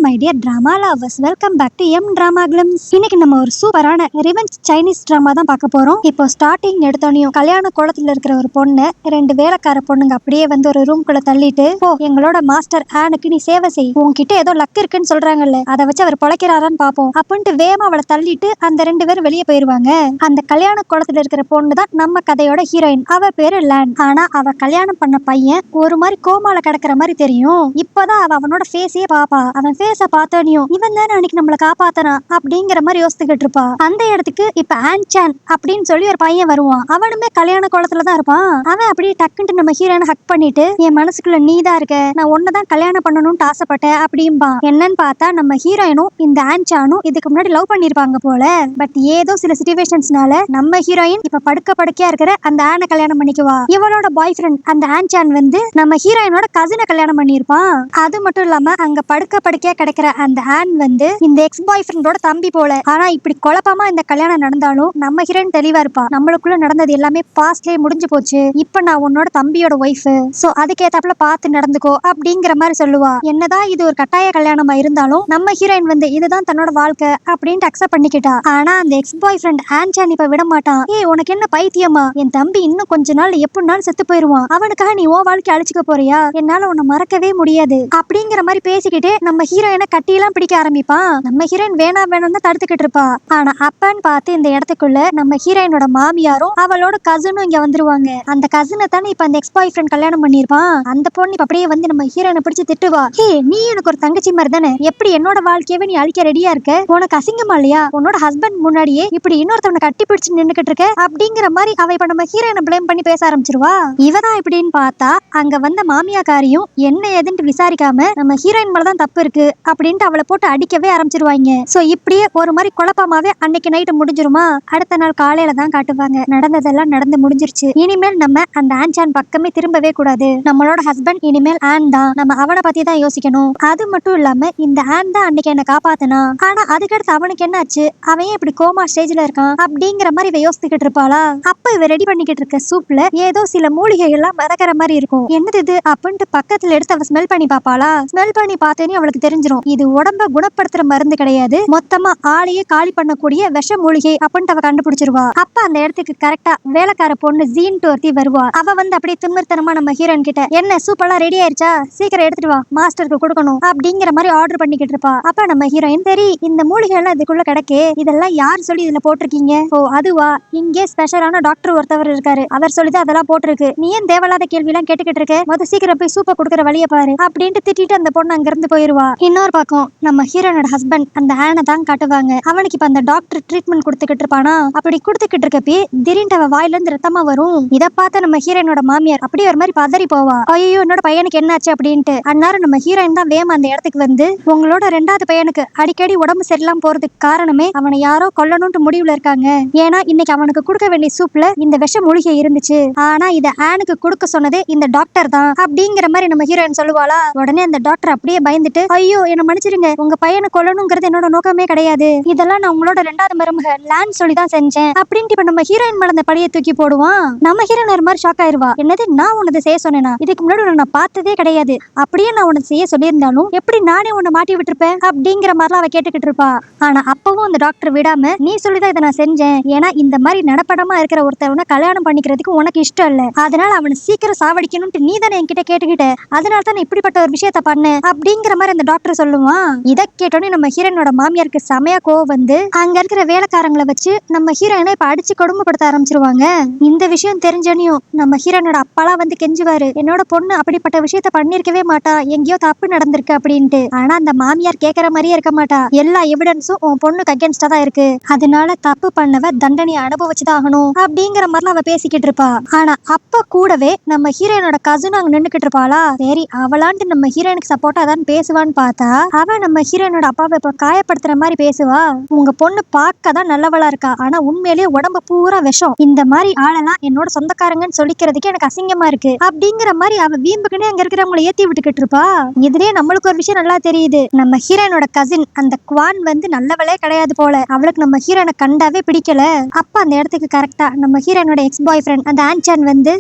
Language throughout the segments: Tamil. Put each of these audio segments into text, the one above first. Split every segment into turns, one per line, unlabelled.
My dear drama lovers, welcome back to M drama glimpse. இன்னைக்கு நம்ம ஒரு சூப்பரான ரிவெஞ்ச் சைனீஸ் டிராமா தான் பார்க்க போறோம். இப்போ ஸ்டார்டிங் எடுத்தோனையும் கல்யாண கோலத்துல இருக்கிற ஒரு பொண்ணு ரெண்டு வேலைக்கார பொண்ணுங்க அப்படியே வந்து ஒரு ரூம்குள்ள தள்ளிட்டு, ஓ எங்களோட மாஸ்டர் ஆனுக்கு நீ சேவை செய், உன்கிட்ட ஏதோ லக் இருக்குன்னு சொல்றாங்கல்ல, அதை வச்சு அவர் பொழைக்கிறாரான்னு பாப்போம் அப்படின்ட்டு வேகமா அவளை தள்ளிட்டு அந்த ரெண்டு பேரும் வெளியே போயிருவாங்க. அந்த கல்யாண கோலத்துல இருக்கிற பொண்ணு தான் நம்ம கதையோட ஹீரோயின். அவ பேரு லேன். ஆனா அவ கல்யாணம் பண்ண பையன் ஒரு மாதிரி கோமால கிடக்குற மாதிரி தெரியும். இப்பதான் அவ அவனோட ஃபேஸையே பாப்பா. அவன் ஃபேஸ பார்த்தோனியும் இவன் தானே அன்னைக்கு நம்மள காப்பாத்தனா அப்படிங்கிற மாதிரி யோசிச்சுக்கிட்டு இருப்பா. அந்த இடத்துக்கு இப்ப ஆன்சான் அப்படின்னு சொல்லி ஒரு பையன் வருவான். அவனுமே கல்யாண கோலத்துல தான் இருப்பான். அவன் அப்படியே டக்குன்ட்டு நம்ம ஹீரோனை ஹக் பண்ணிட்டு, என் மனசுக்குள்ள நீ தான் இருக்க, நான் ஒன்னதான் கல்யாணம் பண்ணணும்னு ஆசைப்பட்டேன் அப்படின்பா. என்னன்னு பார்த்தா நம்ம ஹீரோயினும் இந்த ஆன்சானும் இதுக்கு முன்னாடி லவ் பண்ணிருப்பாங்க போல. பட் ஏதோ சில சிச்சுவேஷன்ஸ்னால நம்ம ஹீரோயின் இப்ப படுக்கையா இருக்கிற அந்த ஆனை கல்யாணம் பண்ணிக்குவா. இவளோட பாய் ஃப்ரெண்ட் அந்த ஆன்சான் வந்து நம்ம ஹீரோயினோட கசினை கல்யாணம் பண்ணிருப்பான். அது மட்டும் இல்லாம அங்க படுக்கையா கிடைக்கிற அந்த ஆன் வந்து இந்த எக்ஸ் பாய் ஃப்ரெண்டோட தம்பி போல. ஆனா இப்படி குழப்பமா இந்த கல்யாணம் நடந்தாலும் நம்ம ஹீரோயின் தெளிவா இருப்பா. நம்மளுக்குள்ள நடந்தது எல்லாமே பாஸ்ட்லயே முடிஞ்சு போச்சு, இப்ப நான் உன்னோட தம்பியோட ஒய்ஃப், சோ அதுக்கேத்தாப்புல பார்த்து நடந்துக்கோ அப்படிங்கிற மாதிரி சொல்லுவா. என்னதான் இது ஒரு கட்டாய கல்யாணமா இருந்தாலும் நம்ம ஹீரோயின் வந்து இதுதான் தன்னோட வாழ்க்கை அப்படின்ட்டு அக்செப்ட் பண்ணிக்கிட்டா. ஆனா அந்த எக்ஸ் பாய் ஃப்ரெண்ட் ஆன்சான் இப்ப விட மாட்டான். ஏய் உனக்கு என்ன பைத்தியமா, என் தம்பி இன்னும் கொஞ்ச நாள் எப்படினாலும் செத்து போயிருவான், அவனுக்காக நீ ஓ வாழ்க்கை அழிச்சுக்க போறியா, என்னால உன்னை மறக்கவே முடியாது அப்படிங்கிற மாதிரி பேசிக்கிட்டு நம்ம ஹீரோயினை கட்டியெல்லாம் பிடிக்க ஆரம்பிப்பான். நம்ம ஹீரோயின் வேணாம் தான் தடுத்துக்கிட்டு இருப்பா. ஆனா அப்பன்னு பார்த்து இந்த இடத்துக்குள்ள நம்ம ஹீரோயினோட மாமியாரும் அவளோட கசனும் இங்க வந்துருவாங்க. அந்த கசனை தானே இப்ப அந்த எக்ஸ் பாய் ஃப்ரெண்ட் கல்யாணம் பண்ணிருப்பான். அந்த பொண்ணு இப்ப அப்படியே வந்து நம்ம ஹீரோயினை பிடிச்சு திட்டுவா. ஹே நீ எனக்கு ஒரு தங்கச்சி மாதிரி தானே, எப்படி என்னோட வாழ்க்கையவே நீ அழிக்க ரெடியா இருக்க, உனக்கு அசிங்கமா இல்லையா, உன்னோட ஹஸ்பண்ட் முன்னாடியே இப்படி இன்னொருத்தவனை கட்டி பிடிச்சு நின்னுக்கிட்டு இருக்க அப்படிங்கிற மாதிரி அவ இப்ப நம்ம ஹீரோயினை பிளேம் பண்ணி பேச ஆரம்பிச்சிருவா. இவதான் இப்படின்னு பார்த்தா அங்க வந்த மாமியாக்காரியும் என்ன ஏதுன்னு விசாரிக்காம நம்ம ஹீரோயின் மேலதான் தப்பு இருக்கு அப்படின்ட்டு அவளை போட்டு அடிக்கவே ஆரம்பிச்சிருவாங்க. சோ இப்படியே ஒரு மாதிரி குழப்பமாவே அன்னைக்கு நைட்டு முடிஞ்சிருமா. அடுத்த நாள் காலையில தான் காட்டுவாங்க நடந்ததெல்லாம் நடந்து முடிஞ்சிருச்சு, இனிமேல் நம்ம அந்த ஆன்சான் பக்கமே திரும்பவே கூடாது, நம்மளோட ஹஸ்பண்ட் இனிமேல் ஆன் தான், நம்ம அவனை பத்தி தான் யோசிக்கணும். அது மட்டும் இல்லாம இந்த ஆன் தான் அன்னைக்கு என்ன காப்பாத்தனா, ஆனா அதுக்கடுத்து அவனுக்கு என்ன ஆச்சு, அவன் இப்படி கோமா ஸ்டேஜ்ல இருக்கான் அப்படிங்கிற மாதிரி இவ யோசிச்சுக்கிட்டு இருப்பாளா. அப்ப இவ ரெடி பண்ணிக்கிட்டு இருக்க சூப்ல ஏதோ சில மூலிகைகள் எல்லாம் மறக்கிற மாதிரி இருக்கும். என்னது இது அப்படின்ட்டு பக்கத்துல எடுத்து அவ ஸ்மெல் பண்ணி பாப்பாளா. ஸ்மெல் பண்ணி பார்த்தேனே அவளுக்கு தெரிஞ்சிரும் இது உடம்ப குணப்படுத்துற மருந்து கிடையாது, மொத்தமா ஆளையே காலி பண்ணக்கூடிய விஷ மூலிகை அப்படின்ட்டு அவ கண்டுபிடிச்சிருவா. அப்ப அந்த இடத்துக்கு கரெக்டா வேலைக்கார பொண்ணு ஜீன்ட்டு ஒருத்தி வருவா. அவ வந்து அப்படியே திமிர்த்தனமா நம்ம ஹீரோயின் கிட்ட, என்ன சூப் எல்லாம் ரெடி ஆயிருச்சா, சீக்கிரம் எடுத்துட்டு வா, மாஸ்டருக்கு கொடுக்கணும் அப்படிங்கிற மாதிரி ஆர்டர் பண்ணிக்கிட்டு இருப்பா. அப்ப நம்ம ஹீரோயின், சரி இந்த மூலிகை எல்லாம் இதுக்குள்ள கிடக்கே, இதெல்லாம் யார் சொல்லி இதுல போட்டிருக்கீங்க, ஓ அதுவா, இங்கே ஸ்பெஷலான டாக்டர் ஒருத்தவர் இருக்காரு, அவர் சொல்லிதான் அதெல்லாம் போட்டிருக்கு, நீ ஏன் தேவையில்லாத கேள்வி எல்லாம் கேட்டுக்கிட்டு இருக்க, மொத சீக்கிரம் போய் சூப்பை கொடுக்குற வழியை பாரு அப்படின்ட்டு திட்டிட்டு அந்த பொண்ணு அங்க இருந்து போயிருவா. இன்னொரு பக்கம் நம்ம ஹீரோனோட ஹஸ்பண்ட் அந்த ஆனை தான் காட்டுவாங்க. அவனுக்கு இப்ப அந்த டாக்டர் ட்ரீட்மெண்ட் கொடுத்துக்கிட்டு இருப்பானா. அப்படி கொடுத்துக்கிட்டு இருக்கப்பே திடீர்னு அவ வாயில இருந்து ரத்தமா வரும். இதை பார்த்த நம்ம ஹீரோனோட மாமியார் அப்படியே ஒரு மாதிரி பதறி போவா. ஐயோ என்னோட பையனுக்கு என்னாச்சு அப்படின்ட்டு. அந்நேரம் நம்ம ஹீரோயின் தான் வேமா அந்த இடத்துக்கு வந்து, உங்களோட ரெண்டாவது பையனுக்கு அடிக்கடி உடம்பு சரியில்லாம போறதுக்கு காரணமே அவனை யாரோ கொல்லணும்னு முடிவுல இருக்காங்க, ஏன்னா இன்னைக்கு அவனுக்கு கொடுக்க வேண்டிய சூப்ல இந்த விஷ மூலிகை இருந்துச்சு, ஆனா இத ஆனுக்கு கொடுக்க சொன்னதே இந்த டாக்டர் தான் அப்படிங்கிற மாதிரி நம்ம ஹீரோயின் சொல்லுவாளா. உடனே அந்த டாக்டர் அப்படியே பயந்துட்டு, ஐயோ என்ன மன்னிச்சிருங்க, உங்க பையனை கொல்லணுங்கிறது என்னோட நோக்கமே கிடையாது, இதெல்லாம் நான் உங்களோட ரெண்டாவது மருமக லேண்ட் சொல்லி தான் செஞ்சேன் அப்படின்ட்டு இப்ப நம்ம ஹீரோயின் மேல அந்த பழியை தூக்கி போடுவான். நம்ம ஹீரோயின் ஒரு மாதிரி ஷாக் ஆயிருவா. என்னது நான் உனது செய்ய சொன்னேனா, இதுக்கு முன்னாடி உன்னை நான் பார்த்ததே கிடையாது, அப்படியே நான் உனக்கு செய்ய சொல்லியிருந்தாலும் எப்படி நானே உன்னை மாட்டி விட்டுருப்பேன் அப்படிங்கிற மாதிரிலாம் அவ கேட்டுக்கிட்டு இருப்பா. ஆனா அப்பவும் அந்த டாக்டர் விடாம, நீ சொல்லிதான் இதை நான் செஞ்சேன், ஏன்னா இந்த மாதிரி நடப்படமா இருக்கிற ஒருத்தவனை கல்யாணம் பண்ணிக்கிறதுக்கு உனக்கு இஷ்டம் இல்ல, அதனால அவனை சீக்கிரம் சாவடிக்கணும்ட்டு நீ தானே என்கிட்ட கேட்டுக்கிட்ட, அதனால தான் இப்படிப்பட்ட ஒரு விஷயத்த பண்ண அப்படிங்கிற மாதிரி அந்த டாக்டர் சொல்லுவான். இதை கேட்டோன்னே நம்ம ஹீரோனோட மாமியாருக்கு செமையா கோவம் வந்து அங்க இருக்கிற வேலைக்காரங்களை வச்சு நம்ம ஹீரோயினை இப்ப அடிச்சு கொடுமைப்படுத்த ஆரம்பிச்சிருவாங்க. இந்த விஷயம் தெரிஞ்சனையும் நம்ம ஹீரோனோட அப்பாலாம் வந்து கெஞ்சுவாரு, என்னோட பொண்ணு அப்படிப்பட்ட விஷயத்த பண்ணிருக்கவே மாட்டா, எங்கேயோ தப்பு நடந்திருக்கு அப்படின்ட்டு. ஆனா அந்த மாமியார் கேட்கற மாதிரியே இருக்க மாட்டா, எல்லா எவிடன்ஸும் உன் பொண்ணுக்கு அகேன்ஸ்டா தான் இருக்கு, அதனால தப்பு பண்ணவ தண்டனையை அனுபவிச்சுதான் ஆகணும் அப்படிங்கிற மாதிரிலாம் அவ பேசிக்கிட்டு இருப்பா. ஆனா அப்ப கூடவே நம்ம ஹீரோயினோட கசின் அங்க நின்னுக்கிட்டு இருப்பாளா. சரி அவளான்ட்டு நம்ம ஹீரோயினுக்கு சப்போர்ட்டா தான் பேசுவான்னு பார்த்தா அவ நம்ம ஹீரோயினோட அப்பாவை இப்ப காயப்படுத்துற மாதிரி பேசுவா. உங்க பொண்ணு பார்க்க தான் நல்லவளா இருக்கா, ஆனா உண்மையிலேயே உடம்பு பூரா விஷம், இந்த மாதிரி ஆளெல்லாம் என்னோட சொந்தக்காரங்கன்னு சொல்லிக்கிறதுக்கு எனக்கு அசிங்கமா இருக்கு அப்படிங்கிற மாதிரி அவ வீம்புக்குன்னே அங்க இருக்கிறவங்களை ஏத்தி விட்டுக்கிட்டு இருப்பா. இதுலயே நம்மளுக்கு ஒரு விஷயம் நல்லா தெரியுது, நம்ம ஹீரோயினோட கசின் அந்த குவான் வந்து நல்லவளே கிடையாது போல, அவளுக்கு நம்ம ஹீரோயினை கண்டாவே பிடிக்கல. அப்ப அந்த இடத்துக்கு கரெக்டா நம்ம ஹீரோயினோட எக்ஸ் பாய் ஃப்ரெண்ட் அந்த ஆன்சான் வந்து,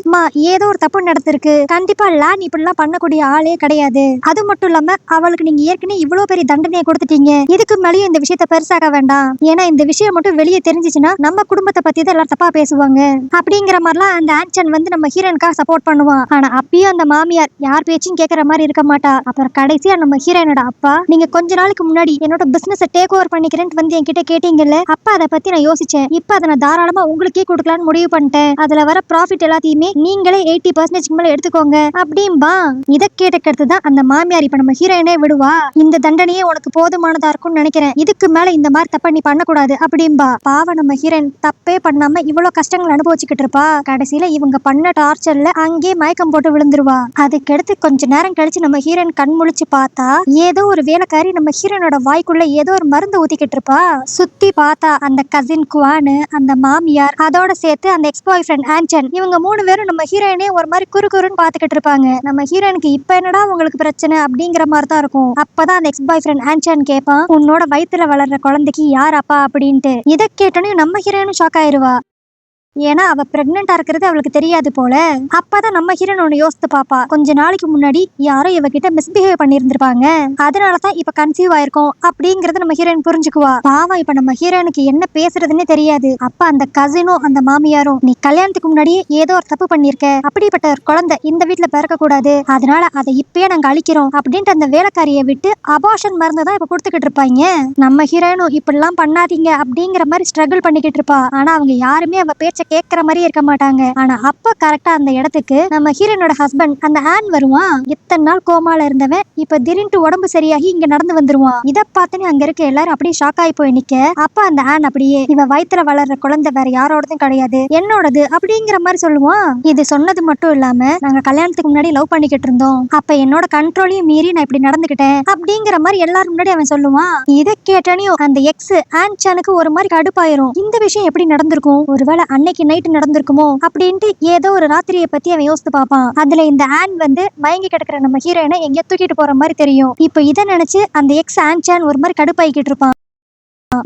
ஏதோ ஒரு தப்பு நடந்திருக்கு, கண்டிப்பா லேன் இப்படிலாம் பண்ணக்கூடிய ஆளே கிடையாது, அது மட்டும் இல்லாம அவளுக்கு நீங்க ஏற்கனவே இவ்வளவு பெரிய தண்டனையை கொடுத்துட்டீங்க, இதுக்கு மேலேயும் இந்த விஷயத்த பெருசாக வேண்டாம். ஏன்னா இந்த விஷயம் மட்டும் வெளியே தெரிஞ்சிச்சுன்னா நம்ம குடும்பத்தை பத்தி தான் எல்லாரும் தப்பா பேசுவாங்க அப்படிங்கிற மாதிரிலாம் அந்த ஆன்சன் வந்து நம்ம ஹீரோனுக்காக சப்போர்ட் பண்ணுவான். ஆனா அப்பயும் அந்த மாமியார் யார் பேச்சும் கேட்கற மாதிரி இருக்க மாட்டா. அப்புறம் கடைசியா நம்ம ஹீரோனோட அப்பா, நீங்க கொஞ்ச நாளுக்கு முன்னாடி என்னோட பிசினஸ் டேக் ஓவர் பண்ணிக்கிறேன்னு வந்து என்கிட்ட கேட்டீங்கல்ல, அப்ப அதை பத்தி நான் யோசிச்சேன். இப்ப அதை நான் தாராளமா உங்களுக்கே கொடுக்கலான்னு முடிவு பண்ணிட்டேன். அதுல வர ப்ராஃபிட் எல்லாத்தையுமே நீங்களே 80% மேல எடுத்துக்கோங்க அப்படின்பா. இதை கேட்டக்கிறது தான் அந்த மாமியார் இப்ப நம்ம ஹீரோயினே விடுவா. இந்த தண்டனையே உனக்கு போதுமானதா இருக்கும்னு நினைக்கிறேன், இதுக்கு மேல இந்த மாதிரி தப்ப நீ பண்ணக்கூடாது அப்படின்பா. பாவம் நம்ம ஹீரோயின் தப்பே பண்ணாம இவ்வளவு கஷ்டங்கள் அனுபவிச்சுக்கிட்டு இருப்பா. கடைசியில இவங்க பண்ண டார்ச்சர்ல அங்கே மயக்கம் போட்டு விழுந்துருவா. அதுக்கடுத்து கொஞ்ச நேரம் கழிச்சு நம்ம ஹீரோயின் கண் முழிச்சு பார்த்தா ஏதோ ஒரு வேலைக்காரி நம்ம ஹீரோனோட வாய்க்குள்ள ஏதோ ஒரு மருந்து ஊத்திக்கிட்டு இருப்பா. சுத்தி பார்த்தா அந்த கசின் குவானு, அந்த மாமியார், அதோட சேர்த்து அந்த எக்ஸ் பாய் ஃப்ரெண்ட் ஆன்சன், இவங்க 3 பேரும் நம்ம ஹீரோயினே ஒரு மாதிரி குறுன்னு பாத்துக்கிட்டு இருப்பாங்க. நம்ம ஹீரோனுக்கு இப்ப என்னடா உங்களுக்கு பிரச்சனை அப்படிங்கிற மாதிரி தான் இருக்கும். அப்பதான் அந்த எக்ஸ் பாய் ஃப்ரெண்ட் ஆன்சன் கேட்பான், உன்னோட வயித்துல வளர்ற குழந்தைக்கு யார் அப்பா அப்படின்ட்டு. இதை கேட்டோன்னு நம்ம ஹீரோயினும் ஷாக் ஆயிருவா. ஏன்னா அவ பிரெக்னெண்டா இருக்கிறது அவளுக்கு தெரியாது போல. அப்பதான் நம்ம ஹீரோன் ஒண்ணு யோசித்து பாப்பா, கொஞ்ச நாளைக்கு முன்னாடி யாரோ இவகிட்ட மிஸ்பிஹேவ் பண்ணிருந்திருப்பாங்க, அதனாலதான் இப்ப கன்சீவ் ஆயிருக்கும் அப்படிங்கறது நம்ம ஹீரோயின் புரிஞ்சுக்குவா. பாவம் இப்ப நம்ம ஹீரோனுக்கு என்ன பேசுறதுன்னே தெரியாது. அப்ப அந்த கசினும் அந்த மாமியாரும், நீ கல்யாணத்துக்கு முன்னாடியே ஏதோ ஒரு தப்பு பண்ணிருக்க, அப்படிப்பட்ட ஒரு குழந்தை இந்த வீட்டுல பிறக்க கூடாது, அதனால அதை இப்பயே நாங்க அழிக்கிறோம் அப்படின்ட்டு அந்த வேலைக்காரியை விட்டு அபார்ஷன் மருந்து தான் இப்ப கொடுத்துக்கிட்டு இருப்பாங்க. நம்ம ஹீரோயினும் இப்படி எல்லாம் பண்ணாதீங்க அப்படிங்கிற மாதிரி ஸ்ட்ரகிள் பண்ணிக்கிட்டு இருப்பா. ஆனா அவங்க யாருமே அவ பேச்ச கேட்கற மாதிரி இருக்க மாட்டாங்க. ஆனா அப்ப கரெக்டா அந்த இடத்துக்கு நம்ம ஹீரோனோட ஹஸ்பண்ட் அந்த ஆன் வருவான். இத்தனை நாள் கோமால இருந்தவன் இப்ப திடீர்னு உடம்பு சரியாகி இங்க நடந்து வந்துருவான். இத பார்த்துன்னு அங்க இருக்க எல்லாரும் அப்படியே ஷாக் ஆகி போய் நிக்க, அப்ப அந்த ஆன் அப்படியே, இவ வயித்துல வளர்ற குழந்தை வேற யாரோடதும் கிடையாது, என்னோடது அப்படிங்கிற மாதிரி சொல்லுவான். இது சொன்னது மட்டும் இல்லாம, நாங்க கல்யாணத்துக்கு முன்னாடி லவ் பண்ணிக்கிட்டு இருந்தோம், அப்ப என்னோட கண்ட்ரோலையும் மீறி நான் இப்படி நடந்துக்கிட்டேன் அப்படிங்கிற மாதிரி எல்லாரும் முன்னாடி அவன் சொல்லுவான். இதை கேட்டனையும் அந்த எக்ஸ் ஆன்சனுக்கு ஒரு மாதிரி கடுப்பாயிரும். இந்த விஷயம் எப்படி நடந்திருக்கும், ஒருவேளை அன்னைக்கு நைட் நடந்திருக்குமோ அப்படின்ட்டு ஏதோ ஒரு ராத்திரியை பத்தி அவன் யோசித்து பார்ப்பான். அதுல இந்த ஆன் வந்து மயங்கி கிடக்குற நம்ம ஹீரோயினை எங்கேயோ தூக்கிட்டு போற மாதிரி தெரியும். இப்போ இதை நினைச்சு அந்த எக்ஸ் ஆன்சான் ஒரு மாதிரி கடுப்பாயிக்கிட்டு இருப்பான்.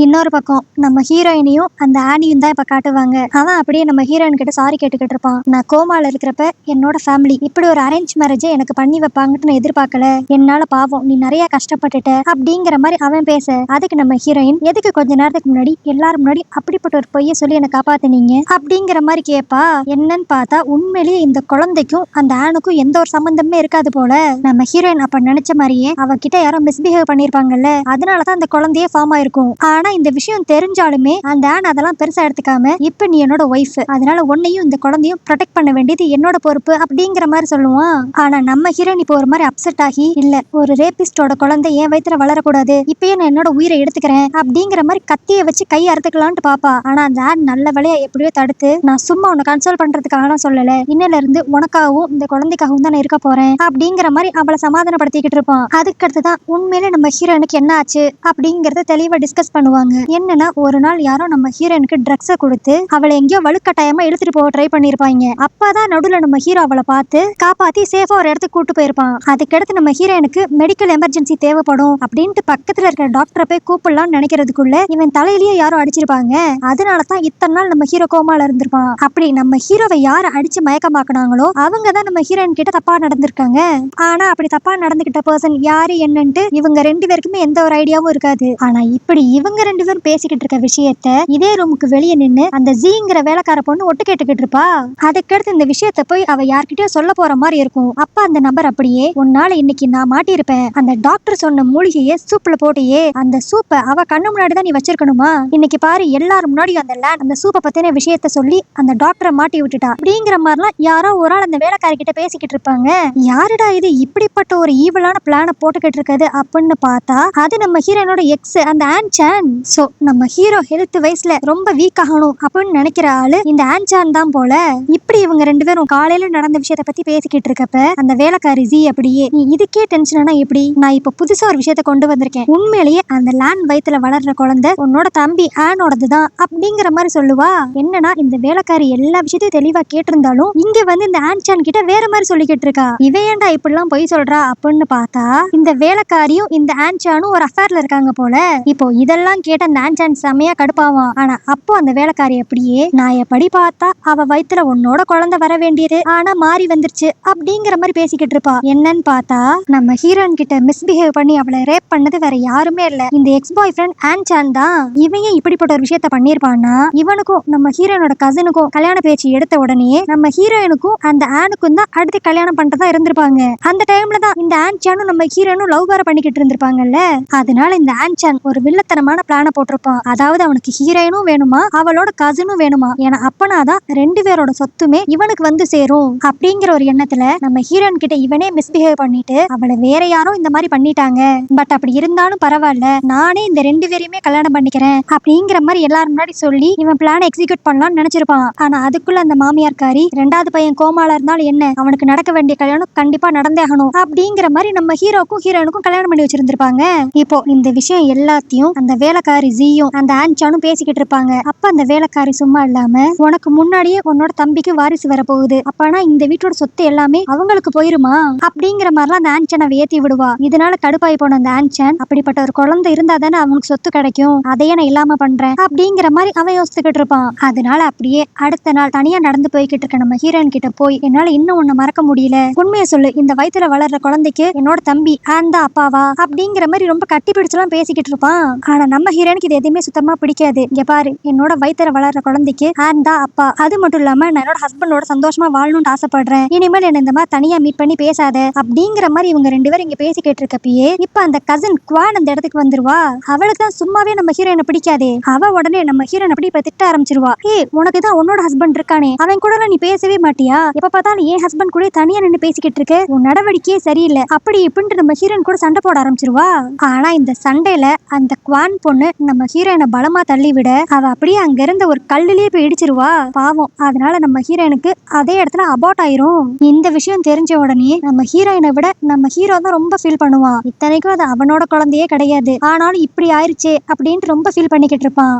இன்னொரு பக்கம் நம்ம ஹீரோயினையும் அந்த ஆனியும் தான் இப்ப காட்டுவாங்க. அவன் அப்படியே நம்ம ஹீரோயின் கிட்ட சாரி கேட்டுக்கிட்டு இருப்பான். நான் கோமால இருக்கிறப்ப என்னோட ஃபேமிலி இப்படி ஒரு அரேஞ்ச் மேரேஜை எனக்கு பண்ணி வைப்பாங்கன்னு நான் எதிர்பார்க்கல, என்னால பாவம் நீ நிறைய கஷ்டப்பட்டுட்ட அப்படிங்கிற மாதிரி அவன் பேச, அதுக்கு நம்ம ஹீரோயின், எதுக்கு கொஞ்ச நேரத்துக்கு முன்னாடி எல்லாரும் முன்னாடி அப்படிப்பட்ட ஒரு பொய்யை சொல்லி என்னை காப்பாத்தினீங்க அப்படிங்கிற மாதிரி கேட்பா. என்னன்னு பார்த்தா உண்மையிலேயே இந்த குழந்தைக்கும் அந்த ஆணுக்கும் எந்த ஒரு சம்பந்தமே இருக்காது போல. நம்ம ஹீரோயின் அப்ப நினைச்ச மாதிரியே அவகிட்ட யாரோ மிஸ்பிஹேவ் பண்ணிருப்பாங்கல்ல, அதனாலதான் அந்த குழந்தையே ஃபார்ம் ஆயிருக்கும். ஆனா இந்த விஷயம் தெரிஞ்சாலுமே அந்த ஆன் அதெல்லாம் பெருசா எடுத்துக்காம, இப்ப நீ என்னோட ஒய்ஃப், அதனால உன்னையும் இந்த குழந்தையும் ப்ரொடெக்ட் பண்ண வேண்டியது என்னோட பொறுப்பு அப்படிங்கிற மாதிரி சொல்லுவான். ஆனா நம்ம ஹீரோயின் இப்போ ஒரு மாதிரி அப்செட் ஆகி, இல்ல ஒரு ரேபிஸ்டோட குழந்தை என் வயித்துல வளரக்கூடாது, இப்பயே நான் என்னோட உயிரை எடுத்துக்கிறேன் அப்படிங்கிற மாதிரி கத்தியை வச்சு கை அறுத்துக்கலான்ட்டு பாப்பா. ஆனா அந்த ஆன் நல்ல வேலையா எப்படியோ தடுத்து, நான் சும்மா உன்னை கன்சோல் பண்றதுக்காக சொல்லல, இன்னையில இருந்து உனக்காகவும் இந்த குழந்தைக்காகவும் தான் நான் இருக்க போறேன் அப்படிங்கிற மாதிரி அவளை சமாதானப்படுத்திக்கிட்டு இருப்பான். அதுக்கடுத்துதான் உண்மையிலே நம்ம ஹீரோயினுக்கு என்ன ஆச்சு அப்படிங்கறத தெளிவா டிஸ்கஸ் பண்ணுவாங்க. என்னன்னா, ஒரு நாள் யாரோ நம்ம ஹீரோயினுக்கு ட்ரக்ஸை கொடுத்து அவளை எங்கேயோ வலுக்கட்டாயமா இழுத்துட்டு போக ட்ரை பண்ணிருப்பாங்க. அப்பதான் நடுவுல நம்ம ஹீரோ அவளை பார்த்து காப்பாத்தி சேஃபா ஒரு இடத்துக்கு கூட்டு போயிருப்பான். அதுக்கடுத்து நம்ம ஹீரோயினுக்கு மெடிக்கல் எமர்ஜென்சி தேவைப்படும் அப்படின்ட்டு பக்கத்துல இருக்கிற டாக்டரை போய் கூப்பிடலாம்னு நினைக்கிறதுக்குள்ள இவன் தலையிலேயே யாரோ அடிச்சிருப்பாங்க. அதனாலதான் இத்தனை நாள் நம்ம ஹீரோ கோமால இருந்திருப்பான். அப்படி நம்ம ஹீரோவை யாரை அடிச்சு மயக்கமாக்குனாங்களோ அவங்கதான் நம்ம ஹீரோயின் கிட்ட தப்பா நடந்திருக்காங்க. ஆனா அப்படி தப்பா நடந்துகிட்ட பர்சன் யாரு என்னன்ட்டு இவங்க 2 பேருக்குமே எந்த ஒரு ஐடியாவும் இருக்காது. ஆனா இப்படி இவங்க 2 பேரும் பேசிக்கிட்டு இருக்க விஷயத்த இதே ரூமுக்கு வெளியே நின்னு அந்த ஜீங்கிற வேலைக்கார பொண்ணு ஒட்டு கேட்டுக்கிட்டு இருப்பா. அதுக்கடுத்து இந்த விஷயத்த போய் அவ யார்கிட்டயோ சொல்ல போற மாதிரி இருக்கும். அப்ப அந்த நபர் அப்படியே, உன்னால இன்னைக்கு நான் மாட்டிருப்பேன், அந்த டாக்டர் சொன்ன மூலிகையை சூப்ல போட்டியே, அந்த சூப்பை அவ கண்ணு முன்னாடிதான் நீ வச்சிருக்கணுமா, இன்னைக்கு பாரு எல்லாரும் முன்னாடியும் அந்த சூப்பை பத்தின விஷயத்த சொல்லி அந்த டாக்டரை மாட்டி விட்டுட்டா அப்படிங்கிற மாதிரிலாம் யாரோ ஒரு ஆள் அந்த வேலைக்காரி கிட்ட பேசிக்கிட்டு இருப்பாங்க. யாருடா இது இப்படிப்பட்ட ஒரு ஈவலான பிளான போட்டுக்கிட்டு இருக்குது அப்படின்னு பார்த்தா அது நம்ம ஹீரோனோட எக்ஸ் அந்த ஆன்சான். சோ நம்ம ஹீரோ ஹெல்த் வைஸ்ல ரொம்ப வீக் ஆகணும் அப்படின்னு நினைக்கிற ஆளு இந்த ஆன்சான் தான் போல. இப்படி இவங்க 2 பேரும் காலையில நடந்த விஷயத்த பத்தி பேசிக்கிட்டு இருக்கப்ப அந்த வேலைக்காரி ஜி அப்படியே, நீ இதுக்கே டென்ஷனா எப்படி, நான் இப்ப புதுசா ஒரு விஷயத்த கொண்டு வந்திருக்கேன், உண்மையிலேயே அந்த லேண்ட் வயித்துல வளர்ற குழந்தை உன்னோட தம்பி ஆனோடதுதான் அப்படிங்கிற மாதிரி சொல்லுவா. என்னன்னா இந்த வேலைக்காரி எல்லா விஷயத்தையும் தெளிவா கேட்டிருந்தாலும் இங்க வந்து இந்த ஆன்சான் கிட்ட வேற மாதிரி சொல்லிக்கிட்டு இருக்கா. இவ ஏன்டா இப்படி எல்லாம் பொய் சொல்றா அப்படின்னு பார்த்தா இந்த வேலைக்காரியும் இந்த ஆன்சானும் ஒரு அஃபேர்ல இருக்காங்க போல. இப்போ இதெல்லாம் இதெல்லாம் கேட்ட அந்த ஆன்சான் செமையா கடுப்பாவான். ஆனா அப்போ அந்த வேலைக்காரி அப்படியே, நான் எப்படி பார்த்தா அவ வயித்துல உன்னோட குழந்தை வர வேண்டியது, ஆனா மாறி வந்துருச்சு அப்படிங்கிற மாதிரி பேசிக்கிட்டு இருப்பா. என்னன்னு பார்த்தா நம்ம ஹீரோயின் கிட்ட மிஸ்பிஹேவ் பண்ணி அவளை ரேப் பண்ணது வேற யாருமே இல்ல, இந்த எக்ஸ் பாய் ஃப்ரெண்ட் ஆன்சான் தான். இவன் இப்படிப்பட்ட ஒரு விஷயத்த பண்ணிருப்பான்னா, இவனுக்கும் நம்ம ஹீரோயினோட கசினுக்கும் கல்யாண பேச்சு எடுத்த உடனே நம்ம ஹீரோயினுக்கும் அந்த ஆனுக்கும் தான் அடுத்து கல்யாணம் பண்றதா இருந்திருப்பாங்க. அந்த டைம்ல தான் இந்த ஆன்சானும் நம்ம ஹீரோயினும் லவ் வேற பண்ணிக்கிட்டு இருந்திருப்பாங்கல்ல. அதனால இந்த ஆன்சான் ஒரு வில்லத்தனமான பிளான போட்டிருப்பான். அதாவது அவனுக்கு ஹீரோயினும் வேணுமா, அவளோட கசினும் வேணுமா. ஏன்னா அப்பனாதான் ரெண்டு பேரோட சொத்துமே இவனுக்கு வந்து சேரும் அப்படிங்கிற ஒரு எண்ணத்துல நம்ம ஹீரோயின் கிட்ட இவனே மிஸ்பிஹேவ் பண்ணிட்டு அவளை வேற யாரோ இந்த மாதிரி பண்ணிட்டாங்க, பட் அப்படி இருந்தாலும் பரவாயில்ல, நானே இந்த ரெண்டு பேரையுமே கல்யாணம் பண்ணிக்கிறேன் அப்படிங்கிற மாதிரி எல்லாரும் முன்னாடி சொல்லி இவன் பிளான எக்ஸிக்யூட் பண்ணலாம்னு நினைச்சிருப்பான். ஆனா அதுக்குள்ள அந்த மாமியார்காரி ரெண்டாவது பையன் கோமால இருந்தாலும் என்ன, அவனுக்கு நடக்க வேண்டிய கல்யாணம் கண்டிப்பா நடந்தே ஆகணும் அப்படிங்கிற மாதிரி நம்ம ஹீரோக்கும் ஹீரோயினுக்கும் கல்யாணம் பண்ணி வச்சிருந்திருப்பாங்க. இப்போ இந்த விஷயம் எல்லாத்தையும் அந்த வேலைக்காரி ஜியும் அந்த ஆன்சானும் பேசிக்கிட்டு இருப்பாங்க. அப்ப அந்த வேலைக்காரி சும்மா இல்லாம, உனக்கு முன்னாடியே உன்னோட தம்பிக்கு வாரிசு வர போகுது, அப்பனா இந்த வீட்டோட சொத்து எல்லாமே அவங்களுக்கு போயிருமா அப்படிங்கிற மாதிரிலாம் அந்த ஆன்சான் அவ ஏத்தி விடுவா. இதனால கடுப்பாய் போன அந்த ஆன்சான், அப்படிப்பட்ட ஒரு குழந்தை இருந்தா தானே அவனுக்கு சொத்து கிடைக்கும், அதையே நான் இல்லாம பண்றேன் அப்படிங்கிற மாதிரி அவன் யோசிச்சுக்கிட்டு இருப்பான். அதனால அப்படியே அடுத்த நாள் தனியா நடந்து போய்கிட்டு இருக்க நம்ம ஹீரோயின் கிட்ட போய், என்னால இன்னும் உன்னை மறக்க முடியல, உண்மையை சொல்லு, இந்த வயித்துல வளர்ற குழந்தைக்கு என்னோட தம்பி அந்த அப்பாவா அப்படிங்கிற மாதிரி ரொம்ப கட்டி பிடிச்சலாம் பேசிக்கிட்டு இருப்பான். ஆனா நம்ம ஹீரோனுக்கு இது எதுவுமே சுத்தமா பிடிக்காது. இங்க பாரு, என்னோட வயித்துல வளர்ற குழந்தைக்கு அந்த அப்பா, அது மட்டும் இல்லாம நான் என்னோட ஹஸ்பண்டோட சந்தோஷமா வாழணும்னு ஆசைப்படுறேன், இனிமேல் என்ன இந்த மாதிரி தனியா மீட் பண்ணி பேசாத அப்படிங்கிற மாதிரி இவங்க ரெண்டு பேரும் இங்க பேசிக்கிட்டு இருக்கப்பயே இப்ப அந்த கசின் குவான் அந்த இடத்துக்கு வந்துருவா. அவளுக்கு தான் சும்மாவே நம்ம ஹீரோயினை பிடிக்காதே. அவ உடனே நம்ம ஹீரோயின் அப்படி இப்ப திட்ட ஆரம்பிச்சிருவா. உனக்கு தான் உன்னோட ஹஸ்பண்ட் இருக்கானே, அவன் கூட நீ பேசவே மாட்டியா, எப்ப பார்த்தாலும் ஏன் ஹஸ்பண்ட் கூட தனியா நின்று பேசிக்கிட்டு இருக்க, உன் நடவடிக்கையே சரியில்லை அப்படி இப்படின்ட்டு நம்ம ஹீரோயின் கூட சண்டை போட ஆரம்பிச்சிருவா. ஆனா இந்த சண்டையில அந்த குவான் பொண்ணு நம்ம ஹீரோயினை பலமா தள்ளி விட அவ அப்படியே அங்க இருந்த ஒரு கல்லுலயே போய் இடிச்சிருவா. பாவம், அதனால நம்ம ஹீரோயினுக்கு அதே இடத்துல அபார்ட் ஆயிரும். இந்த விஷயம் தெரிஞ்ச உடனே நம்ம ஹீரோயினை விட நம்ம ஹீரோ தான் ரொம்ப ஃபீல் பண்ணுவான். இத்தனைக்கும் அது அவனோட குழந்தையே கிடையாது, ஆனாலும் இப்படி ஆயிருச்சே அப்படின்ட்டு ரொம்ப ஃபீல் பண்ணிக்கிட்டு இருப்பான்.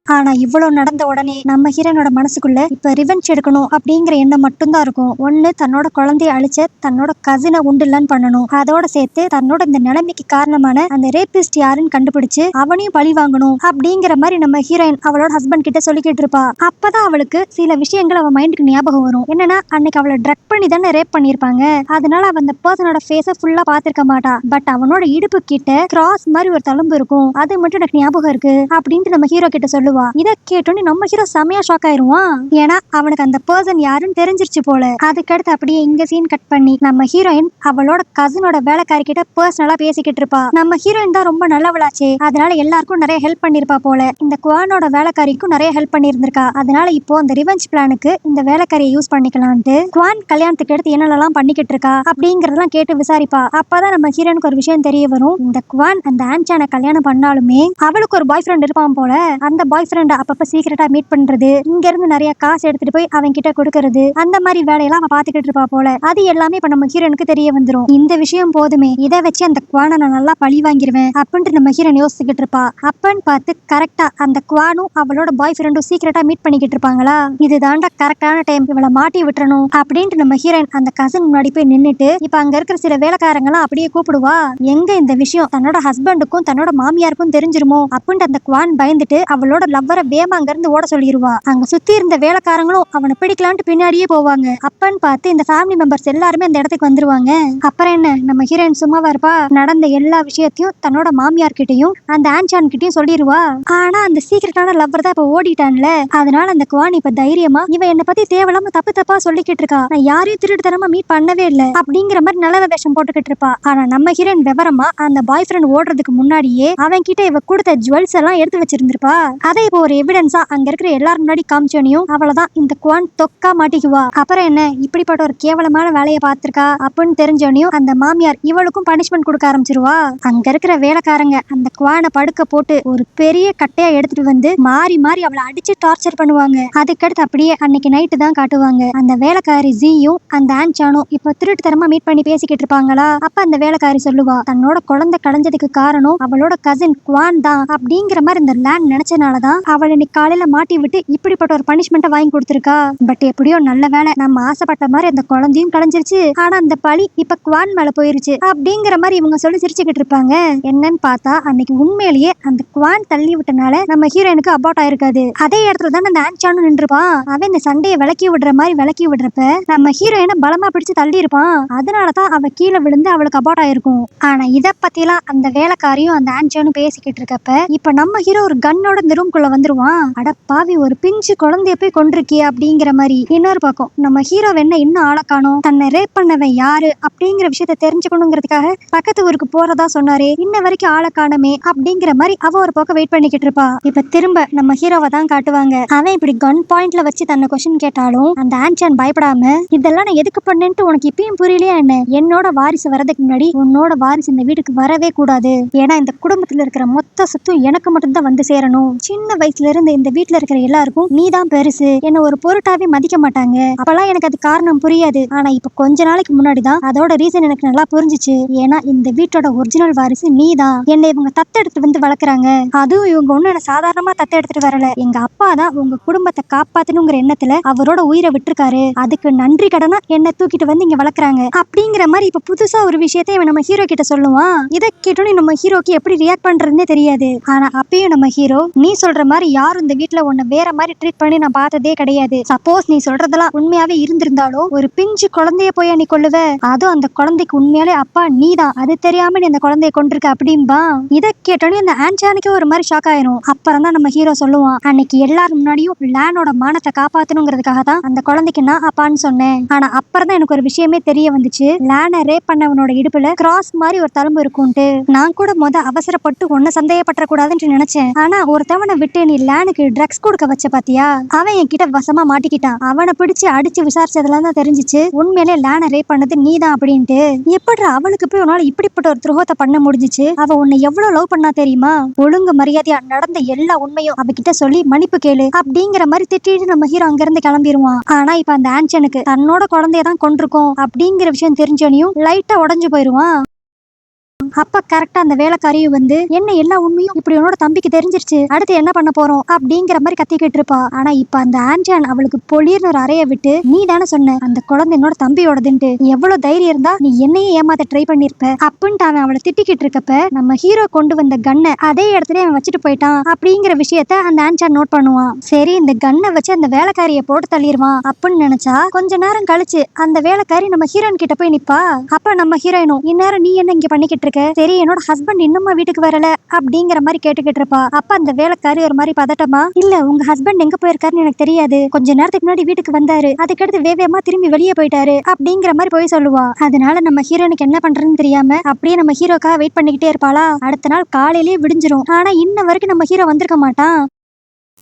ஆனா இவ்வளவு நடந்த உடனே நம்ம ஹீரோனோட மனசுக்குள்ள இப்ப ரிவெஞ்ச் எடுக்கணும் அப்படிங்கிற எண்ணம் மட்டும்தான் இருக்கும். ஒண்ணு தன்னோட குழந்தைய அழிச்ச தன்னோட கசினை உண்டுலன்னு பண்ணணும், அதோட சேர்த்து தன்னோட இந்த நிலைமைக்கு காரணமான அந்த ரேபிஸ்ட் யாருன்னு கண்டுபிடிச்சு அவனையும் பழி வாங்கணும் அப்படிங்கிற மாதிரி நம்ம ஹீரோயின் அவளோட ஹஸ்பண்ட் கிட்ட சொல்லிக்கிட்டு இருப்பா. அப்பதான் அவளுக்கு சில விஷயங்கள் அவ மைண்டுக்கு ஞாபகம் வரும். என்னன்னா, அன்னைக்கு அவளை ட்ரக் பண்ணி தானே ரேப் பண்ணிருப்பாங்க, அதனால அவ அந்த பர்சனோட ஃபேஸ ஃபுல்லா பாத்திருக்க மாட்டா, பட் அவனோட இடுப்பு கிட்ட கிராஸ் மாதிரி ஒரு தழும்பு இருக்கும், அது மட்டும் எனக்கு ஞாபகம் இருக்கு அப்படின்ட்டு நம்ம ஹீரோ கிட்ட சொல்லுவா. இத கேட்டோன்னு நம்ம ஹீரோ செமையா ஷாக் ஆயிருவான். ஏன்னா அவனுக்கு அந்த பர்சன் யாருன்னு தெரிஞ்சிருச்சு போல. அதுக்கடுத்து அப்படியே இங்க சீன் கட் பண்ணி நம்ம ஹீரோயின் அவளோட கசினோட வேலைக்காரி கிட்ட பர்சனலா பேசிக்கிட்டு இருப்பா. நம்ம ஹீரோயின் தான் ரொம்ப நல்லவளாச்சே, அதனால எல்லாருக்கும் நிறைய ஹெல்ப் பண்ணிருப்பா போல. இந்த குவானோட வேலைக்காரிக்கும் நிறைய ஹெல்ப் பண்ணிருந்திருக்கா. அதனால இப்போ அந்த ரிவெஞ்ச் பிளானுக்கு இந்த வேலைக்காரியை யூஸ் பண்ணிக்கலான்ட்டு குவான் கல்யாணத்துக்கு எடுத்து என்னெல்லாம் பண்ணிக்கிட்டு இருக்கா அப்படிங்கறதெல்லாம் கேட்டு விசாரிப்பா. அப்பதான் நம்ம ஹீரோனுக்கு ஒரு விஷயம் தெரிய வரும். இந்த குவான் அந்த ஆன்சானை கல்யாணம் பண்ணாலுமே அவளுக்கு ஒரு பாய் ஃப்ரெண்ட் இருப்பான் போல. அந்த பாய் ஃப்ரெண்ட் அப்பப்ப சீக்கிரட்டா மீட் பண்றது, இங்க இருந்து நிறைய காசு எடுத்துட்டு போய் அவன் கிட்ட கொடுக்கறது, அந்த மாதிரி வேலையெல்லாம் அவன் பாத்துக்கிட்டு இருப்பா போல. அது எல்லாமே இப்ப நம்ம ஹீரோனுக்கு தெரிய வந்துரும். இந்த விஷயம் போதுமே, இதை வச்சு அந்த குவானை நான் நல்லா பழி வாங்கிருவேன் அப்படின்ட்டு நம்ம ஹீரோன் யோசிச்சுக்கிட்டு இருப்பா. அப்பன்னு பார்த்து கரெக்டா அந்த குவானும் அவளோட பாய் ஃப்ரெண்டும் சீக்கிரட்டா மீட் பண்ணிக்கிட்டு இருப்பாங்களா. இதுதாண்டா கரெக்டான டைம், இவளை மாட்டி விட்டுறணும் அப்படின்ட்டு நம்ம ஹீரோயின் அந்த கசின் முன்னாடி போய் நின்னுட்டு இப்ப அங்க இருக்கிற சில வேலைக்காரங்களாம் அப்படியே கூப்பிடுவா. எங்க இந்த விஷயம் தன்னோட ஹஸ்பண்டுக்கும் தன்னோட மாமியாருக்கும் தெரிஞ்சிருமோ அப்படின்ட்டு அந்த குவான் பயந்துட்டு அவளோட லவ்வரை வேமா அங்க இருந்து ஓட சொல்லிடுவா. அங்க சுத்தி இருந்த வேலைக்காரங்களும் அவனை பிடிக்கலான்ட்டு பின்னாடியே போவாங்க. அப்பன்னு பார்த்து இந்த ஃபேமிலி மெம்பர்ஸ் எல்லாருமே அந்த இடத்துக்கு வந்துருவாங்க. அப்புறம் என்ன, நம்ம ஹீரோயின் சும்மாவா இருப்பா, நடந்த எல்லா விஷயத்தையும் தன்னோட மாமியார் கிட்டையும் அந்த ஆன்சான் கிட்டையும் சொல்லிடுவா. ஆனா அந்த சீக்கிரட்டான லவ்வர் தான் இப்ப ஓடிட்டான்ல, அதனால அந்த குவான் இப்ப தைரியமா இவன் என்ன பத்தி தேவையில்லாம தப்பு தப்பா சொல்லிக்கிட்டு இருக்கா, நான் யாரையும் திருட்டுத்தனமா மீட் பண்ணவே இல்லை அப்படிங்கிற மாதிரி நல்ல வேஷம் போட்டுக்கிட்டு இருப்பா. ஆனா நம்ம ஹீரோயின் விவரமா அந்த பாய் ஃப்ரெண்ட் ஓடுறதுக்கு முன்னாடியே அவன் கிட்ட இவ கொடுத்த ஜுவல்ஸ் எல்லாம் எடுத்து வச்சிருந்திருப்பா. அதை இப்போ ஒரு எவிடன்ஸா அங்க இருக்கிற எல்லாரும் முன்னாடி காமிச்சோனையும் அவ்வளவுதான், இந்த குவான் தொக்கா மாட்டிக்குவா. அப்புறம் என்ன, இப்படிப்பட்ட ஒரு கேவலமான வேலையை பார்த்திருக்கா அப்படின்னு தெரிஞ்சோனையும் அந்த மாமியார் இவளுக்கும் பனிஷ்மெண்ட் கொடுக்க ஆரம்பிச்சிருவா. அங்க இருக்கிற வேலைக்காரங்க அந்த குவானை படுக்க போட்டு ஒரு பெரிய கட்டையா எடுத்துட்டு வந்து மாறி மாறி அவளை அடிச்சு டார்ச்சர் பண்ணுவாங்க. அதுக்கடுத்து அப்படியே அன்னைக்கு நைட்டு தான் காட்டுவாங்க. அந்த வேலைக்காரி ஜியும் அந்த ஆன்சானும் இப்ப திருட்டுத்தனமா மீட் பண்ணி பேசிக்கிட்டு இருப்பாங்களா. அப்ப அந்த வேலைக்காரி சொல்லுவா, தன்னோட குழந்தை கலைஞ்சதுக்கு காரணம் அவளோட கசின் குவான் தான் அப்படிங்கிற மாதிரி இந்த லேண்ட் நினைச்சனாலதான் தான் அவளை இன்னைக்கு காலையில மாட்டி விட்டு இப்படிப்பட்ட ஒரு பனிஷ்மெண்ட்டை வாங்கி கொடுத்துருக்கா. பட் எப்படியோ நல்ல வேலை, நம்ம ஆசைப்பட்ட மாதிரி அந்த குழந்தையும் கலைஞ்சிருச்சு. ஆனா அந்த பழி இப்ப குவான் மேல போயிருச்சு அப்படிங்கிற மாதிரி இவங்க சொல்லி சிரிச்சுக்கிட்டு இருப்பாங்க. என்னன்னு பார்த்தா அன்னைக்கு உண்மையிலேயே அந்த குவான் தள்ளி விட்டனால நம்ம ஹீரோயினுக்கு அபார்ட் ஆயிருக்காது. அதே இடத்துல தான் அந்த ஆன்சானும் நின்றுப்பான். அவன் இந்த சண்டையை விலக்கி விடுறப்ப நம்ம ஹீரோயினை பலமா பிடிச்சு தள்ளி இருப்பான். அதனாலதான் அவ கீழே விழுந்து அவளுக்கு அபார்ட் ஆயிருக்கும். ஆனா இத பத்திலாம் அந்த வேலைக்காரியும் அந்த ஆன்சானும் பேசிக்கிட்டு இருக்கப்ப இப்ப நம்ம ஹீரோ ஒரு கன்னோட இந்த ரூம்குள்ள வந்துருவான். அடப்பாவி, ஒரு பிஞ்சு குழந்தைய போய் கொண்டிருக்கிய அப்படிங்கிற மாதிரி. இன்னொரு பக்கம் நம்ம ஹீரோ என்ன இன்னும் ஆளை காணோம், தன்னை ரேப் பண்ணவன் யாரு அப்படிங்கிற விஷயத்த தெரிஞ்சுக்கணுங்கிறதுக்காக பக்கத்து ஊருக்கு போறதா சொன்னாரு, இன்ன வரைக்கும் ஆளை காணமே அப்படிங்கிற மாதிரி அவ ஒரு பக்கம் வெயிட் பண்ணிக்கிட்டு இருப்பா. இப்ப திரும்ப நம்ம ஹீரோவை தான் காட்டுவாங்க. அவன் இப்படி கன் பாயிண்ட்ல வச்சு தன்னை கொஸ்டின் கேட்டாலும் அந்த ஆன்சான் பயப்படாம, இதெல்லாம் நான் எதுக்கு பண்ணேன்ட்டு உனக்கு இப்பயும் புரியலையா என்ன? என்னோட வாரிசு வரதுக்கு முன்னாடி உன்னோட வாரிசு இந்த வீட்டுக்கு வரவே கூடாது. ஏன்னா இந்த குடும்பத்துல இருக்கிற மொத்த சொத்தும் எனக்கு மட்டும் தான் வந்து சேரணும். சின்ன வயசுல இருந்து இந்த வீட்டுல இருக்கிற எல்லாருக்கும் நீ தான் பெருசு, என்ன ஒரு பொருட்டாவே மதிக்க மாட்டாங்க. அப்பெல்லாம் எனக்கு அது காரணம் புரியாது. ஆனா இப்ப கொஞ்ச நாளைக்கு முன்னாடி தான் அதோட ரீசன் எனக்கு நல்லா புரிஞ்சிச்சு. ஏன்னா இந்த வீட்டோட ஒரிஜினல் வாரிசு நீ தான். என்னை இவங்க தத்தெடுத்து வந்து வளர்க்குறாங்க. அதுவும் இவங்க ஒண்ணு என்ன சாதாரணமா தத்தெடுத்துட்டு வரல. எங்க அப்பா தான் உங்க குடும்பத்தை காப்பாத்தணுங்கிற எண்ணத்துல அவரோட உயிரை விட்டுருக்காரு. அதுக்கு நன்றி கடனா என்ன தூக்கிட்டு வந்து இங்க வளர்க்குறாங்க அப்படிங்கிற மாதிரி இப்ப புதுசா ஒரு விஷயத்தை இவன் நம்ம ஹீரோ கிட்ட சொல்லுவான். இதை கேட்டோன்னு நம்ம ஹீரோக்கு எப்படி ரியாக்ட் பண்றதுன்னே தெரியாது. ஆனா அப்பயும் நம்ம ஹீரோ, நீ சொல்ற மாதிரி யாரும் இந்த வீட்டுல உன்னை வேற மாதிரி ட்ரீட் பண்ணி நான் பார்த்ததே கிடையாது. சப்போஸ் நீ சொல்றதெல்லாம் உண்மையாவே இருந்திருந்தாலும் ஒரு பிஞ்சு குழந்தைய போய் நீ கொல்லுவ, அதுவும் அந்த குழந்தைக்கு உண்மையாலே அப்பா நீ தான், அது தெரியாம நீ அந்த குழந்தைய கொண்டிருக்க அப்படின்பா. இதை கேட்டோன்னே அந்த ஆன்சானுக்கே ஒரு மாதிரி ஷாக் ஆயிரும். அப்புறம் தான் நம்ம ஹீரோ சொல்லுவான், அன்னைக்கு எல்லாரும் முன்னாடியும் லேனோட மானத்தை காப்பாத்தணுங்கிறதுக்காக தான் அந்த குழந்தைக்கு நான் அப்பான்னு சொன்னேன். ஆனா அப்புறம் தான் எனக்கு ஒரு விஷயமே தெரிய வந்துச்சு, லேனை ரேப் பண்ணவனோட இடுப்புல கிராஸ் மாதிரி ஒரு தழும்பு இருக்கும்ட்டு. நான் கூட அவசரப்பட்டு ஒன்ன சந்தேகப்பட்ட கூடாதுன்னு நினைச்சேன். ஆனா ஒருத்தவனை விட்டு நீ லேனுக்கு ட்ரக்ஸ் கொடுக்க வச்ச பாத்தியா, அவன் என்கிட்ட வசமா மாட்டிக்கிட்டான். அவனை பிடிச்சு அடிச்சு விசாரிச்சதுல தான் தெரிஞ்சிச்சு உண்மையிலே லேனை ரேப் பண்ணது நீ தான் அப்படின்ட்டு. எப்படி அவளுக்கு போய் உன்னால இப்படிப்பட்ட ஒரு துரோகத்தை பண்ண முடிஞ்சிச்சு? அவ உன்னை எவ்வளவு லவ் பண்ணா தெரியுமா? ஒழுங்கு மரியாதையா நடந்த எல்லா உண்மையும் அவகிட்ட சொல்லி மன்னிப்பு கேளு அப்படிங்கிற மாதிரி திட்டிட்டு நம்ம ஹீரோ அங்க இருந்து கிளம்பிடுவான். ஆனா இப்ப அந்த ஆன்சனுக்கு தன்னோட குழந்தைய தான் கொண்டிருக்கோம் அப்படிங்கிற விஷயம் தெரிஞ்சோனையும் லைட்டா உடஞ்சு போயிருவான். அப்ப கரெக்டா அந்த வேலைக்காரியும் வந்து, என்ன எல்லா உண்மையும் இப்படி உன்னோட தம்பிக்கு தெரிஞ்சிருச்சு, அடுத்து என்ன பண்ண போறோம் அப்படிங்கிற மாதிரி கத்திக்கிட்டு இருப்பா. ஆனா இப்ப அந்த ஆன்சான் அவளுக்கு பொலிர்னு ஒரு அறைய விட்டு, நீ தானே சொன்ன அந்த குழந்தை என்னோட தம்பியோடதுன்ட்டு, எவ்வளவு தைரியம் இருந்தா நீ என்னையே ஏமாத்த ட்ரை பண்ணிருப்ப அப்படின்ட்டு அவன் அவளை திட்டிக்கிட்டு இருக்கப்ப நம்ம ஹீரோ கொண்டு வந்த கண்ணை அதே இடத்துல அவன் வச்சுட்டு போயிட்டான் அப்படிங்கிற விஷயத்த அந்த ஆன்சான் நோட் பண்ணுவான். சரி, இந்த கண்ணை வச்சு அந்த வேலைக்காரியை போட்டு தள்ளிடுவான் அப்படின்னு நினைச்சா கொஞ்ச நேரம் கழிச்சு அந்த வேலைக்காரி நம்ம ஹீரோயின் கிட்ட போய் நிப்பா. அப்ப நம்ம ஹீரோயினும், இந்நேரம் நீ என்ன இங்க பண்ணிக்கிட்டு இருக்க? சரி, என்னோட ஹஸ்பண்ட் இன்னுமா வீட்டுக்கு வரல அப்படிங்கிற மாதிரி கேட்டுக்கிட்டு இருப்பா. அப்ப அந்த வேலைக்காரி ஒரு மாதிரி பதட்டமா, இல்ல உங்க ஹஸ்பண்ட் எங்க போயிருக்காருன்னு எனக்கு தெரியாது, கொஞ்ச நேரத்துக்கு முன்னாடி வீட்டுக்கு வந்தாரு, அதுக்கடுத்து வேகமா திரும்பி வெளியே போயிட்டாரு அப்படிங்கிற மாதிரி போய் சொல்லுவா. அதனால நம்ம ஹீரோனுக்கு என்ன பண்றதுன்னு தெரியாம அப்படியே நம்ம ஹீரோக்காக வெயிட் பண்ணிக்கிட்டே இருப்பாளா. அடுத்த நாள் காலையிலேயே விடிஞ்சிரும். ஆனா இன்ன வரைக்கும் நம்ம ஹீரோ வந்திருக்க மாட்டான்.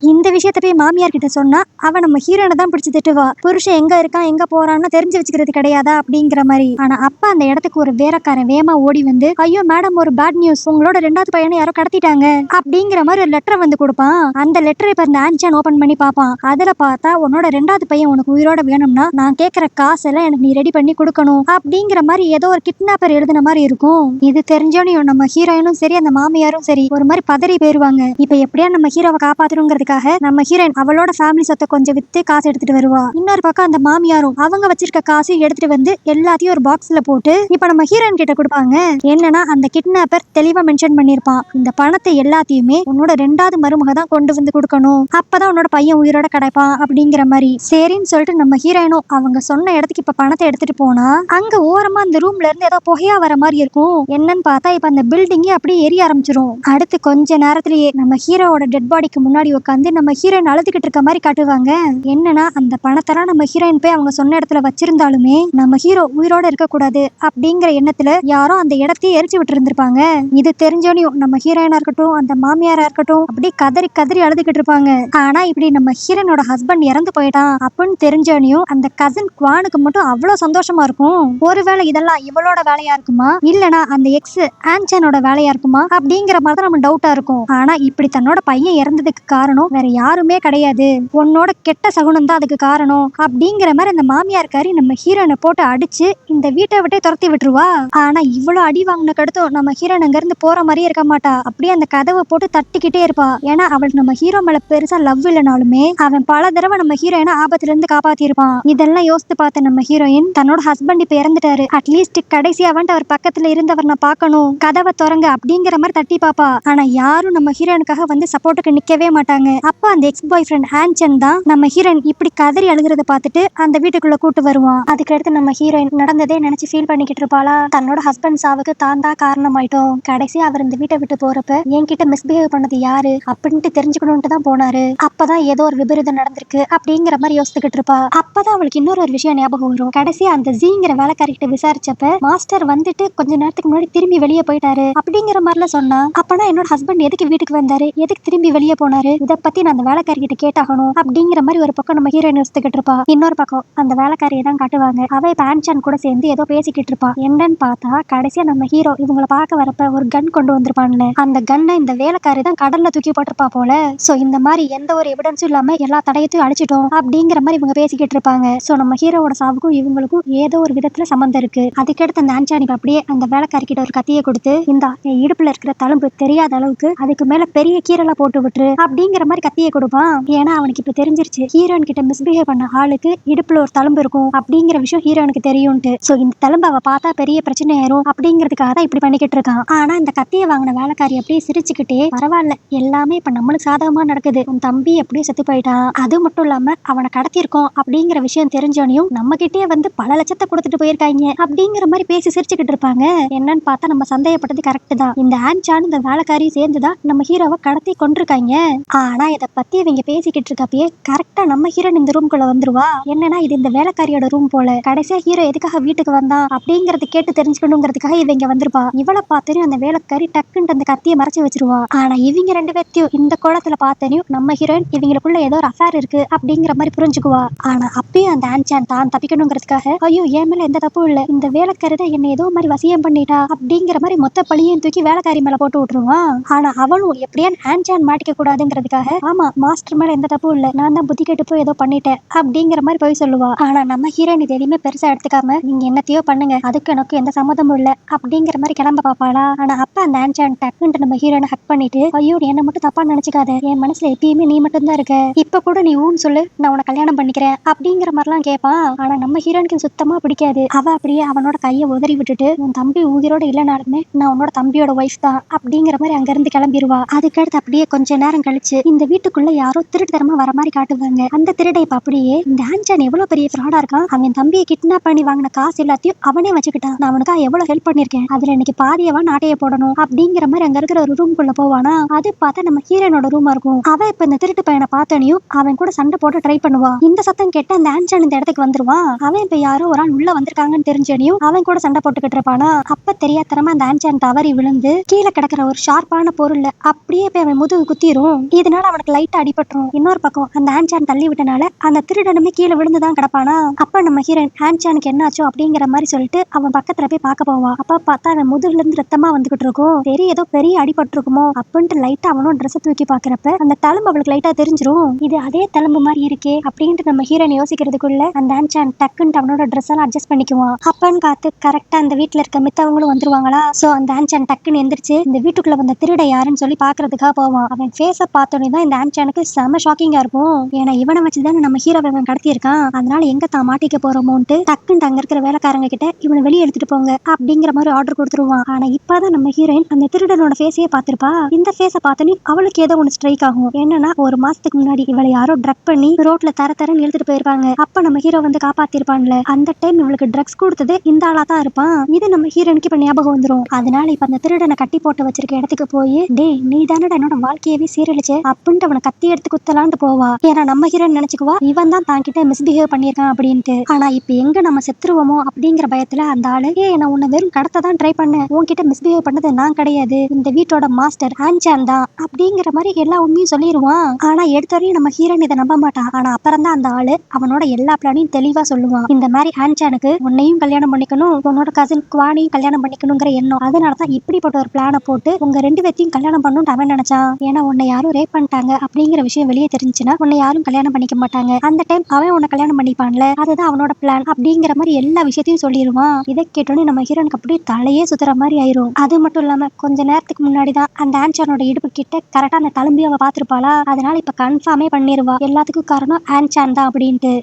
இந்த விஷயத்த போய் மாமியார் கிட்ட சொன்னா அவ நம்ம ஹீரோனை தான் பிடிச்சி திட்டுவா. புருஷன் எங்க இருக்கான் எங்க போறான்னு தெரிஞ்சு வச்சுக்கிறது கிடையாதா அப்படிங்கிற மாதிரி. ஆனா அப்ப அந்த இடத்துக்கு ஒரு வேலைக்காரன் வேகமா ஓடி வந்து, ஐயோ மேடம், ஒரு பேட் நியூஸ், உங்களோட 2வது பையனை யாரோ கடத்திட்டாங்க அப்படிங்கிற மாதிரி ஒரு லெட்டர் வந்து கொடுப்பான். அந்த லெட்டரை இப்ப இந்த ஆன்சான் ஓபன் பண்ணி பாப்பான். அதுல பார்த்தா, உன்னோட 2வது பையன் உனக்கு உயிரோட வேணும்னா நான் கேட்கிற காசெல்லாம் எனக்கு நீ ரெடி பண்ணி கொடுக்கணும் அப்படிங்கிற மாதிரி ஏதோ ஒரு கிட்னாப்பர் எழுதின மாதிரி இருக்கும். இது தெரிஞ்சோனையும் நம்ம ஹீரோயினும் சரி அந்த மாமியாரும் சரி ஒரு மாதிரி பதறி போயிருவாங்க. இப்ப எப்படியா நம்ம ஹீரோவை காப்பாத்தணுங்கிறது நம்ம ஹீரோயின் அவளோட ஃபேமிலி சொத்தை கொஞ்சம் வித்து காசு எடுத்துட்டு வருவா. இன்னொரு பக்கம் அந்த மாமியாரும் அவங்க வச்சிருக்க காசு எடுத்துட்டு வந்து எல்லாத்தையும் ஒரு பாக்ஸ்ல போட்டு இப்ப நம்ம ஹீரோயின் கிட்ட கொடுப்பாங்க. என்னன்னா அந்த கிட்னாப்பர் தெளிவா மென்ஷன் பண்ணிருப்பான், இந்த பணத்தை எல்லாத்தையுமே உன்னோட 2வது மருமக தான் கொண்டு வந்து கொடுக்கணும், அப்பதான் உன்னோட பையன் உயிரோட கிடைப்பான் அப்படிங்கிற மாதிரி. சரின்னு சொல்லிட்டு நம்ம ஹீரோயினும் அவங்க சொன்ன இடத்துக்கு இப்ப பணத்தை எடுத்துட்டு போனா அங்க ஓரமா அந்த ரூம்ல இருந்து ஏதோ புகையா வர மாதிரி இருக்கும். என்னன்னு பார்த்தா இப்ப அந்த பில்டிங்கே அப்படியே எரிய ஆரம்பிச்சிரும். அடுத்து கொஞ்ச நேரத்திலேயே நம்ம ஹீரோவோட டெட் பாடிக்கு முன்னாடி உட்காந்து நம்ம ஹீரோயின் அழுதுகிட்டு இருக்க மாதிரி காட்டுவாங்க. என்னன்னா அந்த பணத்தெல்லாம் நம்ம ஹீரோயின் போய் அவங்க சொன்ன இடத்துல வச்சிருந்தாலுமே நம்ம ஹீரோ உயிரோட இருக்க கூடாது அப்படிங்கிற எண்ணத்துல யாரோ அந்த இடத்தையே எரிச்சு விட்டு இருந்திருப்பாங்க. இது தெரிஞ்சோனையும் நம்ம ஹீரோயினா இருக்கட்டும் அந்த மாமியாரா இருக்கட்டும் அப்படி கதறி கதறி அழுதுகிட்டு இருப்பாங்க. ஆனா இப்படி நம்ம ஹீரோனோட ஹஸ்பண்ட் இறந்து போயிட்டான் அப்படின்னு தெரிஞ்சோனையும் அந்த கசின் குவானுக்கு மட்டும் அவ்வளவு சந்தோஷமா இருக்கும். ஒருவேளை இதெல்லாம் இவளோட வேலையா இருக்குமா, இல்லனா அந்த எக்ஸ் ஆன்சானோட வேலையா இருக்குமா அப்படிங்கிற மாதிரி நம்ம டவுட்டா இருக்கும். ஆனா இப்படி தன்னோட பையன் இறந்ததுக்கு காரணம் வேற யாருமே கிடையாது, உன்னோட கெட்ட சகுனம் தான் அதுக்கு காரணம் அப்படிங்கிற மாதிரி அந்த மாமியார்காரி நம்ம ஹீரோனை போட்டு அடிச்சு இந்த வீட்டை விட்டே துரத்தி விட்டுருவா. ஆனா இவ்வளவு அடி வாங்கினக்கு அடுத்தும் நம்ம ஹீரோன் அங்க இருந்து போற மாதிரியே இருக்க மாட்டா. அப்படியே அந்த கதவை போட்டு தட்டிக்கிட்டே இருப்பா. ஏன்னா அவளுக்கு நம்ம ஹீரோ மேல பெருசா லவ் இல்லைனாலுமே அவன் பல தடவை நம்ம ஹீரோயினை ஆபத்துல இருந்து காப்பாத்தி இருப்பான். இதெல்லாம் யோசித்து பார்த்த நம்ம ஹீரோயின் தன்னோட ஹஸ்பண்ட் இப்ப இறந்துட்டாரு, அட்லீஸ்ட் கடைசியா வந்துட்டு அவர் பக்கத்துல இருந்தவர் நான் பார்க்கணும், கதவை திறங்க அப்படிங்கிற மாதிரி தட்டி பாப்பா. ஆனா யாரும் நம்ம ஹீரோனுக்காக வந்து சப்போர்ட்டுக்கு நிக்கவே மாட்டாங்க. அப்ப அந்த எக்ஸ் பாய் ஃப்ரெண்ட் ஹான்சன் தான் நம்ம ஹீரோயின் இப்படி கதறி அழுகிறத பார்த்துட்டு அந்த வீட்டுக்குள்ள கூட்டு வருவான். அதுக்கடுத்து நம்ம ஹீரோயின் நடந்ததே நினைச்சு ஃபீல் பண்ணிக்கிட்டு இருப்பாளா. தன்னோட ஹஸ்பண்ட் சாவுக்கு தான் தான் காரணமாயிட்டோம், கடைசி அவர் இந்த வீட்டை விட்டு போறப்ப என்கிட்ட மிஸ்பிஹேவ் பண்ணது யாரு அப்படின்ட்டு தெரிஞ்சுக்கணும்ட்டு தான் போனாரு, அப்பதான் ஏதோ ஒரு விபரீதம் நடந்திருக்கு அப்படிங்கிற மாதிரி யோசிச்சுக்கிட்டு இருப்பா. அப்பதான் அவளுக்கு இன்னொரு ஒரு விஷயம் ஞாபகம் வரும். கடைசியா அந்த ஜீங்கிற வேலைக்காரிகிட்ட விசாரிச்சப்ப மாஸ்டர் வந்துட்டு கொஞ்ச நேரத்துக்கு முன்னாடி திரும்பி வெளியே போயிட்டாரு அப்படிங்கிற மாதிரிலாம் சொன்னா. அப்பனா என்னோட ஹஸ்பண்ட் எதுக்கு வீட்டுக்கு வந்தாரு, எதுக்கு திரும்பி வெளியே போனாரு, இதை பத்தி நான் அந்த வேலைக்காரி கிட்ட கேட்டாகணும் அப்படிங்கிற மாதிரி ஒரு பக்கம் நம்ம ஹீரோயின் யோசிச்சுக்கிட்டு இருப்பா. இன்னொரு பக்கம் அந்த வேலைக்காரியை தான் காட்டுவாங்க. அவ இப்ப ஆன்சான் கூட சேர்ந்து ஏதோ பேசிக்கிட்டு இருப்பா. என்னன்னு பார்த்தா கடைசியா நம்ம ஹீரோ இவங்களை பார்க்க வரப்ப ஒரு கன் கொண்டு வந்திருப்பான்ல, அந்த கன்னை இந்த வேலைக்காரி தான் கடல்ல தூக்கி போட்டிருப்பா போல. சோ இந்த மாதிரி எந்த ஒரு எவிடன்ஸும் இல்லாம எல்லா தடயத்தையும் அழிச்சிட்டோம் அப்படிங்கிற மாதிரி இவங்க பேசிக்கிட்டு இருப்பாங்க. சோ நம்ம ஹீரோவோட சாவுக்கும் இவங்களுக்கும் ஏதோ ஒரு விதத்துல சம்பந்தம் இருக்கு. அதுக்கடுத்து அந்த ஆன்சானிக்கு அப்படியே அந்த வேலைக்காரி கிட்ட ஒரு கத்தியை கொடுத்து, இந்த இடுப்புல இருக்கிற தழும்பு தெரியாத அளவுக்கு அதுக்கு மேல பெரிய கீரலா போட்டு விட்டுரு அப்படிங்கிற மாதிரி கத்தியை கொடுப்பான். ஏன்னா அவனுக்கு இப்ப தெரிஞ்சிருச்சு ஹீரோயின் கிட்ட மிஸ்பிஹேவ் பண்ண ஆளுக்கு இடுப்புல ஒரு தழும்பு இருக்கும் அப்படிங்கிற விஷயம் ஹீரோனுக்கு தெரியும்ட்டு. சோ இந்த தழும்பு அவ பார்த்தா பெரிய பிரச்சனை ஆயிரும் அப்படிங்கிறதுக்காக தான் இப்படி பண்ணிக்கிட்டு இருக்கான். ஆனா இந்த கத்தியை வாங்கின வேலைக்காரி அப்படியே சிரிச்சுக்கிட்டே, பரவாயில்ல எல்லாமே இப்ப நம்மளுக்கு சாதகமா நடக்குது, உன் தம்பி அப்படியே செத்து போயிட்டான், அது மட்டும் இல்லாம அவனை கடத்திருக்கோம் அப்படிங்கிற விஷயம் தெரிஞ்சோனையும் நம்ம கிட்டே வந்து பல லட்சத்தை கொடுத்துட்டு போயிருக்காங்க அப்படிங்கிற மாதிரி பேசி சிரிச்சுக்கிட்டு இருப்பாங்க. என்னன்னு பார்த்தா நம்ம சந்தேகப்பட்டது கரெக்ட் தான், இந்த ஆன்சான் இந்த வேலைக்காரியும் சேர்ந்துதான் நம்ம ஹீரோவை கடத்தி கொண்டிருக்காங்க. ஆனா இதை பத்தி இவங்க பேசிக்கிட்டு இருக்கப்பயே கரெக்டா நம்ம ஹீரோன் இந்த ரூம்குள்ள வந்துருவா. என்னன்னா இது இந்த வேலைக்காரியோட ரூம் போல. கடைசியா ஹீரோ எதுக்காக வீட்டுக்கு வந்தா அப்படிங்கறது கேட்டு தெரிஞ்சுக்கணுங்கிறதுக்காக இவங்க வந்திருப்பா. இவளை பார்த்தனையும் அந்த வேலைக்காரி டக்குன்னு அந்த கத்தியை மறைச்சு வச்சிருவா. ஆனா இவங்க ரெண்டு பேர்த்தையும் இந்த கோலத்துல பார்த்தனையும் நம்ம ஹீரோயின் இவங்களுக்குள்ள ஏதோ ஒரு அஃபேர் இருக்கு அப்படிங்கிற மாதிரி புரிஞ்சுக்குவா. ஆனா அப்பயும் அந்த ஆன்சான் தான் தப்பிக்கணுங்கிறதுக்காக, ஐயோ என் மேல எந்த தப்பும் இல்ல, இந்த வேலைக்காரி தான் என்ன ஏதோ மாதிரி வசியம் பண்ணிட்டா அப்படிங்கிற மாதிரி மொத்த பழியையும் தூக்கி வேலைக்காரி மேல போட்டு விட்டுருவான். ஆனா அவளும் எப்படியா ஆன்சான் மாட்டிக்க கூடாதுங்கிறதுக்காக, ஆமா மாஸ்டர் மேல எந்த தப்பும் இல்ல, நான் தான் புத்தி கெட்டு போய் ஏதோ பண்ணிட்டேன் அப்படிங்கிற மாதிரி போய் சொல்லுவா. ஆனா நம்ம ஹீரோயின் இது எதையுமே பெருசா எடுத்துக்காம, நீங்க என்னத்தையோ பண்ணுங்க, அதுக்கு எனக்கு எந்த சம்மதமும் இல்ல அப்படிங்கிற மாதிரி கிளம்ப பாப்பாளா. ஆனா அப்ப அந்த ஆன்சான் டக்குன்னு நம்ம ஹீரோனை ஹக் பண்ணிட்டு, ஐயோ என்ன மட்டும் தப்பா நினைச்சுக்காத, என் மனசுல எப்பயுமே நீ மட்டும் தான் இருக்க, இப்ப கூட நீ ஊன்னு சொல்லு, நான் உன கல்யாணம் பண்ணிக்கிறேன் அப்படிங்கிற மாதிரிலாம் கேட்பான். ஆனா நம்ம ஹீரோனுக்கு சுத்தமா பிடிக்காது. அவ அப்படியே அவனோட கையை உதறி விட்டுட்டு, உன் தம்பி உயிரோட இல்லைனாலுமே நான் உன்னோட தம்பியோட ஒய்ஃப் தான் அப்படிங்கிற மாதிரி அங்க இருந்து கிளம்பிடுவா. அதுக்கடுத்து அப்படியே கொஞ்ச நேரம் கழிச்சு இந்த வீட்டுக்குள்ள யாரோ திருட்டுத்தரமா வர மாதிரி காட்டுவாங்க. அந்த திருடை இப்ப அப்படியே இந்த ஆன்சான் எவ்வளவு பெரிய ஃப்ராடா இருக்கான், அவன் தம்பியை கிட்னாப் பண்ணி வாங்கின காசு எல்லாத்தையும் அவனே வச்சுக்கிட்டான், நான் அவனுக்காக எவ்வளவு ஹெல்ப் பண்ணிருக்கேன், அதுல இன்னைக்கு பாதியவா நாட்டைய போடணும் அப்படிங்கிற மாதிரி அங்க இருக்கிற ஒரு ரூம் குள்ள போவானா. அது பார்த்தா நம்ம ஹீரோனோட ரூமா இருக்கும். அவ இப்ப இந்த திருட்டு பையனை பார்த்தனையும் அவன் கூட சண்டை போட்டு ட்ரை பண்ணுவா. இந்த சத்தம் கேட்டு அந்த ஆன்சான் இந்த இடத்துக்கு வந்துருவான். அவன் இப்ப யாரோ ஒரு ஆள் உள்ள வந்திருக்காங்கன்னு தெரிஞ்சனையும் அவன் கூட சண்டை போட்டுக்கிட்டு இருப்பானா. அப்ப தெரியாதரமா அந்த ஆன்சான் தவறி விழுந்து கீழே கிடக்கிற ஒரு ஷார்ப்பான பொருள்ல அப்படியே போய் அவன் முதுகு குத்திரும். இதனால அவனுக்கு லைட்டா அடிபட்டுரும். இன்னொரு பக்கம் அந்த ஆன்சான் தள்ளி விட்டனால அந்த திருடனுமே கீழே விழுந்துதான் கிடப்பானா. அப்ப நம்ம ஹீரோயின் ஆன்சானுக்கு என்னாச்சோ அப்படிங்கிற மாதிரி சொல்லிட்டு அவன் பக்கத்துல போய் பார்க்க போவா. அப்ப பார்த்தா அவன் முதுகுல இருந்து ரத்தமா வந்துகிட்டு இருக்கும். சரி ஏதோ பெரிய அடிபட்டிருக்குமோ அப்படின்ட்டு லைட்டா அவனும் ட்ரெஸ் தூக்கி பாக்குறப்ப அந்த தழும்பு அவளுக்கு லைட்டா தெரிஞ்சிரும். இது அதே தழும்பு மாதிரி இருக்கே அப்படின்ட்டு நம்ம ஹீரோயின் யோசிக்கிறதுக்குள்ள அந்த ஆன்சான் டக்குன்னு அவனோட ட்ரெஸ் எல்லாம் அட்ஜஸ்ட் பண்ணிக்குவான். அப்பன்னு காத்து கரெக்டா அந்த வீட்டுல இருக்க மித்தவங்களும் வந்துருவாங்களா. சோ அந்த ஆன்சான் டக்குன்னு எந்திரிச்சு இந்த வீட்டுக்குள்ள வந்த திருட யாருன்னு சொல்லி பாக்குறதுக்காக போவான். அவன் ஃபேஸ பார்த்தோன்னே தான் இந்த ஆன்சானுக்கு செம ஷாக்கிங்கா இருக்கும். ஏன்னா இவனை வச்சுதானே நம்ம ஹீரோவை கடத்தி இருக்கான். அதனால எங்க தான் மாட்டிக்க போறோமோன்ட்டு டக்குன்னு அங்க இருக்கிற வேலைக்காரங்க கிட்ட இவனை வெளியே எடுத்துட்டு போங்க அப்படிங்கிற மாதிரி ஆர்டர் கொடுத்துருவான். ஆனா இப்பதான் நம்ம ஹீரோயின் அந்த திருடனோட ஃபேஸையே பார்த்திருப்பா. இந்த ஃபேஸ பார்த்தோன்னே அவளுக்கு ஏதோ ஒன்று ஸ்ட்ரைக் ஆகும். என்னன்னா ஒரு மாசத்துக்கு முன்னாடி இவளை யாரோ ட்ரக் பண்ணி ரோட்ல தரன்னு இழுத்துட்டு போயிருப்பாங்க. அப்ப நம்ம ஹீரோ வந்து காப்பாத்திருப்பான்ல, அந்த டைம் இவளுக்கு ட்ரக்ஸ் கொடுத்தது இந்த ஆளா தான் இருப்பான். இது நம்ம ஹீரோனுக்கு இப்ப ஞாபகம் வந்துரும். அதனால இப்ப அந்த திருடனை கட்டி போட்டு வச்சிருக்க இடத்துக்கு போய், டே நீ தானடா என்னோட வாழ்க்கையவே சீரழிச்சு அப்படின்ட்டு அவனை கத்தி எடுத்து குத்தலான்ட்டு போவா. ஏன்னா நம்ம ஹீரோன் நினைச்சுக்குவா இவன் தான் தான்கிட்ட மிஸ்பிஹேவ் பண்ணிருக்கான் அப்படின்ட்டு. ஆனா இப்ப எங்க நம்ம செத்துருவோமோ அப்படிங்கிற பயத்துல அந்த ஆளு, நான் உன்னை வெறும் கடத்த தான் ட்ரை பண்ணேன், உன்கிட்ட மிஸ்பிஹேவ் பண்ணது நான் கிடையாது, இந்த வீட்டோட மாஸ்டர் ஆன்சான் தான் அப்படிங்கிற மாதிரி எல்லா உண்மையும் சொல்லிடுவான். ஆனா எடுத்தவரையும் நம்ம ஹீரோன் இதை நம்ப மாட்டான். ஆனா அப்புறம் தான் அந்த ஆளு அவனோட எல்லா பிளானையும் தெளிவா சொல்லுவான். இந்த மாதிரி ஆன்சானுக்கு உன்னையும் கல்யாணம் பண்ணிக்கணும், உன்னோட கசின் குவானியும் கல்யாணம் பண்ணிக்கணுங்கிற எண்ணம். அதனாலதான் இப்படிப்பட்ட ஒரு பிளானை போட்டு உங்க ரெண்டு பேத்தையும் கல்யாணம் பண்ணணும்னு அவன் நினைச்சான். ஏன்னா உன்னை யாரும் ரேப் பண்ணிட்டு விட்டாங்க அப்படிங்கிற விஷயம் வெளியே தெரிஞ்சுன்னா உன்னை யாரும் கல்யாணம் பண்ணிக்க மாட்டாங்க. அந்த டைம் அவன் உன்னை கல்யாணம் பண்ணிப்பான்ல, அதுதான் அவனோட பிளான் அப்படிங்கிற மாதிரி எல்லா விஷயத்தையும் சொல்லிடுவான். இதை கேட்டோன்னே நம்ம ஹீரோனுக்கு அப்படியே தலையே சுத்துற மாதிரி ஆயிரும். அது மட்டும் இல்லாம கொஞ்ச நேரத்துக்கு முன்னாடி தான் அந்த ஆன்சானோட இடுப்பு கிட்ட கரெக்டா அந்த தழும்பி அவ பாத்துருப்பாளா, அதனால இப்ப கன்ஃபார்மே பண்ணிருவா எல்லாத்துக்கும் காரணம் ஆன்சான் தான் அப்படின்ட்டு.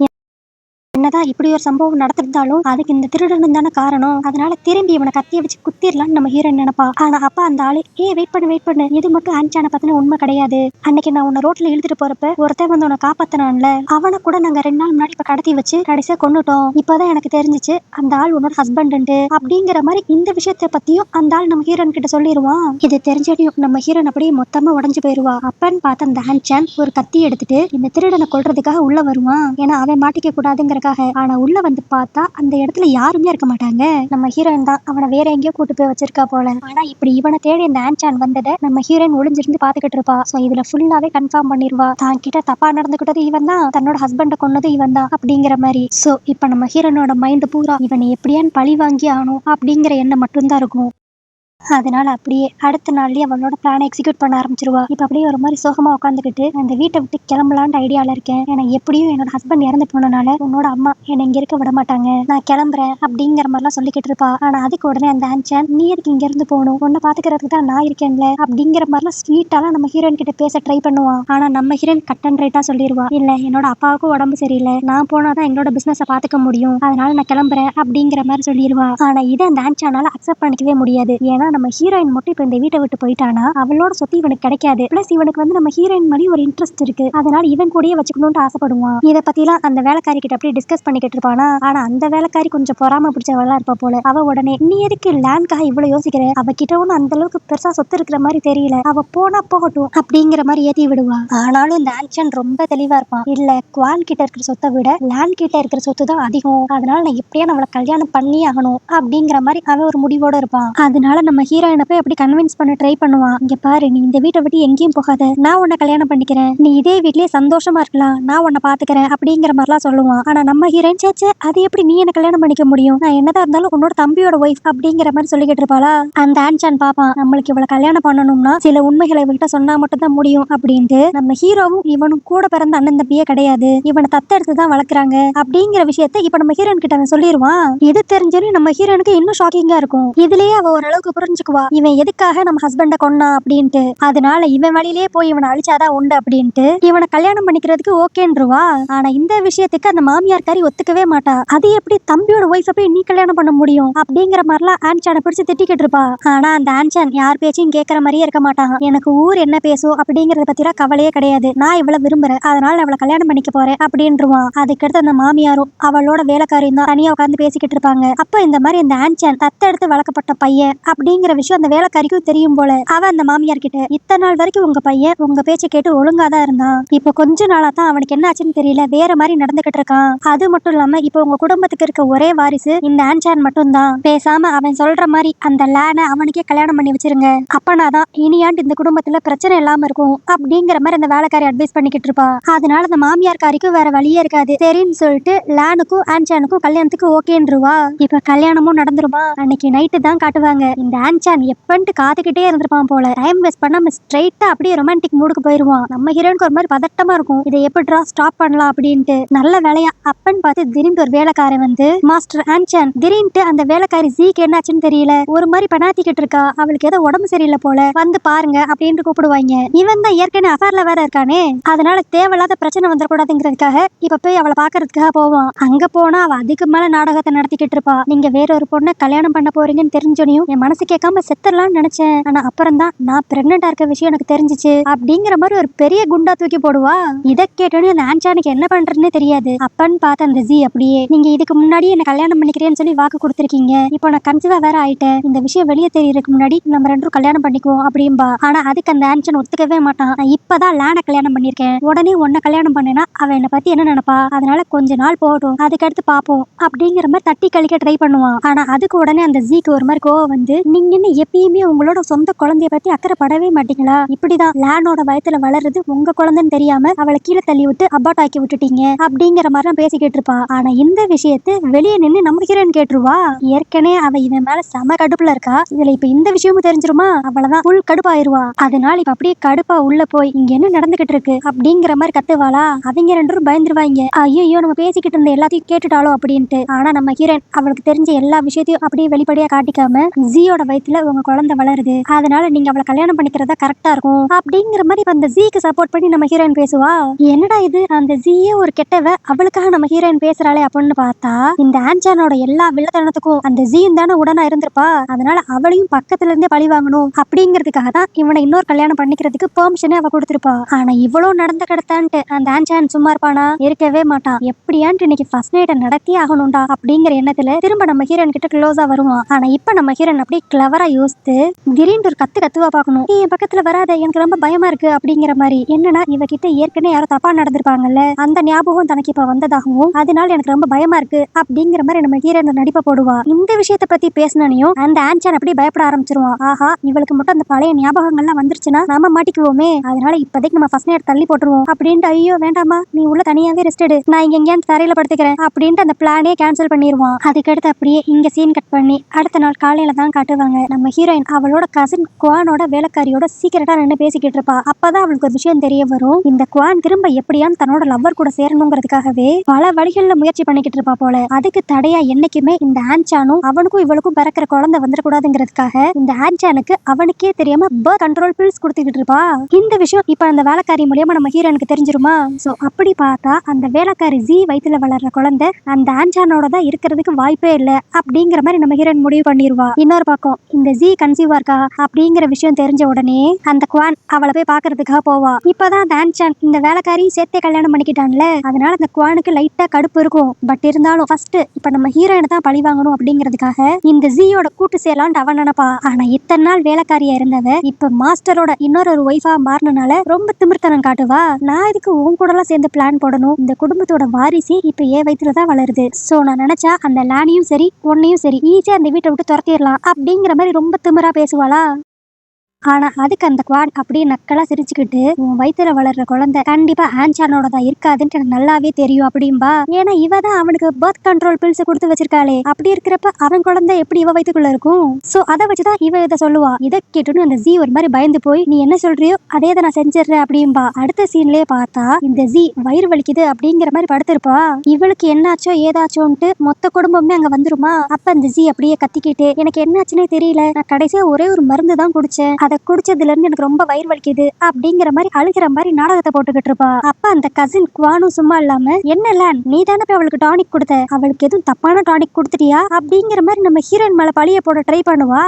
என்னதான் இப்படி ஒரு சம்பவம் நடந்திருந்தாலும் அதுக்கு இந்த திருடனும் தானே காரணம். அதனால திரும்பி இவனை கத்திய வச்சு குத்திரலான்னு நம்ம ஹீரோயின் நினைப்பா. ஆனா அப்ப அந்த ஆளு வெயிட் பண்ணு, இது மட்டும் ஆன்சானை பத்தின உண்மை கிடையாது. அன்னைக்கு நான் உன்னை ரோட்ல இழுத்துட்டு போறப்ப ஒருத்தன் வந்து உன்னை காப்பாத்தினான்ல, அவனை கூட நாங்க 2 நாள் முன்னாடி இப்ப கடத்தி வச்சு கடைசியா கொன்னுட்டோம். இப்பதான் எனக்கு தெரிஞ்சிச்சு அந்த ஆள் உன்னோட ஹஸ்பண்ட் அப்படிங்கிற மாதிரி இந்த விஷயத்த பத்தியும் அந்த ஆள் நம்ம ஹீரோயின் கிட்ட சொல்லிடுவான். இது தெரிஞ்சதையும் நம்ம ஹீரோயின் அப்படியே மொத்தமா உடஞ்சு போயிருவா. அப்பன்னு பார்த்த அந்த ஆன்சான் ஒரு கத்தி எடுத்துட்டு இந்த திருடனை கொல்றதுக்காக உள்ள வருவான். ஏன்னா அவன் மாட்டிக்க கூடாதுங்கிற. ஆனா உள்ள வந்து பார்த்தா அந்த இடத்துல யாருமே இருக்க மாட்டாங்க. நம்ம ஹீரோயின் தான் அவனை வேற எங்கேயோ கூட்டு போய் வச்சிருக்கா போல. ஆனா இப்படி இவனை தேடி இந்த ஆன்சான் வந்ததை நம்ம ஹீரோயின் ஒளிஞ்சிருந்து பாத்துக்கிட்டு இருப்பா. சோ இதுல ஃபுல்லாவே கன்ஃபார்ம் பண்ணிருவா தான் கிட்ட தப்பா நடந்துகிட்டது இவன் தான், தன்னோட ஹஸ்பண்ட கொன்னது இவன் தான் அப்படிங்கிற மாதிரி. சோ இப்ப நம்ம ஹீரோனோட மைண்ட் பூரா இவனை எப்படியான்னு பழி வாங்கி ஆகணும் அப்படிங்கிற எண்ணம் மட்டும்தான் இருக்கும். அதனால அப்படியே அடுத்த நாள்லயே அவளோட பிளானை எக்ஸிக்யூட் பண்ண ஆரம்பிச்சிருவா. இப்ப அப்படியே ஒரு மாதிரி சோகமா உட்காந்துக்கிட்டு அந்த வீட்டை விட்டு கிளம்பலான்னு ஐடியால இருக்கேன். ஏன்னா எப்படியும் என்னோட ஹஸ்பண்ட் இறந்து போனனால உன்னோட அம்மா என்னை இங்க இருக்க விட மாட்டாங்க, நான் கிளம்புறேன் அப்படிங்கிற மாதிரிலாம் சொல்லிக்கிட்டு இருப்பா. ஆனா அதுக்கு உடனே அந்த ஆன்சான் நீ எதுக்கு இங்க இருந்து போகணும், உன்னை பாத்துக்கிறதுக்கு தான் நான் இருக்கேன்ல அப்படிங்கிற மாதிரிலாம் ஸ்வீட்டாலாம் நம்ம ஹீரோயின் கிட்ட பேச ட்ரை பண்ணுவான். ஆனா நம்ம ஹீரோயின் கட் அண்ட் ரைட்டா சொல்லிடுவா, இல்ல என்னோட அப்பாவுக்கும் உடம்பு சரியில்லை, நான் போனாதான் எங்களோட பிசினஸை பாத்துக்க முடியும், அதனால நான் கிளம்புறேன் அப்படிங்கிற மாதிரி சொல்லிடுவா. ஆனா இதை அந்த ஆன்சானால அக்செப்ட் பண்ணிக்கவே முடியாது. ஏன்னா நம்ம ஹீரோயின் மட்டும் இப்ப இந்த வீட்டை விட்டு போயிட்டானா அவளோட சொத்து இவனுக்கு கிடைக்காது. பிளஸ் இவனுக்கு வந்து நம்ம ஹீரோயின் மாதிரி ஒரு இன்ட்ரெஸ்ட் இருக்கு, அதனால இவன் கூடயே வச்சுக்கணும்னு ஆசைப்படுவான். இதை பத்திலாம் அந்த வேலைக்காரி கிட்ட அப்படியே டிஸ்கஸ் பண்ணிக்கிட்டு இருப்பானா. ஆனா அந்த வேலைக்காரி கொஞ்சம் பொறாம பிடிச்சவளா இருப்பா போல. அவ உடனே நீ எதுக்கு லேண்ட்காக இவ்வளவு யோசிக்கிற, அவ கிட்ட ஒன்னும் அந்த அளவுக்கு பெருசா சொத்து இருக்கிற மாதிரி தெரியல, அவ போனா போகட்டும் அப்படிங்கிற மாதிரி ஏத்தி விடுவா. ஆனாலும் இந்த ஆன்சன் ரொம்ப தெளிவா இருப்பான். இல்ல குவான் கிட்ட இருக்கிற சொத்தை விட லேண்ட் கிட்ட இருக்கிற சொத்து தான் அதிகம், அதனால நான் எப்படியா நம்மள கல்யாணம் பண்ணி ஆகணும் அப்படிங்கிற மாதிரி அவன் ஒரு முடிவோட இருப்பான். அதனால நம்ம ஹீரோயினை போய் அப்படி கன்வின்ஸ் பண்ண ட்ரை பண்ணுவான். இங்க பாரு, நீ இந்த வீட்டை விட்டு எங்கேயும் போகாத, நான் உன்னை கல்யாணம் பண்ணிக்கிறேன், நீ இதே வீட்லயே சந்தோஷமா இருக்கலாம், நான் உன்னை பாத்துக்கிறேன் அப்படிங்கிற மாதிரிலாம் சொல்லுவான். ஆனா நம்ம ஹீரோயின் சேச்சே அது எப்படி நீ என்ன கல்யாணம் பண்ணிக்க முடியும், நான் என்னதான் இருந்தாலும் உன்னோட தம்பியோட ஒய்ஃப் அப்படிங்கிற மாதிரி சொல்லிக்கிட்டு இருப்பாளா. அந்த ஆன்சான் பாப்பான், நம்மளுக்கு இவ்வளவு கல்யாணம் பண்ணணும்னா சில உண்மைகளை இவள்கிட்ட சொன்னா மட்டும் தான் முடியும் அப்படின்ட்டு. நம்ம ஹீரோவும் இவனும் கூட பிறந்த அண்ணன் தம்பியே கிடையாது, இவனை தத்தெடுத்து தான் வளர்க்குறாங்க அப்படிங்கிற விஷயத்தை இப்ப நம்ம ஹீரோயின் கிட்ட அவன் சொல்லிடுவான். இது தெரிஞ்சாலும் நம்ம ஹீரோனுக்கு இன்னும் ஷாக்கிங்கா இருக்கும். இதுலயே அவ ஓரளவுக்கு புரிஞ்சுக்குவா இவன் எதுக்காக நம்ம ஹஸ்பண்ட கொன்னா அப்படின்ட்டு. அதனால இவன் வழியிலேயே போய் இவனை அழிச்சாதான் உண்டு அப்படின்ட்டு இவனை கல்யாணம் பண்ணிக்கிறதுக்கு ஓகேன்றுவா. ஆனா இந்த விஷயத்துக்கு அந்த மாமியார் காரி ஒத்துக்கவே மாட்டா. அது எப்படி தம்பியோட ஒய்ஃபை போய் நீ கல்யாணம் பண்ண முடியும் அப்படிங்கிற மாதிரிலாம் ஆன்சானை பிடிச்சு திட்டிக்கிட்டு இருப்பா. ஆனா அந்த ஆன்சான் யார் பேச்சையும் கேட்கற மாதிரியே இருக்க மாட்டான். எனக்கு ஊர் என்ன பேசும் அப்படிங்கறத பத்திலாம் கவலையே கிடையாது, நான் இவளை விரும்புறேன், அதனால அவளை கல்யாணம் பண்ணிக்க போறேன் அப்படின்றுவான். அதுக்கடுத்து அந்த மாமியாரும் அவளோட வேலைக்காரியும் தான் தனியா உட்காந்து பேசிக்கிட்டு இருப்பாங்க. அப்ப இந்த மாதிரி இந்த ஆன்சான் தத்தெடுத்து வளர்க்கப்பட்ட பையன் அப்படிங்கிற விஷயம் அந்த வேலைக்காரிக்கும் தெரியும் போல. அவ அந்த மாமியார் கிட்ட இத்தனை நாள் வரைக்கும் உங்க பையன் உங்க பேச்சை கேட்டு ஒழுங்காதான் இருந்தான், இப்போ கொஞ்ச நாளா தான் அவனுக்கு என்ன ஆச்சுன்னு தெரியல வேற மாதிரி நடந்துகிட்டு இருக்கான். அது மட்டும் இல்லாம இப்போ உங்க குடும்பத்துக்கு இருக்க ஒரே வாரிசு இந்த ஆன்சான் மட்டும் தான், பேசாம அவன் சொல்ற மாதிரி அந்த லேனை அவனுக்கே கல்யாணம் பண்ணி வச்சிருங்க, அப்பனாதான் இனியாண்டு இந்த குடும்பத்துல பிரச்சனை இல்லாம இருக்கும் அப்படிங்கிற மாதிரி அந்த வேலைக்காரி அட்வைஸ் பண்ணிக்கிட்டு இருப்பா. அதனால அந்த மாமியார் காரிக்கும் வேற வழியே இருக்காது, சரின்னு சொல்லிட்டு லேனுக்கும் ஆன்சானுக்கும் கல்யாணத்துக்கு ஓகேன்றுவா. இப்ப கல்யாணமும் நடந்துருமா. அன்னைக்கு நைட்டு தான் காட்டுவாங்க. இந்த ஆன்சான் எப்பன்ட்டு காத்துக்கிட்டே இருந்திருப்பான் போல. டைம் வேஸ்ட் பண்ணாம ஸ்ட்ரைட்டா அப்படியே ரொமான்டிக் மூடுக்கு போயிருவான். நம்ம ஹீரோனுக்கு ஒரு மாதிரி பதட்டமா இருக்கும், இதை எப்படிடா ஸ்டாப் பண்ணலாம் அப்படின்ட்டு. நல்ல வேலையா அப்பன்னு பார்த்து திடீர்னு ஒரு வேலைக்காரன் வந்து மாஸ்டர் ஆன்சான் திடீர்னு அந்த வேலைக்காரி ஜீக்கு என்னாச்சுன்னு தெரியல ஒரு மாதிரி பனாத்திக்கிட்டு இருக்கா, அவளுக்கு ஏதோ உடம்பு சரியில்லை போல, வந்து பாருங்க அப்படின்ட்டு கூப்பிடுவாங்க. இவன் தான் ஏற்கனவே அஃபேர்ல வேற இருக்கானே, அதனால தேவையில்லாத பிரச்சனை வந்துடக்கூடாதுங்கிறதுக்காக இப்ப போய் அவளை பாக்குறதுக்காக போவான். அங்க போனா அவ அதுக்கு மேல நாடகத்தை நடத்திக்கிட்டு இருப்பா. நீங்க வேற ஒரு பொண்ணை கல்யாணம் பண்ண போறீங்கன்னு தெரிஞ்சோனையும் என் மனசு கேட்காம செத்துடலாம்னு நினைச்சேன், ஆனா அப்புறம் தான் நான் பிரெக்னெண்டா இருக்க விஷயம் எனக்கு தெரிஞ்சிச்சு அப்படிங்கிற மாதிரி ஒரு பெரிய குண்டா தூக்கி போடுவா. இதை கேட்டோன்னு அந்த ஆன்சானுக்கு என்ன பண்றதுன்னே தெரியாது. அப்பன்னு பார்த்த அந்த ஜி அப்படியே, நீங்க இதுக்கு முன்னாடி என்ன கல்யாணம் பண்ணிக்கிறேன்னு சொல்லி வாக்கு கொடுத்திருக்கீங்க, இப்போ நான் கன்சீவா வேற ஆயிட்டேன், இந்த விஷயம் வெளியே தெரியறதுக்கு முன்னாடி நம்ம ரெண்டும் கல்யாணம் பண்ணிக்குவோம் அப்படின்பா. ஆனா அதுக்கு அந்த ஆன்சன் ஒத்துக்கவே மாட்டான். நான் இப்பதான் லேனை கல்யாணம் பண்ணிருக்கேன், உடனே உன்னை கல்யாணம் பண்ணேன்னா அவ என்னை பத்தி என்ன நினைப்பா, அதனால கொஞ்ச நாள் போகட்டும் அதுக்கடுத்து பாப்போம் அப்படிங்கிற மாதிரி தட்டி கழிக்க ட்ரை பண்ணுவான். ஆனா அதுக்கு உடனே அந்த ஜிக்கு ஒரு மாதிரி கோவம் வந்து, நீங்க நீங்க என்ன எப்பயுமே உங்களோட சொந்த குழந்தைய பத்தி அக்கறைப்படவே மாட்டீங்களா? இப்படிதான் லேனோட வயத்துல வளருது உங்க குழந்தைன்னு தெரியாம அவளை கீழே தள்ளி விட்டு அபார்ட் ஆக்கி விட்டுட்டீங்க அப்படிங்கிற மாதிரி பேசிக்கிட்டு இருப்பா. ஆனா இந்த விஷயத்தை வெளியே நின்னு நம்ம ஹீரோயின் கேட்டுருவா. ஏற்கனவே அவ இவன் மேல செம கடுப்புல இருக்கா. இதுல இப்ப இந்த விஷயமும் தெரிஞ்சிருமா? அவளதான் ஃபுல் கடுப்பாயிருவா. அதனால இப்ப அப்படியே கடுப்பா உள்ள போய் இங்க என்ன நடந்துகிட்டு இருக்கு அப்படிங்கிற மாதிரி கத்துவாளா. அவங்க ரெண்டு பேரும் பயந்துருவாங்க. ஐயோ நம்ம பேசிக்கிட்டு இருந்த எல்லாத்தையும் கேட்டுட்டாலோ அப்படின்ட்டு. ஆனா நம்ம ஹீரோயின் அவளுக்கு தெரிஞ்ச எல்லா விஷயத்தையும் அப்படியே வெளிப்படையா காட்டிக்காம ஜியோட வயித்துல உங்க குழந்தை வளருது, அதனால நீங்க அவளை கல்யாணம் பண்ணிக்கிறதா கரெக்டா இருக்கும் அப்படிங்கிற மாதிரி அந்த ஜிக்கு சப்போர்ட் பண்ணி நம்ம ஹீரோயின் பேசுவா. என்னடா இது, அந்த ஜியே ஒரு கெட்டவ, அவளுக்காக நம்ம ஹீரோயின் பேசுறாளே அப்படின்னு பார்த்தா இந்த ஆன்சானோட எல்லா வில்லத்தனத்துக்கும் அந்த ஜியும் தானே உடனா இருந்திருப்பா. அதனால அவளையும் பக்கத்துல இருந்தே பழி வாங்கணும் அப்படிங்கிறதுக்காக தான் இவனை இன்னொரு கல்யாணம் பண்ணிக்கிறதுக்கு பெர்மிஷனே அவ கொடுத்திருப்பா. ஆனா இவ்வளவு நடந்த கிடத்தான்ட்டு அந்த ஆன்சான் சும்மா இருப்பானா? இருக்கவே மாட்டான். எப்படியான்ட்டு இன்னைக்கு ஃபர்ஸ்ட் நைட்டை நடத்தி ஆகணும்டா அப்படிங்கிற எண்ணத்துல திரும்ப நம்ம ஹீரோயின் கிட்ட க்ளோஸா வருவான். ஆனா இப்ப நம்ம ஹீரோயின் அப்படியே கிளவரா யோசித்து திடீர்னு ஒரு கத்துவா பார்க்கணும். என் பக்கத்துல வராத, எனக்கு ரொம்ப பயமா இருக்கு அப்படிங்கிற மாதிரி. என்னன்னா இவகிட்ட ஏற்கனவே யாரோ தப்பா நடந்திருப்பாங்கல்ல, அந்த ஞாபகம் தனக்கு இப்ப வந்ததாகவும் அதனால எனக்கு ரொம்ப பயமா இருக்கு அப்படிங்கிற மாதிரி நம்ம ஹீரோயின் நடிப்ப போடுவா. இந்த விஷயத்தை பத்தி பேசினானையும் அந்த ஆன்சான் அப்படியே பயப்பட ஆரம்பிச்சிருவான். ஆஹா, இவளுக்கு மட்டும் அந்த பழைய ஞாபகங்கள்லாம் வந்துருச்சுன்னா நாம மாட்டிக்குவோமே, அதனால இப்போதைக்கு நம்ம ஃபர்ஸ்ட் நைட் தள்ளி போட்டுருவோம் அப்படின்ட்டு. ஐயோ வேண்டாமா, நீ உள்ள தனியாவே ரெஸ்ட் எடு, நான் இங்க எங்கேயாவது தரையில படுத்துக்கிறேன் அப்படின்ட்டு அந்த பிளானே கேன்சல் பண்ணிடுவான். அதுக்கடுத்து அப்படியே இங்க சீன் கட் பண்ணி அடுத்த நாள் காலையில தான் காட்டுவாங்க. நம்ம ஹீரோயின் அவளோட கசின் குவானோட வேலைக்காரியோட சீக்கிரட்டா நின்று பேசிக்கிட்டு இருப்பா. அப்பதான் அவளுக்கு ஒரு விஷயம் தெரிய வரும். இந்த குவான் திரும்ப எப்படியான்னு தன்னோட லவ்வர் கூட சேரணுங்கிறதுக்காகவே பல வழிகள்ல முயற்சி பண்ணிக்கிட்டு இருப்பா போல. அதுக்கு தடையா என்னைக்குமே இந்த ஆன்சானும் அவனுக்கும் இவளுக்கும் பிறக்கிற குழந்தை வந்துடக்கூடாதுங்கிறதுக்காக இந்த ஆன்சானுக்கு அவனுக்கே தெரியாம பர்த் கண்ட்ரோல் பில்ஸ் கொடுத்துக்கிட்டு இருப்பா. இந்த விஷயம் இப்ப அந்த வேலைக்காரி மூலியமா நம்ம ஹீரோனுக்கு தெரிஞ்சிருமா? சோ அப்படி பார்த்தா அந்த வேலைக்காரி ஜி வயித்துல வளர்ற குழந்தை அந்த ஆன்சானோட தான் இருக்கிறதுக்கு வாய்ப்பே இல்ல அப்படிங்கிற மாதிரி நம்ம ஹீரோயின் முடிவு பண்ணிடுவா. இன்னொரு பக்கம் இந்த ஜி கன்சீவா இருக்கா அப்படிங்கிற விஷயம் தெரிஞ்ச உடனே அந்த குவான் அவளை போய் பாக்குறதுக்காக போவா. இப்பதான் அந்த ஆன்சான் இந்த வேலைக்காரியும் சேர்த்தே கல்யாணம் பண்ணிக்கிட்டான்ல, அதனால அந்த குவானுக்கு லைட்டா கடுப்பு இருக்கும். பட் இருந்தாலும் ஃபர்ஸ்ட் இப்ப நம்ம ஹீரோயினை தான் பழி வாங்கணும் அப்படிங்கிறதுக்காக இந்த ஜியோட கூட்டு சேரலான்னு அவன் நினைப்பா. ஆனா இத்தனை நாள் வேலைக்காரியா இருந்தவ இப்ப மாஸ்டரோட இன்னொரு ஒய்ஃபா மாறினால ரொம்ப திமிர்த்தனம் காட்டுவா. நான் இதுக்கு உன் கூட எல்லாம் சேர்ந்து பிளான் போடணும், இந்த குடும்பத்தோட வாரிசு இப்ப ஏன் வயிற்றுலதான் வளருது. சோ நான் நினைச்சா அந்த லேனையும் சரி உன்னையும் சரி ஈஸியா அந்த வீட்டை விட்டு துரத்திடலாம் அப்படிங்கிற மாதிரி ரொம்ப திமிரா பேசுவாளா. ஆனா அதுக்கு அந்த குவான் அப்படியே நக்கலா சிரிச்சுக்கிட்டு உன் வயித்துல வளர்ற குழந்தை கண்டிப்பா ஆன்சானோட தான் இருக்காதுன்னு எனக்கு நல்லாவே தெரியும் அப்படின்பா. ஏன்னா இவ தான் அவனுக்கு பர்த் கண்ட்ரோல் பில்ஸ் கொடுத்து வச்சிருக்காளே, அப்படி இருக்கிறப்ப அவன் குழந்தை எப்படி இவ வயிற்றுக்குள்ள இருக்கும்? சோ அதை வச்சுதான் இவ இதை சொல்லுவா. இதை கேட்டுன்னு அந்த ஜி ஒரு மாதிரி பயந்து போய் நீ என்ன சொல்றியோ அதே தான் நான் செஞ்சிடறேன் அப்படின்பா. அடுத்த சீன்லயே பார்த்தா இந்த ஜி வயிறு வலிக்குது அப்படிங்கிற மாதிரி படுத்திருப்பா. இவளுக்கு என்னாச்சோ ஏதாச்சோன்ட்டு மொத்த குடும்பமே அங்க வந்துருமா. அப்ப அந்த ஜி அப்படியே கத்திக்கிட்டு எனக்கு என்னாச்சுன்னே தெரியல, நான் கடைசியா ஒரே ஒரு மருந்து தான் குடிச்சேன், அதை குடிச்சதுல இருந்து எனக்கு ரொம்ப வயிறு வலிக்குது அப்படிங்கிற மாதிரி அழுகிற மாதிரி நாடகத்தை போட்டுக்கிட்டு இருப்பா. அப்ப அந்த கசின் குவானும் சும்மா இல்லாம என்ன நீ தானே போய் அவளுக்கு டானிக் கொடுத்த, அவளுக்கு எதுவும் தப்பான டானிக் கொடுத்துட்டியா அப்படிங்கிற மாதிரி நம்ம ஹீரோயின் மேல பழிய போட ட்ரை பண்ணுவா.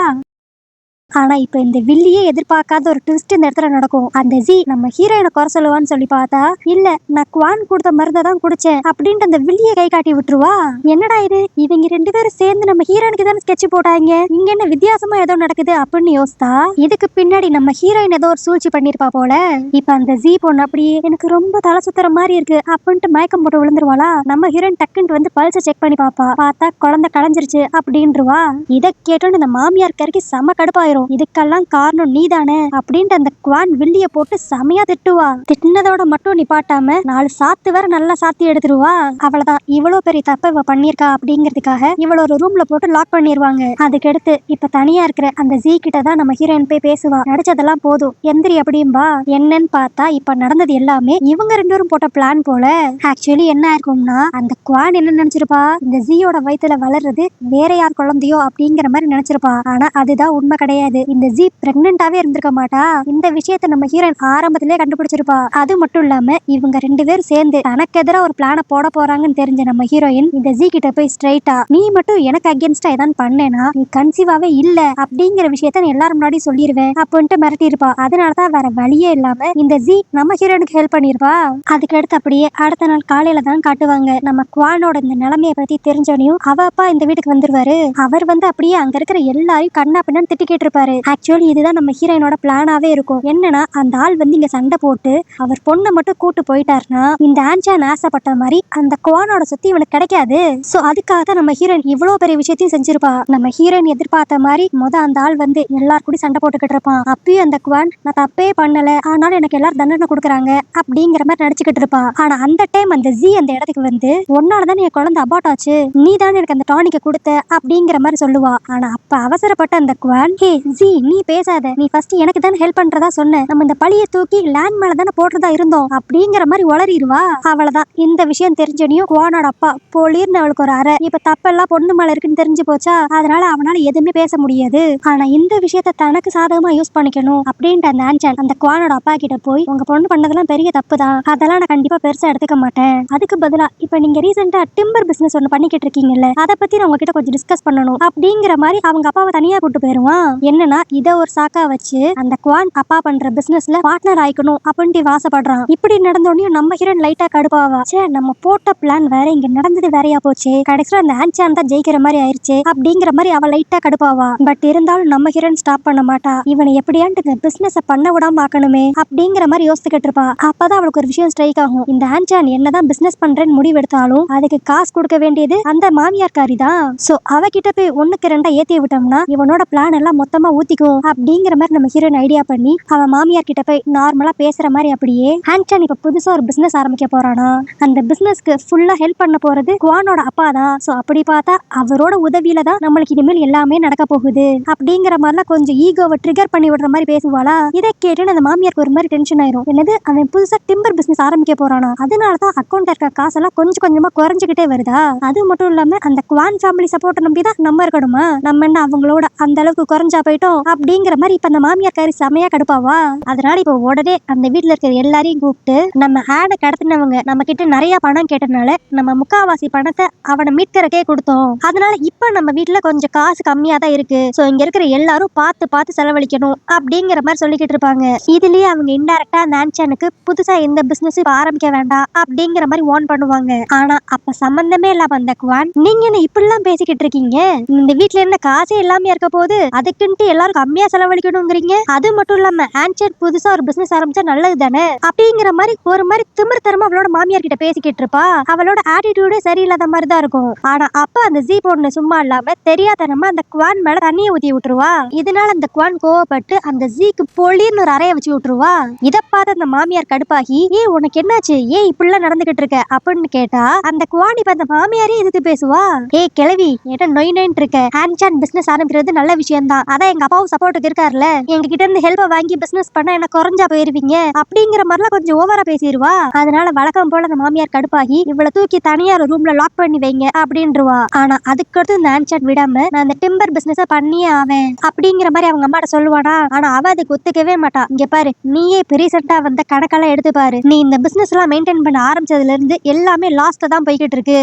ஆனா இப்ப இந்த வில்லியே எதிர்பார்க்காத ஒரு ட்விஸ்ட் இந்த இடத்துல நடக்கும். அந்த ஜி நம்ம ஹீரோயினை குறை சொல்லுவான்னு சொல்லி பார்த்தா இல்ல நான் குவான் கொடுத்த மருந்தை தான் குடிச்சேன் அப்படின்ட்டு அந்த வில்லியை கை காட்டி விட்டுருவா. என்னடா இது, இவங்க ரெண்டு பேரும் சேர்ந்து நம்ம ஹீரோயினுக்கு தானே ஸ்கெட்ச் போட்டாங்க, இங்க என்ன வித்தியாசமா ஏதோ நடக்குது அப்படின்னு யோசித்தா இதுக்கு பின்னாடி நம்ம ஹீரோயின் ஏதோ ஒரு சூழ்ச்சி பண்ணிருப்பா போல. இப்ப அந்த ஜி பொண்ணு அப்படியே எனக்கு ரொம்ப தலை சுத்துற மாதிரி இருக்கு அப்படின்ட்டு மயக்கம் போட்டு விழுந்துருவாளா. நம்ம ஹீரோயின் டக்குன்ட்டு வந்து பல்ஸை செக் பண்ணி பாப்பா. பார்த்தா குழந்தை களைஞ்சிருச்சு அப்படின்றுவா. இதை கேட்டோன்னு இந்த மாமியார் கறிக்கு செம கடுப்பாயிரும். இதுக்கெல்லாம் காரணம் நீதானே அப்படின்ட்டு அந்த குவான் வில்லிய போட்டு செமையா திட்டுவா. திட்டினதோட மட்டும் நிப்பாட்டாம 4 சாத்து வேற நல்லா சாத்தி எடுத்துருவா. அவ்வளவுதான், இவ்வளவு பெரிய தப்ப இவ பண்ணிருக்கா அப்படிங்கிறதுக்காக இவள ஒரு ரூம்ல போட்டு லாக் பண்ணிருவாங்க. அதுக்கடுத்து இப்ப தனியா இருக்கிற அந்த ஜி கிட்ட தான் நம்ம ஹீரோயின் போய் பேசுவா. நடிச்சதெல்லாம் போதும் எந்திரி அப்படின்பா. என்னன்னு பார்த்தா இப்ப நடந்தது எல்லாமே இவங்க ரெண்டு பேரும் போட்ட பிளான் போல. ஆக்சுவலி என்ன இருக்கும்னா அந்த குவான் என்ன நினைச்சிருப்பா, இந்த ஜியோட வயித்துல வளர்றது வேற யார் குழந்தையோ அப்படிங்கிற மாதிரி நினைச்சிருப்பா. ஆனா அதுதான் உண்மை கிடையாது. இந்த ஜி பிரெக்னன்ட்டாவே இருந்திருக்க மாட்டா. இந்த விஷயத்தை நம்ம ஹீரோயின் ஆரம்பத்திலே கண்டுபிடிச்சிருப்பா. அது மட்டும் இல்லாம இவங்க ரெண்டு பேரும் சேர்ந்து தனக்கு எதிராக ஒரு பிளான போட போறாங்கன்னு தெரிஞ்ச நம்ம ஹீரோயின் இந்த ஜி கிட்ட போய் ஸ்ட்ரைட்டா நீ மட்டும் எனக்கு அகேன்ஸ்டா ஏதாவது பண்ணேனா நீ கன்சீவாவே இல்ல அப்படிங்கிற விஷயத்த நான் எல்லாரும் முன்னாடி சொல்லிடுவேன் அப்படின்ட்டு மிரட்டி இருப்பா. அதனாலதான் வேற வழியே இல்லாம இந்த ஜி நம்ம ஹீரோயினுக்கு ஹெல்ப் பண்ணிருப்பா. அதுக்கு அடுத்து அப்படியே அடுத்த நாள் காலையில தான் காட்டுவாங்க. நம்ம குவானோட இந்த நிலைமையை பத்தி தெரிஞ்சவனையும் அவ அப்பா இந்த வீட்டுக்கு வந்துருவாரு. அவர் வந்து அப்படியே அங்க இருக்கிற எல்லாரையும் கண்ணா பின்னான்னு திட்டிக்கிட்டு இருப்பாரு. இருப்பாரு. ஆக்சுவலி இதுதான் நம்ம ஹீரோயினோட பிளானாவே இருக்கும். என்னன்னா அந்த ஆள் வந்து இங்க சண்டை போட்டு அவர் பொண்ணை மட்டும் கூட்டு போயிட்டாருன்னா இந்த ஆன்சான் ஆசைப்பட்ட மாதிரி அந்த குவானோட சொத்து இவனுக்கு கிடைக்காது. சோ அதுக்காக தான் நம்ம ஹீரோயின் இவ்வளவு பெரிய விஷயத்தையும் செஞ்சிருப்பா. நம்ம ஹீரோயின் எதிர்பார்த்த மாதிரி அந்த ஆள் வந்து எல்லாரும் கூட சண்டை போட்டுக்கிட்டு இருப்பான். அப்பயும் அந்த குவான் நான் தப்பே பண்ணல, ஆனாலும் எனக்கு எல்லாரும் தண்டனை கொடுக்குறாங்க அப்படிங்கிற மாதிரி நடிச்சுக்கிட்டு இருப்பா. ஆனா அந்த டைம் அந்த ஜி அந்த இடத்துக்கு வந்து உன்னாலதான் என் குழந்தை அபார்ட் ஆச்சு, நீ தான் எனக்கு அந்த டானிக்க கொடுத்த அப்படிங்கிற மாதிரி சொல்லுவா. ஆனா அப்ப அவசரப்பட்ட அந்த குவான், ஹே ஜி நீ பேசாத, நீ ஃபர்ஸ்ட் எனக்கு தானே ஹெல்ப் பண்றதா சொன்ன, நம்ம இந்த பழிய தூக்கி லேண்ட் மேல தானே போடுறதா இருந்தோம் அப்படிங்கிற மாதிரி உளறிடுவா. அவளதான் இந்த விஷயம் தெரிஞ்சனையும் குவானோட அப்பா போலீர்னு அவளுக்கு ஒரு அறை. இப்ப தப்பெல்லாம் பொண்ணு மேல இருக்குன்னு தெரிஞ்சு போச்சா, அதனால அவனால எதுவுமே பேச முடியாது. ஆனா இந்த விஷயத்த தனக்கு சாதகமா யூஸ் பண்ணிக்கணும் அப்படின்ட்டு அந்த ஆன்சான் அந்த குவானோட அப்பா கிட்ட போய், உங்க பொண்ணு பண்ணதெல்லாம் பெரிய தப்பு தான், அதெல்லாம் நான் கண்டிப்பா பெருசா எடுத்துக்க மாட்டேன், அதுக்கு பதிலா இப்ப நீங்க ரீசெண்டா டிம்பர் பிசினஸ் ஒண்ணு பண்ணிக்கிட்டு இருக்கீங்கல்ல, அதை பத்தி நான் உங்ககிட்ட கொஞ்சம் டிஸ்கஸ் பண்ணணும் அப்படிங்கிற மாதிரி அவங்க அப்பாவை தனியா கூட்டு போயிருவான். என்னன்னா இத ஒரு சாக்கா வச்சு அந்த குவான் அப்பா பண்ற பிசினஸ்ல பார்ட்னர் ஆயிக்கணும் அப்படின்ட்டு வாசப்படுறான். இப்படி நடந்தோடனே நம்ம ஹீரோயின் லைட்டா கடுப்பாவா, சே நம்ம போட்ட பிளான் வேற, இங்க நடந்தது வேறையா போச்சு, கடைசியில அந்த ஆன்சான் தான் ஜெயிக்கிற மாதிரி ஆயிருச்சு அப்படிங்கிற மாதிரி அவ லைட்டா கடுப்பாவா. பட் இருந்தாலும் நம்ம ஹீரோயின் ஸ்டாப் பண்ண மாட்டா. இவனை எப்படியாண்டு இந்த பிசினஸ் பண்ண விடாம ஆக்கணுமே அப்படிங்கிற மாதிரி யோசிச்சுக்கிட்டு இருப்பா. அப்பதான் அவளுக்கு ஒரு விஷயம் ஸ்ட்ரைக் ஆகும். இந்த ஆன்சான் என்னதான் பிசினஸ் பண்றேன்னு முடிவெடுத்தாலும் அதுக்கு காசு கொடுக்க வேண்டியது அந்த மாமியார்காரி தான். சோ அவகிட்ட போய் ஒண்ணுக்கு ரெண்டா ஏத்தி விட்டோம்னா இவனோட பிளான் எல்லாம் மொத்தமா ஊத்திக்கும் அப்படிங்கிற மாதிரி நம்ம ஹீரோயின் ஐடியா பண்ணி அவன் மாமியார் கிட்ட போய் நார்மலா பேசுற மாதிரி அப்படியே ஆன்சான் இப்ப புதுசா ஒரு பிசினஸ் ஆரம்பிக்க போறானா. அந்த பிசினஸ்க்கு ஃபுல்லா ஹெல்ப் பண்ண போறது குவானோட அப்பா தான். சோ அப்படி பார்த்தா அவரோட உதவியில தான் நம்மளுக்கு இனிமேல் எல்லாமே நடக்க போகுது அப்படிங்கிற மாதிரிலாம் கொஞ்சம் ஈகோவை ட்ரிகர் பண்ணி விடுற மாதிரி பேசுவாளா. இதை கேட்டு அந்த மாமியாருக்கு ஒரு மாதிரி டென்ஷன் ஆயிரும். என்னது அவன் புதுசா டிம்பர் பிசினஸ் ஆரம்பிக்க போறானா, அதனாலதான் அக்கௌண்ட் இருக்க காசெல்லாம் கொஞ்சம் கொஞ்சமா குறைஞ்சுக்கிட்டே வருதா. அது மட்டும் இல்லாம அந்த குவான் ஃபேமிலி சப்போர்ட் நம்பிதான் நம்ம இருக்கணுமா, நம்ம என்ன அவங்களோட அந்த அளவுக்கு குறைஞ்சா போயிட்டோம் அப்படிங்கிற மாதிரி இப்ப அந்த மாமியார்காரி செமையா கடுப்பாவா. அதனால இப்ப உடனே அந்த வீட்டுல இருக்கிற எல்லாரையும் கூப்பிட்டு, நம்ம ஆட கடத்தினவங்க நம்ம கிட்ட நிறைய பணம் கேட்டனால நம்ம முக்காவாசி பணத்தை அவனை மீட்கறக்கே கொடுத்தோம், அதனால இப்ப நம்ம வீட்டுல கொஞ்சம் காசு கம்மியா தான் இருக்கு, சோ இங்க இருக்கிற எல்லாரும் பார்த்து பார்த்து செலவழிக்கணும் அப்படிங்கிற மாதிரி சொல்லிக்கிட்டு இருப்பாங்க. இதுலயே அவங்க இன்டைரக்டா அந்த ஆன்சானுக்கு புதுசா எந்த பிசினஸ் ஆரம்பிக்க வேண்டாம் அப்படிங்கிற மாதிரி வார்ன் பண்ணுவாங்க. ஆனா அப்ப சம்பந்தமே இல்லாம அந்த குவான், நீங்க என்ன இப்படி எல்லாம் பேசிக்கிட்டு இருக்கீங்க, இந்த வீட்டுல என்ன காசே எல்லாமே இருக்க போது, அதுக்குன்ட்டு எல்லாரும் கம்மியா செலவழிக்கணுங்கிறீங்க, அது மட்டும் இல்லாம ஆன்சான் புதுசா ஒரு பிசினஸ் ஆரம்பிச்சா நல்லது தானே அப்படிங்கிற மாதிரி ஒரு மாதிரி திமிர்த்தரமா அவளோட மாமியார் கிட்ட பேசிக்கிட்டு இருப்பா. அவளோட ஆட்டிடியூடே சரியில்லாத மாதிரி தான் இருக்கும். ஆனா அப்ப அந்த ஜி பொண்ணு சும்மா இல்லாம தெரியாதனமா அந்த குவான் மேல தண்ணியை ஊத்தி விட்டுருவா. இதனால அந்த குவான் கோவப்பட்டு அந்த ஜிக்கு பொலின்னு ஒரு அறைய வச்சு விட்டுருவா. இத பார்த்து அந்த மாமியார் கடுப்பாகி, ஏ உனக்கு என்னாச்சு, ஏன் இப்படிலாம் நடந்துகிட்டு இருக்க அப்படின்னு கேட்டா அந்த குவான் இப்ப அந்த மாமியாரே எதிர்த்து பேசுவா. ஏ கிழவி என்ன நொய் நொயின்னு இருக்க, ஆன்சான் பிசினஸ் ஆரம்பிக்கிறது நல்ல விஷயம் தான், அதான் எங்க அப்பாவும் சப்போர்ட்டுக்கு இருக்காருல்ல, எங்க கிட்ட இருந்து ஹெல்ப் வாங்கி பிசினஸ் பண்ண என்ன குறைஞ்சா போயிருவீங்க அப்படிங்கிற மாதிரிலாம் கொஞ்சம் ஓவரா பேசிடுவா. அதனால வழக்கம் போல அந்த மாமியார் கடுப்பாகி இவளை தூக்கி தனியா ஒரு ரூம்ல லாக் பண்ணி வைங்க அப்படின்றவா. ஆனா அதுக்கடுத்து இந்த ஆன்சான் விடாம நான் அந்த டிம்பர் பிசினஸ் பண்ணியே ஆவேன் அப்படிங்கிற மாதிரி அவங்க அம்மாட்ட சொல்லுவானா. ஆனா அவ அதுக்கு ஒத்துக்கவே மாட்டா. இங்க பாரு, நீயே ரீசெண்டா வந்த கணக்கெல்லாம் எடுத்து பாரு, நீ இந்த பிசினஸ் எல்லாம் மெயின்டைன் பண்ண ஆரம்பிச்சதுல இருந்து எல்லாமே லாஸ்ட்ல தான் போய்கிட்டு இருக்கு,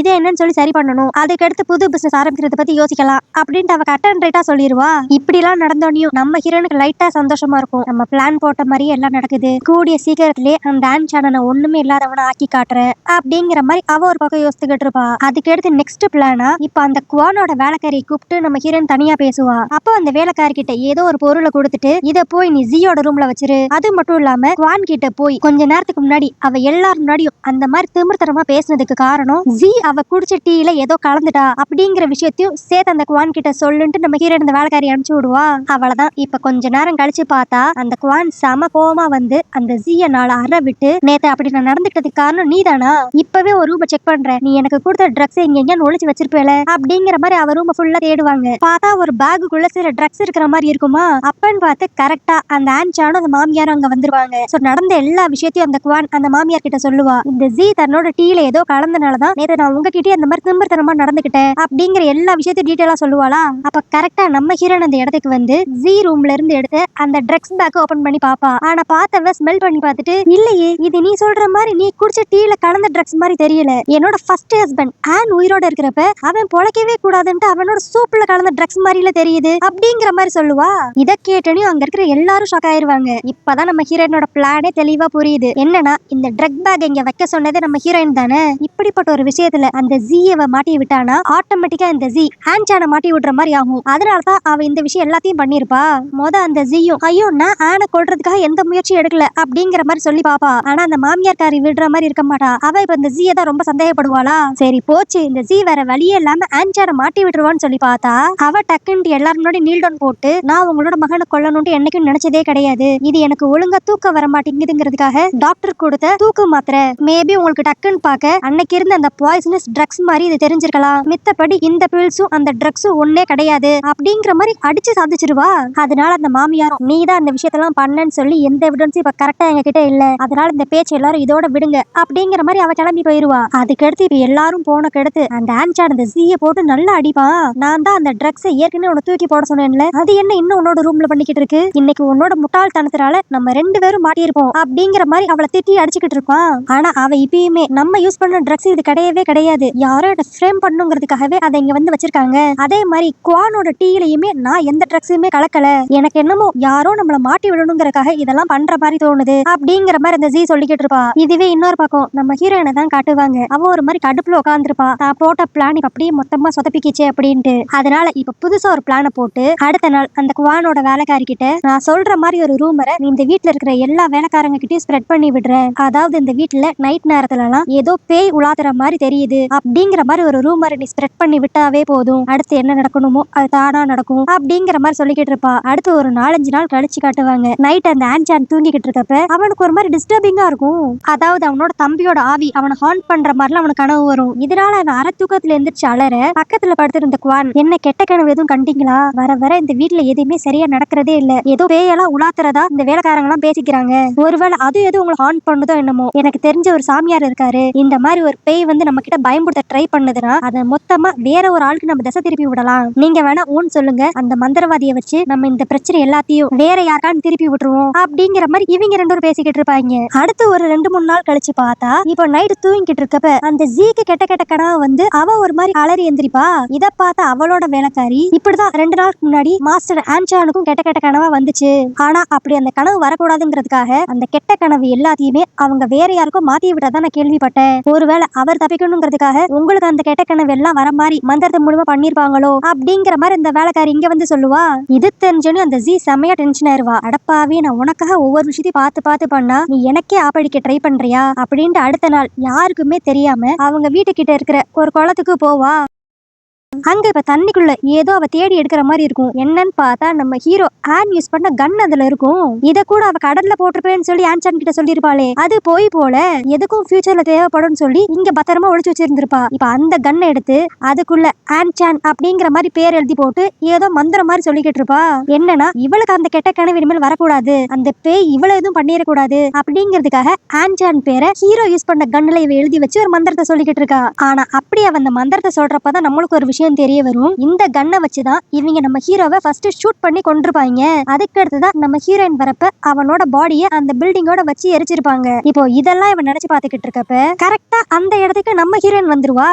இது என்னன்னு சொல்லி சரி பண்ணணும், அதுக்கடுத்து புது பிசினஸ் ஆரம்பிக்கிறத பத்தி யோசிக்கலாம் அப்படின்ட்டு அவ கட் அண்ட் ரைட்டா சொல்லிடுவா. இப்படி எல்லாம் நடந்தோனையும் நம்ம ஹீரோனுக்கு லைட்டா சந்தோஷமா இருக்கும். நம்ம பிளான் போட்ட மாதிரியே எல்லாம் நடக்குது, கூடிய சீக்கிரத்திலே அந்த ஆன்சானை ஒண்ணுமே இல்லாதவனை ஆக்கி காட்டுறேன் அப்படிங்கிற மாதிரி அவ ஒரு பக்கம் யோசிச்சுக்கிட்டு இருப்பா. அதுக்கடுத்து நெக்ஸ்ட் பிளானா இப்ப அந்த குவானோட வேலைக்காரியை கூப்பிட்டு நம்ம ஹீரோன் தனியா பேசுவா. அப்போ அந்த வேலைக்காரி கிட்ட ஏதோ ஒரு பொருளை கொடுத்துட்டு, இத போய் நீ ஜியோட ரூம்ல வச்சிரு, அது மட்டும் இல்லாம குவான் கிட்ட போய் கொஞ்ச நேரத்துக்கு முன்னாடி அவ எல்லாரும் முன்னாடியும் அந்த மாதிரி திமிர்த்தனமா பேசுனதுக்கு காரணம் ஜி அவ குடிச்ச டீல ஏதோ கலந்துட்டா அப்படிங்கிற விஷயத்தையும் சேர்த்து அந்த குவான் கிட்ட சொல்லுன்ட்டு நம்ம ஹீரோன் இந்த வேலைக்காரி அனுப்பிச்சு விடுவா. அவளதான் இப்ப கொஞ்ச நேரம் கழிச்சு பார்த்தா அந்த குவான் செம கோவமா வந்து அந்த ஜிய நாளை அற விட்டு, நேத்து அப்படி நான் நடந்துட்டதுக்கு காரணம் நீதானா, இப்பவே ஒரு ரூம் செக் பண்றேன், நீ எனக்கு கொடுத்த ட்ரக்ஸ் இங்க எங்கன்னு ஒளிச்சு வச்சிருப்பேல அப்படிங்கிற மாதிரி அவ ரூம் ஃபுல்லா தேடுவாங்க. பார்த்தா ஒரு பேக்குள்ள சில ட்ரக்ஸ் இருக்கிற மாதிரி இருக்குமா. அப்பன்னு பார்த்து கரெக்டா அந்த ஆன்சானும் அந்த மாமியாரும் அங்க வந்துருவாங்க. சோ நடந்த எல்லா விஷயத்தையும் அந்த குவான் அந்த மாமியார் கிட்ட சொல்லுவா. இந்த ஜி தன்னோட டீல ஏதோ கலந்தனாலதான் நேத்து நான் உங்ககிட்டயே அந்த மாதிரி திமிர்த்தனமா நடந்துக்கிட்டேன் அப்படிங்கிற எல்லா விஷயத்தையும் டீட்டெயிலா சொல்லுவாளா. அப்ப கரெக்டா நம்ம ஹீரோன் அந்த இடத்துக்கு வந்து ஜி ரூம்ல இருந்து எடுத்து அந்த ட்ரக்ஸ் பேக் ஓபன் பண்ணி பாப்பா. ஆனா பார்த்தவ ஸ்மெல் பண்ணி பார்த்துட்டு, இல்லையே இது நீ சொல்ற மாதிரி நீ குடிச்ச டீல கலந்த ட்ரக்ஸ் மாதிரி தெரியல, என்னோட ஃபர்ஸ்ட் ஹஸ்பண்ட் ஆன் உயிரோட இருக்கிறப்ப அவன் பொழைக்கவே கூடாதுன்ட்டு அவனோட சூப்ல கலந்த ட்ரக்ஸ் மாதிரில தெரியுது அப்படிங்கிற மாதிரி சொல்லுவா. இத கேட்டனையும் அங்க இருக்கிற எல்லாரும் ஷாக் ஆயிருவாங்க. இப்பதான் நம்ம ஹீரோயினோட பிளானே தெளிவா புரியுது. என்னன்னா இந்த ட்ரக் பேக் இங்க வைக்க சொன்னதே நம்ம ஹீரோயின் தானே. இப்படிப்பட்ட ஒரு விஷயத்துல அந்த ஜியவ மாட்டி விட்டானா ஆட்டோமேட்டிக்கா இந்த ஜி ஆன்சானை மாட்டி விடுற மாதிரி ஆகும். அதனாலதான் அவ இந்த விஷயம் எல்லாத்தையும் பண்ணிருப்பா. அந்த ஜியும் ஐயோ நான் ஆனை கொல்றதுக்காக எந்த முயற்சியும் எடுக்கல அப்படிங்கிற மாதிரி சொல்லி பாப்பா. ஆனா அந்த மாமியார்காரி விடுற மாதிரி இருக்க மாட்டா. அவ இப்ப இந்த ஜியை தான் ரொம்ப சந்தேகப்படுவாளா. சரி போச்சு, இந்த ஜி வேற வழியே இல்லாம ஆன்சானை மாட்டி விட்டுருவான்னு சொல்லி பார்த்தா அவ டக்குன்னு எல்லாரும் முன்னாடி நீல் டவுன் போட்டு நான் உங்களோட மகனை கொல்லணும்னு என்னைக்கும் நினைச்சதே கிடையாது. இது எனக்கு ஒழுங்கா தூக்கம் வர மாட்டேங்குதுங்கிறதுக்காக டாக்டர் கொடுத்த தூக்கு மாத்திரை. மேபி உங்களுக்கு டக்குன்னு பார்க்க அன்னைக்கு இருந்த அந்த பாய்சனஸ் ட்ரக்ஸ் மாதிரி இது தெரிஞ்சிருக்கலாம். மித்தபடி இந்த பில்ஸும் அந்த ட்ரக்ஸும் ஒன்னே கிடையாது அப்படிங்கிற மாதிரி அடிச்சு சாதிச்சிருவா. அதனால அந்த மாமியாரும் நீ தான் அந்த விஷயத்தெல்லாம் பண்ணன்னு சொல்லி எந்த எவிடன்ஸும் இப்ப கரெக்டா எங்க கிட்ட இல்ல, அதனால இந்த பேச்சு எல்லாரும் இதோட விடுங்க அப்படிங்கிற மாதிரி அவ கிளம்பி போயிருவா. அதுக்கடுத்து இப்ப எல்லாரும் போன கெடுத்து அந்த ஆன்சான் அந்த ஜீய போட்டு நல்லா அடிப்பான். நான் தான் அந்த ட்ரக்ஸை ஏற்கனவே உன்னை தூக்கி போட சொன்னேன்ல, அது என்ன இன்னும் உன்னோட ரூம்ல பண்ணிக்கிட்டு இருக்கு, இன்னைக்கு உன்னோட முட்டாள்தனத்தினால நம்ம 2 பேரும் மாட்டியிருப்போம் அப்படிங்கிற மாதிரி அவளை திட்டி அடிச்சுக்கிட்டு இருப்பான். ஆனா அவ இப்பயுமே நம்ம யூஸ் பண்ண ட்ரக்ஸ் இது கிடையவே கிடையாது, யாரோ ஃப்ரேம் பண்ணுங்கிறதுக்காகவே அதை இங்க வந்து வச்சிருக்காங்க. அதே மாதிரி குவானோட டீலையுமே நான் எந்த ட்ரக்ஸுமே கலக்கல, எனக்கு என்னமோ யாரோ நம்மள மாட்டி விடணுங்கிறதுக்காக இதெல்லாம் பண்ற மாதிரி தோணுது அப்படிங்கிற மாதிரி அந்த ஜீ சொல்லிக்கிட்டு இருப்பா. இதுவே இன்னொரு பக்கம் நம்ம ஹீரோயினை தான் காட்டுவாங்க. அவ ஒரு மாதிரி கடுப்புல உட்காந்துருப்பா. தான் போட்ட பிளான் இப்ப அப்படியே மொத்தமா சொதப்பிக்கிச்சே அப்படின்ட்டு. அதனால இப்ப புதுசா ஒரு பிளான போட்டு அடுத்த நாள் அந்த குவானோட வேலைக்காரி கிட்ட நான் சொல்ற மாதிரி ஒரு ரூமரை நீ இந்த வீட்டுல இருக்கிற எல்லா வேலைக்காரங்க கிட்டயும் ஸ்ப்ரெட் பண்ணி விடுறேன். அதாவது இந்த வீட்டுல நைட் நேரத்துல எல்லாம் ஏதோ பேய் உலாத்துற மாதிரி தெரியுது அப்படிங்கிற மாதிரி ஒரு ரூமரை நீ ஸ்ப்ரெட் பண்ணி விட்டாவே போதும், அடுத்து என்ன நடக்கணுமோ அது தானா நடக்கும் அப்படிங்கிற மாதிரி சொல்லிக்கிட்டு இருப்பா. அடுத்து ஒரு 4-5 நாள் கழிச்சு காட்டுவாங்க. நைட் அந்த ஆன்சான் தூங்கிக்கிட்டு இருக்கப்ப அவனுக்கு ஒரு மாதிரி டிஸ்டர்பிங்கா இருக்கும். அதாவது அவனோட தம்பியோட ஆவி அவனை ஹாண்ட் பண்ற மாதிரிலாம் அவனுக்கு கனவு வரும். இதனால அவன் அரை தூக்கத்துல எந்திரிச்சு அலற பக்கத்துல படுத்திருந்த குவான் என்ன கெட்ட கனவு எதுவும் கண்டீங்களா, வர வர இந்த வீட்டுல எதுவுமே சரியா நடக்கிறதே இல்ல, ஏதோ பேயெல்லாம் உலாத்துறதா இந்த வேலைக்காரங்க எல்லாம் பேசிக்கிறாங்க, ஒருவேளை அது எதுவும் உங்களை ஹாண்ட் பண்ணுதோ என்னமோ, எனக்கு தெரிஞ்ச ஒரு சாமியார் இருக்காரு, இந்த மாதிரி ஒரு பேய் வந்து நம்ம கிட்ட பயன்படுத்த ட்ரை பண்ணுதுன்னா அதை மொத்தமா வேற ஒரு ஆளுக்கு நம்ம திசை திருப்பி விடலாம், நீங்க வேணா ஊன்னு சொல்லுங்க, அந்த மந்திரவாதியை வச்சு நம்ம இந்த பிரச்சனை எல்லாத்தையும் வேற யாருக்கான்னு திருப்பி விட்டுருவோம் அப்படிங்கிற மாதிரி இவங்க 2 பேரும் பேசிக்கிட்டு இருப்பாங்க. அடுத்து ஒரு 2-3 நாள் கழிச்சு பார்த்தா இப்போ நைட் தூங்கிட்டு இருக்கப்ப அந்த ஜீக்கு கெட்ட கெட்ட கனவு வந்து அவ ஒரு மாதிரி அலறி எந்திரிப்பா. இத பார்த்த அவளோட வேலைக்காரி இப்படிதான் 2 நாளுக்கு முன்னாடி மாஸ்டர் ஆன்சானுக்கும் கெட்ட கெட்ட கனவா வந்துச்சு, ஆனா அப்படி அந்த கனவு வரக்கூடாதுங்கிறதுக்காக அந்த கெட்ட கனவு எல்லாத்தையுமே அவங்க வேற யாருக்கும் மாத்தி விட்டதான் நான் கேள்விப்பட்டேன், ஒருவேளை அவர் தப்பிக்கணுங்கிறதுக்காக உங்களுக்கு அந்த கெட்ட கனவு எல்லாம் வர மாதிரி மந்திரத்தை மூலமா பண்ணிருப்பாங்களோ அப்படிங்கிற மாதிரி இந்த வேலைக்காரி இங்க வந்து சொல்லுவா. இது தெரிஞ்சோன்னு அந்த ஜீ செமையா டென்ஷன் ஆயிருவா. அடப்பாவே நான் உனக்காக ஒவ்வொரு விஷயத்தையும் பார்த்து பண்ணா நீ எனக்கே ஆப்படிக்க ட்ரை பண்றியா அப்படின்ட்டு அடுத்த நாள் யாருக்குமே தெரியாம அவங்க வீட்டுக்கிட்ட இருக்கிற ஒரு குளத்துக்கு போவா. அங்க இப்ப தண்ணிக்குள்ள ஏதோ அவ தேடி எடுக்கிற மாதிரி இருக்கும். என்னன்னு பார்த்தா நம்ம ஹீரோ ஆன் யூஸ் பண்ண கன் அதுல இருக்கும். இத கூட அவ கடல்ல போட்டிருப்பேன்னு சொல்லி ஆன்சான் கிட்ட சொல்லிருப்பாளே, அது போய் போல எதுக்கும் ஃபியூச்சர்ல தேவைப்படும் சொல்லி இங்க பத்திரமா ஒளிச்சு வச்சிருந்திருப்பா. இப்ப அந்த கன்னை எடுத்து அதுக்குள்ள ஆன்சான் அப்படிங்கிற மாதிரி பேர் எழுதி போட்டு ஏதோ மந்திரம் மாதிரி சொல்லிக்கிட்டு இருப்பா. என்னன்னா இவளுக்கு அந்த கெட்ட கனவு இனிமேல் வரக்கூடாது, அந்த பேய் இவளை எதுவும் பண்ணிடக்கூடாது அப்படிங்கிறதுக்காக ஆன்சான் பேரை ஹீரோ யூஸ் பண்ண கன்னுல இவ எழுதி வச்சு ஒரு மந்திரத்தை சொல்லிக்கிட்டு இருக்கா. ஆனா அப்படி அவ அந்த மந்திரத்தை சொல்றப்பதான் நம்மளுக்கு ஒரு விஷயம் தெரிய வரும். இந்த கன்னை வச்சுதான் இவங்க நம்ம ஹீரோவை ஃபர்ஸ்ட் ஷூட் பண்ணி கொண்டிருப்பாங்க. அதுக்கு அடுத்துதான் நம்ம ஹீரோயின் வரப்ப அவனோட பாடியை அந்த பில்டிங்கோட வச்சு எரிச்சிருப்பாங்க. இப்போ இதெல்லாம் இவன் நினைச்சு பாத்துக்கிட்டு இருக்கப்ப கரெக்டா அந்த இடத்துக்கு நம்ம ஹீரோயின் வந்துருவா.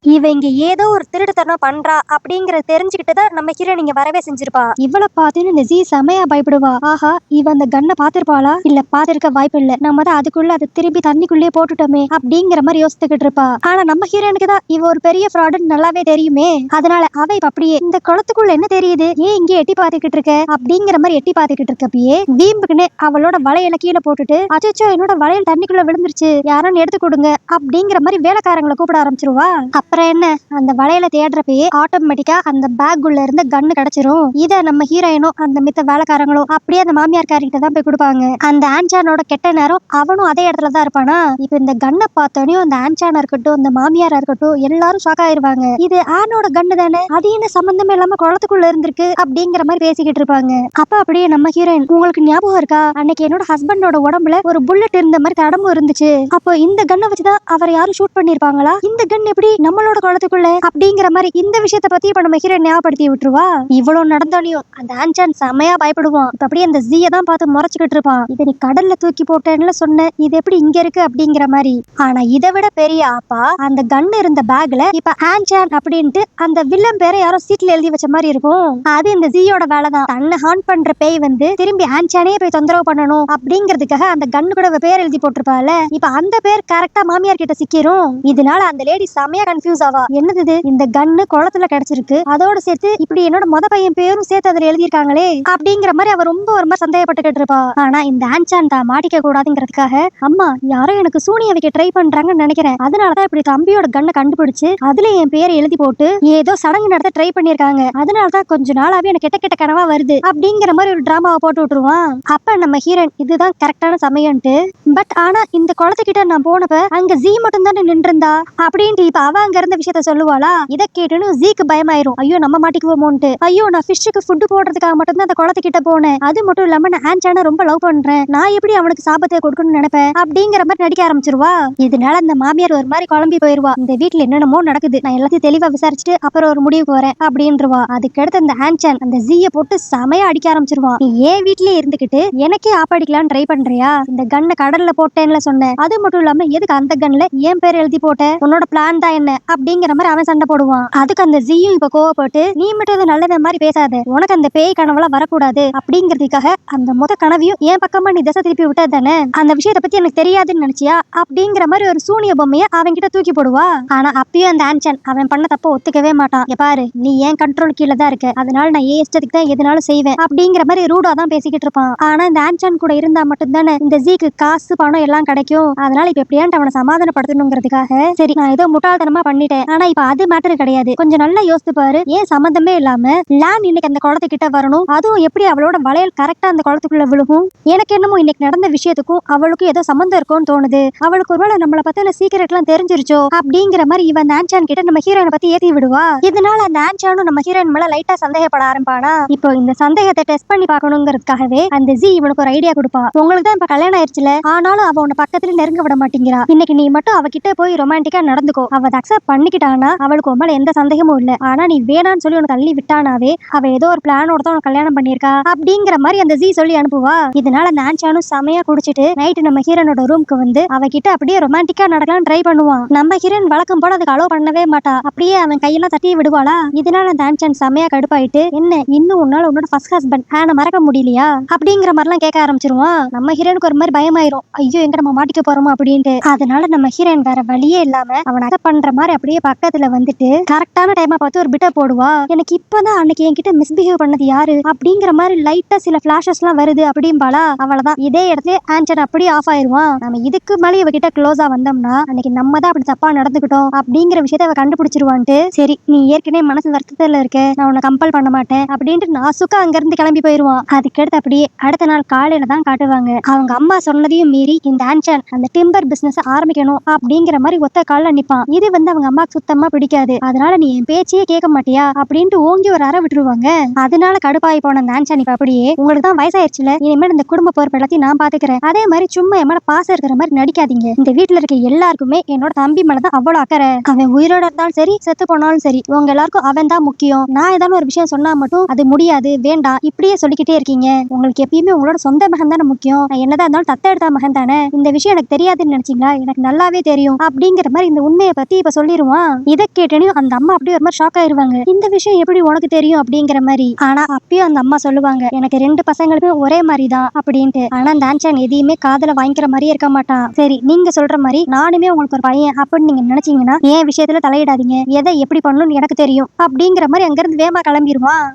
இவங்க ஏதோ ஒரு திருட்டுத்தனம் பண்றா அப்படிங்கறத தெரிஞ்சுக்கிட்டுதான் நம்ம ஹீரோயின் இங்க வரவே செஞ்சிருப்பா. இவளை பார்த்துன்னு இந்த ஜீ செமையா பயப்படுவா. ஆஹா இவ அந்த கண்ணை பாத்திருப்பாளா, இல்ல பாத்திருக்க வாய்ப்பு இல்ல, நம்ம தான் அதுக்குள்ள அதை திருப்பி தண்ணிக்குள்ளே போட்டுட்டோமே அப்படிங்கிற மாதிரி யோசித்துக்கிட்டு இருப்பா. ஆனா நம்ம ஹீரோயினுக்கு தான் இவ ஒரு பெரிய ஃப்ராடுன்னு நல்லாவே தெரியுமே. அதனால அவ இப்ப அப்படியே இந்த குளத்துக்குள்ள என்ன தெரியுது, ஏன் இங்கே எட்டி பாத்துக்கிட்டு இருக்க அப்படிங்கிற மாதிரி எட்டி பாத்துக்கிட்டு இருக்கப்பயே வீம்புக்குன்னு அவளோட வளையல கீழே போட்டுட்டு அச்சோ என்னோட வளையல் தண்ணிக்குள்ள விழுந்துருச்சு யாரும் எடுத்து கொடுங்க அப்படிங்கிற மாதிரி வேலைக்காரங்களை கூப்பிட ஆரம்பிச்சிருவா. அப்புறம் என்ன அந்த வளையல தேடுறப்பயே ஆட்டோமேட்டிக்கா அந்த பேக் உள்ள இருந்து கன்னு கிடைச்சிரும். இத நம்ம ஹீரோயினும் அந்த மித்த வேலைக்காரங்களும் அப்படியே அந்த மாமியார்காரிட்ட தான் போய் கொடுப்பாங்க. அந்த ஆன்சானோட கெட்ட நேரம் அவனும் அதே இடத்துல தான் இருப்பானா. இப்ப இந்த கன்னை பார்த்தோன்னே அந்த ஆன்சானா இருக்கட்டும் அந்த மாமியாரா இருக்கட்டும் எல்லாரும் ஷாக் ஆயிருவாங்க. இது ஆனோட கன்னு தானே, அது என்ன சம்பந்தமே இல்லாம குளத்துக்குள்ள இருந்திருக்கு அப்படிங்கிற மாதிரி பேசிக்கிட்டு இருப்பாங்க. அப்ப அப்படியே நம்ம ஹீரோயின் உங்களுக்கு ஞாபகம் இருக்கா, அன்னைக்கு என்னோட ஹஸ்பண்டோட உடம்புல ஒரு புல்லட் இருந்த மாதிரி தடமும் இருந்துச்சு, அப்போ இந்த கன்னை வச்சுதான் அவர் யாரும் ஷூட் பண்ணிருப்பாங்களா, இந்த கன் எப்படி நம்மளோட குளத்துக்குள்ள அப்படிங்கிற மாதிரி இந்த விஷயத்த பத்தி இப்ப நம்ம ஹீரோயின் ஞாபகப்படுத்தி விட்டுருவா. இவ்வளவு நடந்தோனையும் அந்த ஆன்சான் செமையா பயப்படுவான். இப்ப அப்படியே அந்த ஜீயை தான் பார்த்து முறைச்சுக்கிட்டு இருப்பான். இதை நீ கடல்ல தூக்கி போட்டேன்னு சொன்ன, இது எப்படி இங்க இருக்கு அப்படிங்கிற மாதிரி. ஆனா இதை விட பெரிய ஆப்பா அந்த கன் இருந்த பேக்ல இப்ப ஆன்சான் அப்படின்ட்டு அந்த வில்லன் பேரை யாரோ சீட்ல எழுதி வச்ச மாதிரி இருக்கும். அது இந்த ஜீயோட வேலைதான். தன்னை ஹாண்ட் பண்ற பேய் வந்து திரும்பி ஆன்சானே போய் தொந்தரவு பண்ணணும் அப்படிங்கிறதுக்காக அந்த கன்னு கூட பேர் எழுதி போட்டிருப்பால. இப்ப அந்த பேர் கரெக்டா மாமியார் கிட்ட சிக்கிரும். இதனால அந்த லேடி செமையா கன்ஃபியூஸ் கன்ஃபியூஸ் ஆவா. என்னது இது, இந்த கன்னு குளத்துல கிடைச்சிருக்கு, அதோட சேர்த்து இப்படி என்னோட மொத பையன் பேரும் சேர்த்து அதுல எழுதியிருக்காங்களே அப்படிங்கிற மாதிரி அவ ரொம்ப ஒரு மாதிரி சந்தேகப்பட்டுக்கிட்டு இருப்பா. ஆனா இந்த ஆன்சான் தான் மாட்டிக்க கூடாதுங்கிறதுக்காக, அம்மா யாரோ எனக்கு சூனிய வைக்க ட்ரை பண்றாங்கன்னு நினைக்கிறேன், அதனாலதான் இப்படி தம்பியோட கண்ணை கண்டுபிடிச்சு அதுல என் பேரை எழுதி போட்டு ஏதோ சடங்கு நடத்த ட்ரை பண்ணிருக்காங்க, அதனாலதான் கொஞ்ச நாளாவே எனக்கு கெட்ட கெட்ட கனவா வருது அப்படிங்கிற மாதிரி ஒரு டிராமாவை போட்டு விட்டுருவான். அப்ப நம்ம ஹீரோயின் இதுதான் கரெக்டான சமயம்ட்டு, பட் ஆனா இந்த குளத்துக்கிட்ட நான் போனப்ப அங்க ஜீ மட்டும் தானே நின்று இருந்தா அப்படின்ட்டு இப்ப அவ அங்க இருந்த விஷயத்த சொல்லுவாளா. இதை கேட்டுன்னு ஜீக்கு பயமாயிரும், ஐயோ நம்ம மாட்டிக்குவோமோன்ட்டு. ஐயோ நான் ஃபிஷ்ஷுக்கு ஃபுட் போடுறதுக்காக மட்டும் தான் அந்த குளத்துக்கிட்ட போனேன், அது மட்டும் இல்லாம நான் ஆன்சானை ரொம்ப லவ் பண்றேன், நான் எப்படி அவனுக்கு சாபத்தை கொடுக்கணும்னு நினைப்பேன் அப்படிங்கிற மாதிரி நடிக்க ஆரம்பிச்சிருவா. இதனால அந்த மாமியார் ஒரு மாதிரி குழம்பி போயிருவா, இந்த வீட்டுல என்னென்னமோ நடக்குது, நான் எல்லாத்தையும் தெளிவா விசாரிச்சுட்டு அப்புறம் ஒரு முடிவுக்கு வரேன் அப்படின்றவா. அதுக்கடுத்து அந்த ஆன்சான் அந்த ஜீய போட்டு செமையா அடிக்க ஆரம்பிச்சிருவான். நீ ஏன் வீட்லயே இருந்துகிட்டு எனக்கே ஆப்படிக்கலாம்னு ட்ரை பண்றியா, இந்த கண்ணை கடல்ல போட்டேன்னு சொன்னேன், அது மட்டும் இல்லாம எதுக்கு அந்த கன்ல ஏன் பேர் எழுதி போட்ட, உன்னோட பிளான் தான் என்ன அப்படிங்கிற மாதிரி அவன் சண்டை போடுவான். அதுக்கு அந்த ஜீயும் இப்ப கோவப்பட்டு, நீ மட்டும் நல்லத மாதிரி பேசாத, உனக்கு அந்த பேய் கனவுலாம் வரக்கூடாது அப்படிங்கிறதுக்காக அந்த முத கனவையும் என் பக்கமா நீ திசை திருப்பி விட்டது தானே, அந்த விஷயத்தை பத்தி எனக்கு தெரியாதுன்னு நினைச்சியா அப்படிங்கிற மாதிரி ஒரு சூனிய பொம்மைய அவன் கிட்ட தூக்கி போடுவா. ஆனா அப்பயும் அந்த ஆன்சன் அவன் பண்ண தப்ப ஒத்துக்கவே மாட்டான். பாரு நீ ஏன் கண்ட்ரோல் கீழே தான் இருக்க, அதனால நான் ஏன் இஷ்டத்துக்கு தான் எதுனாலும் செய்வேன் அப்படிங்கிற மாதிரி ரூடா தான் பேசிக்கிட்டு இருப்பான். ஆனா இந்த ஆன்சன் கூட இருந்தா மட்டும் தானே இந்த ஜீக்கு காசு பணம் எல்லாம் கிடைக்கும், அதனால இப்ப எப்படியாண்டு அவனை சமாதானப்படுத்தணுங்கிறதுக்காக, சரி நான் ஏதோ முட்டாள்தனமா பண்ணிட்டேன், ஆனா இப்ப அது மேட்டர் கிடையாது, கொஞ்சம் நல்லா யோசித்து பாரு, ஏன் சம்பந்தமே இல்லாம லேன் இன்னைக்கு அந்த குளத்துக்கிட்ட வரணும், அதுவும் எப்படி அவளோட வளையல் கரெக்டா அந்த குளத்துக்குள்ள விழுகும், எனக்கு என்னமோ இன்னைக்கு நடந்த விஷயத்துக்கும் அவளுக்கும் ஏதோ சம்பந்தம் இருக்கும்னு தோணுது, அவளுக்கு ஒருவேளை நம்மளை பத்தின சீக்கிரட் எல்லாம் தெரிஞ்சிருச்சோ அப்படிங்கிற மாதிரி இவன் ஆன்சான் கிட்ட நம்ம ஹீரோயினை பத்தி ஏத்தி விடுவா. இதனால அந்த ஆன்சானும் நம்ம ஹீரோயின் மேல லைட்டா சந்தேகப்பட ஆரம்பிப்பானா. இப்போ இந்த சந்தேகத்தை டெஸ்ட் பண்ணி பார்க்கணுங்கிறதுக்காகவே அந்த ஜி இவனுக்கு ஒரு ஐடியா கொடுப்பா. உங்களுக்கு தான் இப்ப கல்யாணம் ஆயிடுச்சுல, ஆனாலும் அவ உன்னை பக்கத்துல நெருங்க விட மாட்டேங்கிறா, இன்னைக்கு நீ மட்டும் அவகிட்ட போய் ரொமான்டிக்கா நடந்துக்கோ, அவ அக்செப்ட் பண்ணிக்கிட்டானா அவளுக்கு உன் மேல எந்த சந்தேகமும் இல்ல, ஆனா நீ வேணான்னு சொல்லி உனக்கு தள்ளி விட்டானாவே அவ ஏதோ ஒரு பிளானோட தான் உனக்கு கல்யாணம் பண்ணிருக்கா அப்படிங்கிற மாதிரி அந்த ஜி சொல்லி அனுப்புவா. இதனால அந்த ஆன்சானும் செமையா குடிச்சிட்டு நைட்டு நம்ம ஹீரோனோட ரூமுக்கு வந்து அவகிட்ட அப்படியே ரொமான்டிக்கா நடக்கலாம் ட்ரை பண்ணுவான். நம்ம ஹீரோயின் வழக்கம் போல அதுக்கு அலோவ் பண்ணவே மாட்டா, அப்படியே அவன் கையெல்லாம் தட்டி விடுவாளா. இதனால அந்த ஆன்சன் செமையா கடுப்பாயிட்டு, என்ன இன்னும் உன்னால உன்னோட ஃபர்ஸ்ட் ஹஸ்பண்ட் ஆன மறக்க முடியலையா அப்படிங்கிற மாதிரிலாம் கேட்க ஆரம்பிச்சிருவான். நம்ம ஹீரோனுக்கு ஒரு மாதிரி பயமாயிரும், ஐயோ எங்க நம்ம மாட்டிக்க போறோமோ அப்படின்ட்டு. அதனால நம்ம ஹீரோயின் வேற வழியே இல்லாம அவன் அக்செப்ட் பண்ற மாதிரி அப்படியே பக்கத்துல வந்துட்டு கரெக்டான டைமா பார்த்து ஒரு பிட்ட போடுவா. எனக்கு இப்பதான் அன்னைக்கு என்கிட்ட மிஸ்பிஹேவ் பண்ணது யாரு அப்படிங்கிற மாதிரி லைட்டா சில பிளாஷஸ் எல்லாம் வருது அப்படிம்பாளா. அவ்வளவுதான், இதே இடத்துல ஆன்சன் அப்படியே ஆஃப் ஆயிருவான். நம்ம இதுக்கு மேலே இவகிட்ட க்ளோஸா வந்தோம்னா அன்னைக்கு நம்ம தான் அப்படி தப்பா நடந்துக்கிட்டோம் அப்படிங்கிற விஷயத்த அவ கண்டுபிடிச்சிருவான்ட்டு, சரி நீ ஏற்கனவே மனசு வருத்தத்துல இருக்க, நான் உன்னை கம்பல் பண்ண மாட்டேன் அப்படின்ட்டு நாசுக்கா அங்க இருந்து கிளம்பி போயிருவான். அதுக்கடுத்து அப்படியே அடுத்த நாள் காலையில தான் காட்டுவாங்க. அவங்க அம்மா சொன்னதையும் மீறி இந்த ஆன்சன் அந்த டிம்பர் பிசினஸ் ஆரம்பிக்கணும் அப்படிங்கிற மாதிரி ஒத்த கால்ல நிப்பான். இது வந்து அவங்க அம்மாக்கு சுத்தமா பிடிக்காது, அதனால நீ என் பேச்சையே கேட்க மாட்டியா அப்படின்ட்டு ஓங்கி ஒரு அறை விட்டுருவாங்க. அதனால கடுப்பாய் போன அந்த ஆன்சன் இப்ப அப்படியே, உங்களுக்கு தான் வயசாயிருச்சுல, இனிமேல் இந்த குடும்ப பொறுப்பு எல்லாத்தையும் நான் பாத்துக்கிறேன், அதே மாதிரி சும்மா என் மேல பாசம் இருக்கிற மாதிரி நடிக்காதீங்க, இந்த வீட்டுல இருக்க எல்லாருக்குமே என்னோட தம்பி மேலதான் அவ்வளவு அக்கறை, அவன் உயிரோட இருந்தாலும் சரி செத்து போனாலும் சரி உங்க எல்லாருக்கும் அவன் தான் முக்கியம், நான் ஏதாவது ஒரு விஷயம் சொன்னா மட்டும் அது முடியாது வேண்டாம் இப்படியே சொல்லிக்கிட்டே இருக்கீங்க, உங்களுக்கு எப்பயுமே உங்களோட சொந்த மகன் தானே முக்கியம், நான் என்னதான் இருந்தாலும் தத்த எடுத்த மகன் தானே, இந்த விஷயம் எனக்கு தெரியாதுன்னு நினைச்சீங்களா, எனக்கு நல்லாவே தெரியும் அப்படிங்கிற மாதிரி இந்த உண்மையை பத்தி இப்ப சொல்லிடுவான். இதை கேட்டனையும் அந்த அம்மா அப்படியே ஒரு மாதிரி ஷாக் ஆயிருவாங்க, இந்த விஷயம் எப்படி உனக்கு தெரியும் அப்படிங்கிற மாதிரி. ஆனா அப்பயும் அந்த அம்மா சொல்லுவாங்க, எனக்கு 2 பசங்களுமே ஒரே மாதிரி தான் அப்படின்ட்டு. ஆனா அந்த ஆன்சன் எதையுமே காதல வாங்கிக்கிற மாதிரியே இருக்க மாட்டான். சரி நீங்க சொல்ற மாதிரி நானுமே உங்களுக்கு ஒரு பையன் அப்படின்னு நீங்க நினைச்சீங்கன்னா ஏன் விஷயத்துல தலையிடாதீங்க, எதை எப்படி பண்ணணும்னு எனக்கு தெரியும் அப்படிங்கிற மாதிரி அங்க இருந்து வேகமா கிளம்பிடுவான்.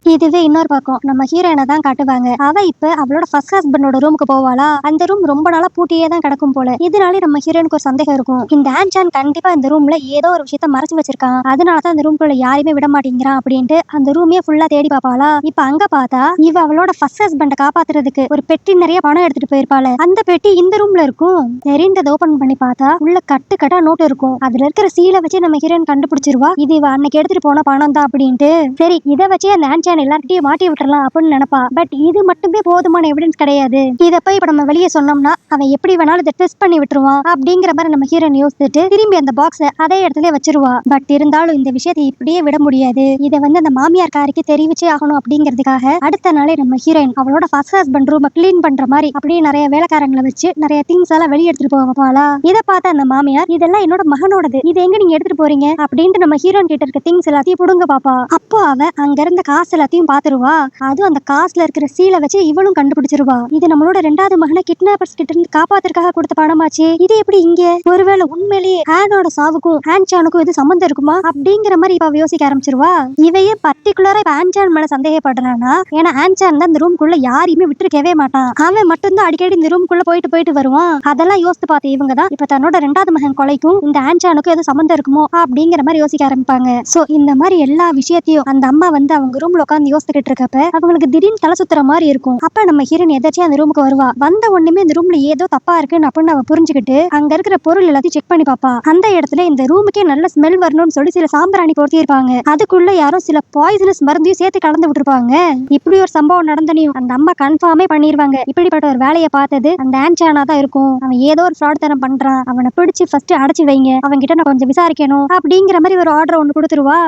இதுவே இன்னொரு பக்கம் நம்ம ஹீரோயினை தான் காட்டுவாங்க. அவ இப்ப அவளோட ஃபர்ஸ்ட் ஹஸ்பண்டோட ரூமுக்கு போவாளா. அந்த ரூம் ரொம்ப நாளா பூட்டியே தான் கிடக்கும் போல. இதனாலே நம்ம ஹீரோயினுக்கு ஒரு சந்தேகம் இருக்கும், இந்த ஆன்சான் கண்டிப்பா இந்த ரூம்ல ஏதோ ஒரு விஷயத்த மறைச்சு வச்சிருக்கான், அதனாலதான் அந்த ரூம்குள்ள யாரையுமே விட மாட்டேங்கிறான் அப்படின்ட்டு அந்த ரூமே ஃபுல்லா தேடி பாப்பாளா. இப்ப அங்க பார்த்தா இவ அவளோட ஃபர்ஸ்ட் ஹஸ்பண்ட காப்பாத்துறதுக்கு ஒரு பெட்டி நிறைய பணம் எடுத்துட்டு போயிருப்பாள. அந்த பெட்டி இந்த ரூம்ல இருக்கும். தெரிந்ததை ஓபன் பண்ணி பார்த்தா உள்ள கட்டு கட்டா நோட்டு இருக்கும். அதுல இருக்கிற சீலை வச்சு நம்ம ஹீரோயின் கண்டுபிடிச்சிருவா, இது இவ அன்னைக்கு எடுத்துட்டு போன பணம் தான் அப்படின்ட்டு. சரி இதை வச்சு அந்த ஆன்சான் எல்லார்கிட்டயும் மாட்டி விட்டுறலாம் அப்படின்னு நினைப்பா. பட் இது மட்டுமே போதுமான எவிடன்ஸ் கிடையாது, இதை போய் இப்ப நம்ம வெளியே சொன்னோம்னா அவன் எப்படி வேணாலும் இதை டெஸ்ட் பண்ணி விட்டுருவான் அப்படிங்கிற மாதிரி நம்ம ஹீரோயின் யோசிச்சுட்டு திரும்பி அந்த பாக்ஸை அதே இடத்துல வச்சிருவா. பட் இருந்தாலும் இந்த விஷயத்தை இப்படியே விட முடியாது, இதை வந்து அந்த மாமியார் காரிக்கு தெரிவிச்சே ஆகணும் அப்படிங்கிறதுக்காக அடுத்த நாளே நம்ம ஹீரோயின் அவளோட ஃபர்ஸ்ட் ஹஸ்பண்ட் ரூமை கிளீன் பண்ற மாதிரி அப்படியே நிறைய வேலைக்காரங்களை வச்சு நிறைய திங்ஸ் எல்லாம் வெளியே எடுத்துட்டு போவாளா. இதை பார்த்த அந்த மாமியார், இதெல்லாம் என்னோட மகனோடது, இது எங்க நீங்க எடுத்துட்டு போறீங்க அப்படின்ட்டு நம்ம ஹீரோயின் கிட்ட இருக்க திங்ஸ் எல்லாத்தையும் புடுங்க பாப்பா. அப்போ அவ அங்க இருந்த காசு எல்லாத்தையும் பாத்துருவா. அதுவும் அந்த காசுல இருக்கிற சீலை வச்சு இவளும் கண்டுபிடிச்சிருவா. இது நம்மளோட ரெண்டாவது மகனை கிட்னாப்பர்ஸ் கிட்ட இருந்து காப்பாத்துறதுக்காக கொடுத்த பணமாச்சு. இது எப்படி இங்க? ஒருவேளை உண்மையிலேயே ஆனோட சாவுக்கும் ஆன்சானுக்கும் இது சம்பந்தம் இருக்குமா அப்படிங்கிற மாதிரி இப்ப யோசிக்க ஆரம்பிச்சிருவா. இவையே பர்டிகுலரா இப்ப ஆன்சான் மேல சந்தேகப்படுறானா. ஏன்னா ஆன்சான் தான் இந்த ரூம்குள்ள யாரையுமே விட்டுருக்கவே மாட்டான். அவன் மட்டும்தான் அடிக்கடி இந்த ரூம்குள்ள போயிட்டு வருவான். அதெல்லாம் யோசித்து பார்த்து இவங்க தான் இப்ப தன்னோட ரெண்டாவது மகன் கொலைக்கும் இந்த ஆன்சானுக்கும் ஏதோ சம்பந்தம் இருக்குமோ அப்படிங்கிற மாதிரி யோசிக்க ஆரம்பிப்பாங்க. சோ இந்த மாதிரி எல்லா விஷயத்தையும் அந்த அம்மா வந்து அவங்க ரூம்ல உட்காந்து யோசிச்சுட்டு இருக்கப்ப அவங்களுக்கு திடீர்னு தலை சுத்துற மாதிரி இருக்கும். அப்ப நம்ம ஹீரோயின் எதாச்சும் அந்த ரூமுக்கு வருவா. வந்த உடனே இந்த ரூம்ல ஏதோ தப்பா இருக்குன்னு அப்படின்னு அவ புரிஞ்சுக்கிட்டு அங்க இருக்கிற பொருள் எல்லாத்தையும் செக் பண்ணி பாப்பா. அந்த இடத்துல இந்த ரூமுக்கே நல்ல ஸ்மெல் வரணும்னு சொல்லி சில சாம்பிராணி பொருத்தி இருப்பாங்க. அதுக்குள்ள யாரும் சில பாய்சனஸ் மருந்தையும் சேர்த்து கலந்து விட்டுருப்பாங்க. இப்படி ஒரு சம்பவம் நடந்தனையும் அந்த அம்மா கன்ஃபார்மே பண்ணிருவாங்க. இப்படிப்பட்ட ஒரு வேலையை பார்த்தது அந்த ஆன்சானா தான் இருக்கும். அவன் ஏதோ ஒரு ஃப்ராட் தரம் பண்றான். அவனை பிடிச்சு ஃபர்ஸ்ட் அடைச்சு வைங்க. அவங்க கிட்ட நான் கொஞ்சம் விசாரிக்கணும் அப்படிங்கிற மாதிரி ஒரு ஆர்டர் ஒண்ணு கொடுத்துருவா.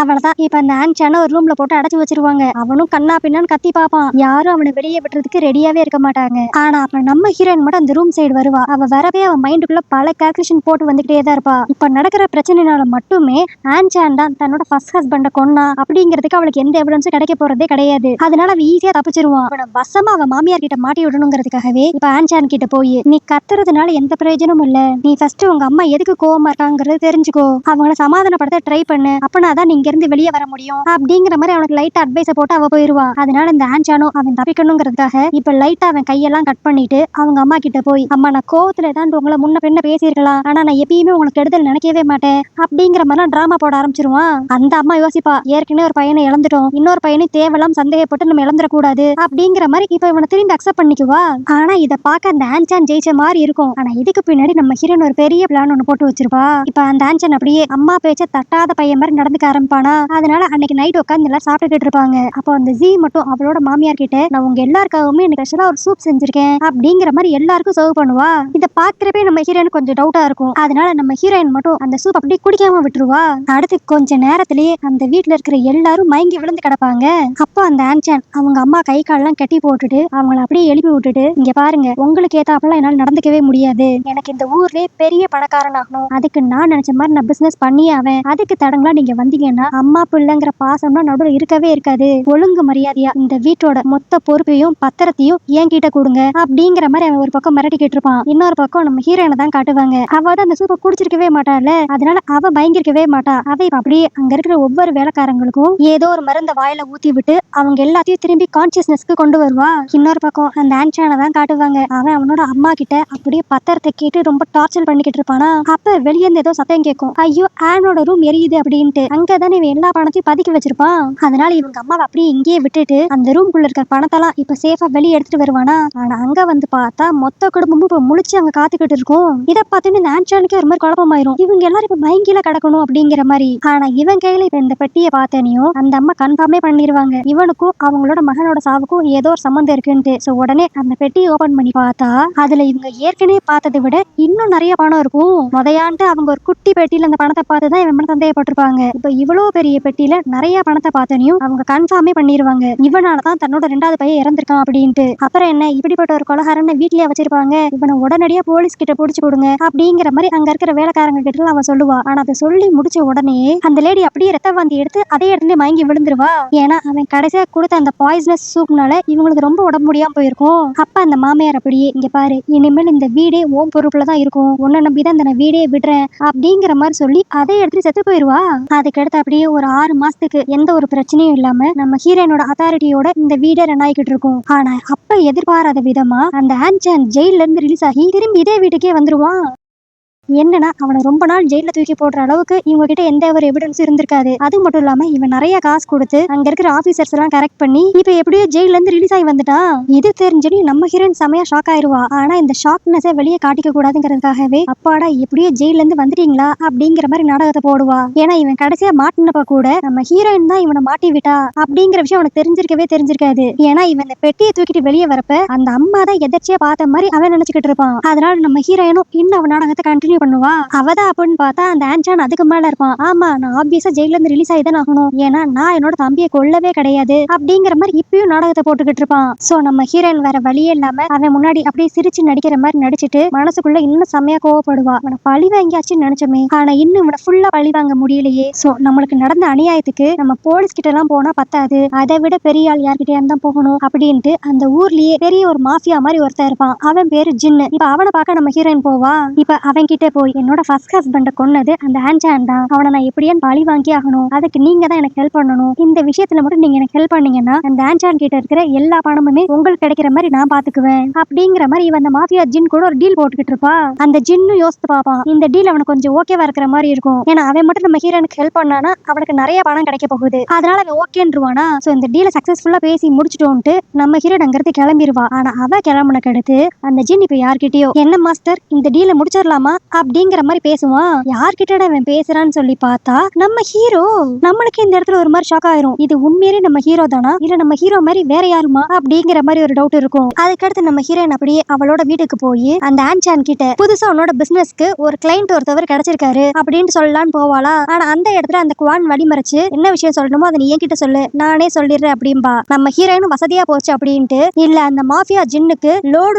அவளதான் இப்ப அந்த ஆன்சான ஒரு ரூம்ல போட்டு அடைச்சு வச்சிருவாங்க. அவனும் கண்ணா பின்னான்னு கத்தி பாப்பான். யாரும் அவனை வெளியே விட்டுறதுக்கு ரெடியாவே இருக்க மாட்டாங்க. ஆனா அப்ப நம்ம ஹீரோயின் மட்டும் அந்த ரூம் சைடு வருவா. அவ வரவே அவன் மைண்டுக்குள்ள பல கால்குலேஷன் போட்டு வந்துகிட்டே தான் இருப்பா. இப்ப நடக்கிற பிரச்சனைனால மட்டுமே ஆன்சான் தான் தன்னோட ஃபர்ஸ்ட் ஹஸ்பண்ட கொன்னா அப்படிங்கிறதுக்கு அவளுக்கு எந்த எவிடன்ஸும் கிடைக்க போறதே கிடையாது. அதனால அவ ஈஸியா தப்பிச்சிருவான். அவன வசமா அவன் மாமியார் கிட்ட மாட்டி விடணுங்கிறதுக்காகவே இப்ப ஆன்சான் கிட்ட போய் நீ கத்துறதுனால எந்த பிரயோஜனமும் இல்ல. நீ ஃபர்ஸ்ட் உங்க அம்மா எதுக்கு கோவமா இருக்காங்கிறது தெரிஞ்சுக்கோ. அவங்கள சமாதானப்படுத்த ட்ரை பண்ணு. அப்பனாதான் நீங்க இருந்து வெளியே வர முடியும் அப்படிங்கிற மாதிரி அவனுக்கு லைட்டா அட்வைஸ் போட்டு அவ போயிருவா. அதனால இந்த ஆன்சானோ அவன் தப்பிக்கணுங்கிறதுக்காக இப்ப லைட்டா அவன் கையெல்லாம் கட் பண்ணிட்டு அவங்க அம்மா கிட்ட போய் அம்மா நான் கோவத்துல தான் உங்களை முன்ன பின்ன பேசியிருக்கலாம். ஆனா நான் எப்பயுமே உங்களுக்கு கெடுதல் நினைக்கவே மாட்டேன் அப்படிங்கிற மாதிரிலாம் டிராமா போட ஆரம்பிச்சிருவான். அந்த அம்மா யோசிப்பா ஏற்கனவே ஒரு பையனை இழந்துட்டோம். இன்னொரு பையனை தேவலாம் சந்தேகப்பட்டு நம்ம இழந்துடக்கூடாது அப்படிங்கிற மாதிரி இப்ப இவனை திரும்பி அக்செப்ட் பண்ணிக்குவா. ஆனா இதை பார்க்க அந்த ஆன்சான் ஜெயிச்ச மாதிரி இருக்கும். ஆனா இதுக்கு பின்னாடி நம்ம ஹீரோன் ஒரு பெரிய பிளான் ஒண்ணு போட்டு வச்சிருப்பா. இப்ப அந்த ஆன்சான் அப்படியே அம்மா பேச்ச தட்டாத பையன் மாதிரி நடந்துக்க ஆரம்பிப்பானா. அதனால அன்னைக்கு நைட் உட்காந்து எல்லாம் சாப்பிட்டுட்டு இருப்பாங்க. அப்போ அந்த ஜி மட்டும் அவளோட மாமியார் கிட்ட நான் உங்க எல்லாருக்காகவுமே எனக்கு ஸ்பெஷலா ஒரு சூப் செஞ்சிருக்கேன் அப்படிங்கிற மாதிரி எல்லாருக்கும் சர்வ் பண்ணுவா. இதை பாக்குறப்பே நம்ம ஹீரோயின் கொஞ்சம் டவுட்டா இருக்கும். அதனால நம்ம ஹீரோயின் மட்டும் அந்த சூப் அப்படியே குடிக்காம விட்டுருவா. அடுத்து கொஞ்ச நேரத்திலேயே அந்த வீட்டுல இருக்கிற எல்லாரும் மயங்கி விழுந்து கிடப்பாங்க. அப்போ அந்த ஆன்சான் அவங்க அம்மா கை காலெல்லாம் கட்டி போட்டுட்டு அவங்கள அப்படியே எழுப்பி விட்டுட்டு இங்க பாருங்க உங்களுக்கு ஏத்தாப்பெல்லாம் என்னால நடந்துக்கவே முடியாது. எனக்கு இந்த ஊர்லயே பெரிய பணக்காரன் ஆகணும். அதுக்கு நான் நினைச்ச மாதிரி நான் பிசினஸ் பண்ணி ஆவேன். அதுக்கு தடங்களா நீங்க வந்தீங்கன்னா அம்மா பிள்ளைங்கிற பாசம்னா நடுவில் இருக்கவே இருக்காது. ஒழுங்கு மரியாதையா இந்த வீட்டோட மொத்த பொறுப்பையும் பத்திரத்தையும் என்கிட்ட கொடுங்க அப்படிங்கிற மாதிரி அவன் ஒரு பக்கம் மிரட்டிக்கிட்டு இருப்பான். இன்னொரு பக்கம் நம்ம ஹீரோயினை தான் காட்டுவாங்க. அவ தான் அந்த சூப்பை குடிச்சிருக்கவே மாட்டாள். அதனால அவ பயங்கரிக்கவே மாட்டா. அவ அப்படியே அங்க இருக்கிற ஒவ்வொரு வேலைக்காரங்களுக்கும் ஏதோ ஒரு மருந்த வாயில ஊத்தி விட்டு அவங்க எல்லாத்தையும் திரும்பி கான்சியஸ்னஸ்க்கு கொண்டு வருவா. இன்னொரு பக்கம் அந்த ஆன்சானை தான் காட்டுவாங்க. அவன் அவனோட அம்மா கிட்ட அப்படியே பத்திரத்தை கேட்டு ரொம்ப டார்ச்சர் பண்ணிக்கிட்டு இருப்பானா. அப்ப வெளியே இருந்து ஏதோ சத்தம் கேட்கும். ஐயோ ஆனோட ரூம் எரியுது அப்படின்ட்டு. அங்கதானே இவன் எல்லா பணத்தையும் பதுக்கி வச்சிருப்பான். அதனால இவங்க அம்மாவை அப்படியே இங்கேயே விட்டுட்டு அந்த ரூம்குள்ள இருக்கிற பணத்தெல்லாம் இப்ப சேஃபா வெளியே எடுத்துட்டு வருவானா. ஆனா அங்க வந்து பார்த்தா மொத்த குடும்பமும் இப்ப முழிச்சு அங்க காத்துக்கிட்டு இருக்கும். இதை பார்த்துட்டு இந்த ஆன்சானுக்கே ஒரு மாதிரி குழப்பமாயிரும். இவங்க எல்லாரும் இப்ப பயங்கீழ கிடக்கணும் அப்படிங்கிற மாதிரி. ஆனா இவன் கையில இப்ப இந்த பெட்டியை பார்த்தனையும் அந்த அம்மா கன்ஃபார்மே பண்ணிருவாங்க. இவனுக்கும் அவங்களோட மகனோட சாவுக்கும் ஏதோ ஒரு சம்பந்தம் இருக்குன்ட்டு. சோ உடனே அந்த பெட்டியை ஓபன் பண்ணி பார்த்தா அதுல இவங்க ஏற்கனவே பார்த்ததை விட இன்னும் நிறைய பணம் இருக்கும். முதையாண்டு அவங்க ஒரு குட்டி பெட்டியில அந்த பணத்தை பார்த்துதான் இவன் சந்தேகப்பட்டிருப்பாங்க. இப்ப இவ்வளவு பெரிய பெட்டியில நிறைய பணத்தை பார்த்தனையும் அவங்க கன்ஃபார்மே பண்ணிருவாங்க. இவனாலதான் தன்னோட ரெண்டாவது பையன் இறந்திருக்கான் அப்படின்ட்டு. அப்புறம் என்ன இப்படிப்பட்ட ஒரு கொலகாரனை வீட்லயே வச்சிருப்பாங்க. இவனை உடனடியா போலீஸ் கிட்ட புடிச்சு கொடுங்க அப்படிங்கிற மாதிரி அங்க இருக்கிற வேலைக்காரங்க கிட்ட அவன் சொல்லுவா. ஆனா அதை சொல்லி முடிச்ச உடனே அந்த லேடி அப்படியே ரத்த வாந்தி எடுத்து அதே இடத்துல மயங்கி விழுந்துருவா. ஏன்னா அவன் கடைசியா கொடுத்த அந்த பாய்சனஸ் சூப்னால இவங்களுக்கு ரொம்ப உடம்பு முடியாம போயிருக்கும். அப்ப அந்த மாமியார் அப்படியே இங்க பாரு இனிமேல் இந்த வீடே ஓம் பொறுப்புலதான் இருக்கும். உன்னை நம்பிதான் இந்த வீடே விடுறேன் அப்படிங்கிற மாதிரி சொல்லி அதே இடத்துல செத்து போயிருவா. அதுக்கடுத்து அப்படியே ஒரு 6 மாசத்துக்கு எந்த ஒரு பிரச்சனையும் இல்லாம நம்ம ஹீரோனோட அத்தாரிட்டியோட இந்த வீடே ரன் ஆகிக்கிட்டு இருக்கும். ஆனா அப்ப எதிர்பாராத விதமா அந்த ஆன்சான் ஜெயில இருந்து ரிலீஸ் ஆகி திரும்பி இதே வீட்டுக்கே வந்துருவான். என்னன்னா அவனை ரொம்ப நாள் ஜெயில தூக்கி போடுற அளவுக்கு இவங்க கிட்ட எந்த ஒரு எவிடன்ஸும் இருந்திருக்காது. அது மட்டும் இல்லாம இவன் நிறைய காசு கொடுத்து அங்க இருக்கிற ஆபீசர்ஸ் எல்லாம் கரெக்ட் பண்ணி இப்ப எப்படியோ ஜெயில இருந்து ரிலீஸ் ஆகி வந்துட்டான். இது தெரிஞ்சு நம்ம ஹீரோயின் செமையா ஷாக் ஆயிருவா. ஆனா இந்த ஷாக்னஸை வெளியே காட்டிக்க கூடாதுங்கிறதுக்காகவே அப்பாடா எப்படியோ ஜெயில இருந்து வந்துட்டீங்களா அப்படிங்கிற மாதிரி நாடகத்தை போடுவா. ஏன்னா இவன் கடைசியா மாட்டினப்ப கூட நம்ம ஹீரோயின் தான் இவனை மாட்டி விட்டா அப்படிங்கிற விஷயம் அவனுக்கு தெரிஞ்சிருக்காது. ஏன்னா இவன் இந்த பெட்டியை தூக்கிட்டு வெளியே வரப்ப அந்த அம்மா தான் எதிர்ச்சியா பார்த்த மாதிரி அவன் நினைச்சுக்கிட்டு இருப்பான். அதனால நம்ம ஹீரோயினும் இன்னும் அவன் நாடகத்தை கண்டினியூ கண்டினியூ பண்ணுவா. அவதான் அப்படின்னு பார்த்தா அந்த ஆன்சான் அதுக்கு மேல இருப்பான். ஆமா, நான் ஆப்வியஸா ஜெயில இருந்து ரிலீஸ் ஆகிதான் ஆகணும், ஏன்னா நான் என்னோட தம்பியை கொல்லவே கிடையாது அப்படிங்கிற மாதிரி இப்பயும் நாடகத்தை போட்டுக்கிட்டு இருப்பான். சோ நம்ம ஹீரோயின் வேற வழியே இல்லாம அவன் முன்னாடி அப்படியே சிரிச்சு நடிக்கிற மாதிரி நடிச்சிட்டு மனசுக்குள்ள இன்னும் செம்மையா கோவப்படுவா. அவனை பழி வாங்கியாச்சுன்னு நினைச்சோமே, ஆனா இன்னும் இவனை ஃபுல்லா பழி வாங்க முடியலையே. சோ நம்மளுக்கு நடந்த அநியாயத்துக்கு நம்ம போலீஸ் கிட்ட எல்லாம் போனா பத்தாது, அதை விட பெரிய ஆள் யார்கிட்டயா தான் போகணும் அப்படின்ட்டு அந்த ஊர்லயே பெரிய ஒரு மாஃபியா மாதிரி ஒருத்தன் இருப்பான். அவன் பேரு ஜின்னு. இப்ப அவனை பார்க்க நம்ம ஹீரோயின் போவா. இப்ப அவன் கிட்ட போய் என்னோட ஃபர்ஸ்ட் ஹஸ்பண்ட கொன்னது அந்த ஆன்சான் தான், அவனை நான் எப்படியான்னு பழி வாங்கி ஆகணும், அதுக்கு நீங்க தான் எனக்கு ஹெல்ப் பண்ணணும், இந்த விஷயத்துல மட்டும் நீங்க எனக்கு ஹெல்ப் பண்ணீங்கன்னா அந்த ஆன்சான் கிட்ட இருக்கிற எல்லா பணமுமே உங்களுக்கு கிடைக்கிற மாதிரி நான் பாத்துக்குவேன் அப்படிங்கிற மாதிரி இவன் அந்த மாஃபியா ஜின் கூட ஒரு டீல் போட்டுக்கிட்டு இருப்பா. அந்த ஜின்னு யோசித்து பாப்பான், இந்த டீல் அவனுக்கு கொஞ்சம் ஓகேவா இருக்கிற மாதிரி இருக்கும், ஏன்னா அவன் மட்டும் நம்ம ஹீரோனுக்கு ஹெல்ப் பண்ணானா அவனுக்கு நிறைய பணம் கிடைக்க போகுது, அதனால அவன் ஓகேன்றுவானா. சோ இந்த டீலை சக்சஸ்ஃபுல்லா பேசி முடிச்சிட்டோன்ட்டு நம்ம ஹீரோன் அங்கிருந்து கிளம்பிடுவா. ஆனா அவ கிளம்புனக்கு அடுத்து அந்த ஜின் இப்ப யார்கிட்டயோ என்ன மாஸ்டர் இந்த டீலை முடிச்சிடலாமா அப்படிங்கிற மாதிரி பேசுவான். யார்கிட்ட அவன் பேசுறான்னு சொல்லி பார்த்தா நம்ம ஹீரோ. நம்மளுக்கு இந்த இடத்துல ஒரு மாதிரி ஷாக் ஆயிரும், இது உண்மையிலே நம்ம ஹீரோ தானா இல்ல நம்ம ஹீரோ மாதிரி வேற யாருமா அப்படிங்கிற மாதிரி ஒரு டவுட் இருக்கும். அதுக்கடுத்து நம்ம ஹீரோயின் அப்படியே அவளோட வீட்டுக்கு போய் அந்த ஆன்சான் கிட்ட புதுசா அவனோட பிசினஸ்க்கு ஒரு கிளைண்ட் ஒருத்தவர் கிடைச்சிருக்காரு அப்படின்னு சொல்லலான்னு போவாளா. ஆனா அந்த இடத்துல அந்த குவான் வழிமறைச்சு என்ன விஷயம் சொல்லணுமோ அதை நீ என்கிட்ட சொல்லு, நானே சொல்லிடுறேன் அப்படின்பா. நம்ம ஹீரோயினும் வசதியா போச்சு அப்படின்ட்டு, இல்ல அந்த மாஃபியா ஜின்னுக்கு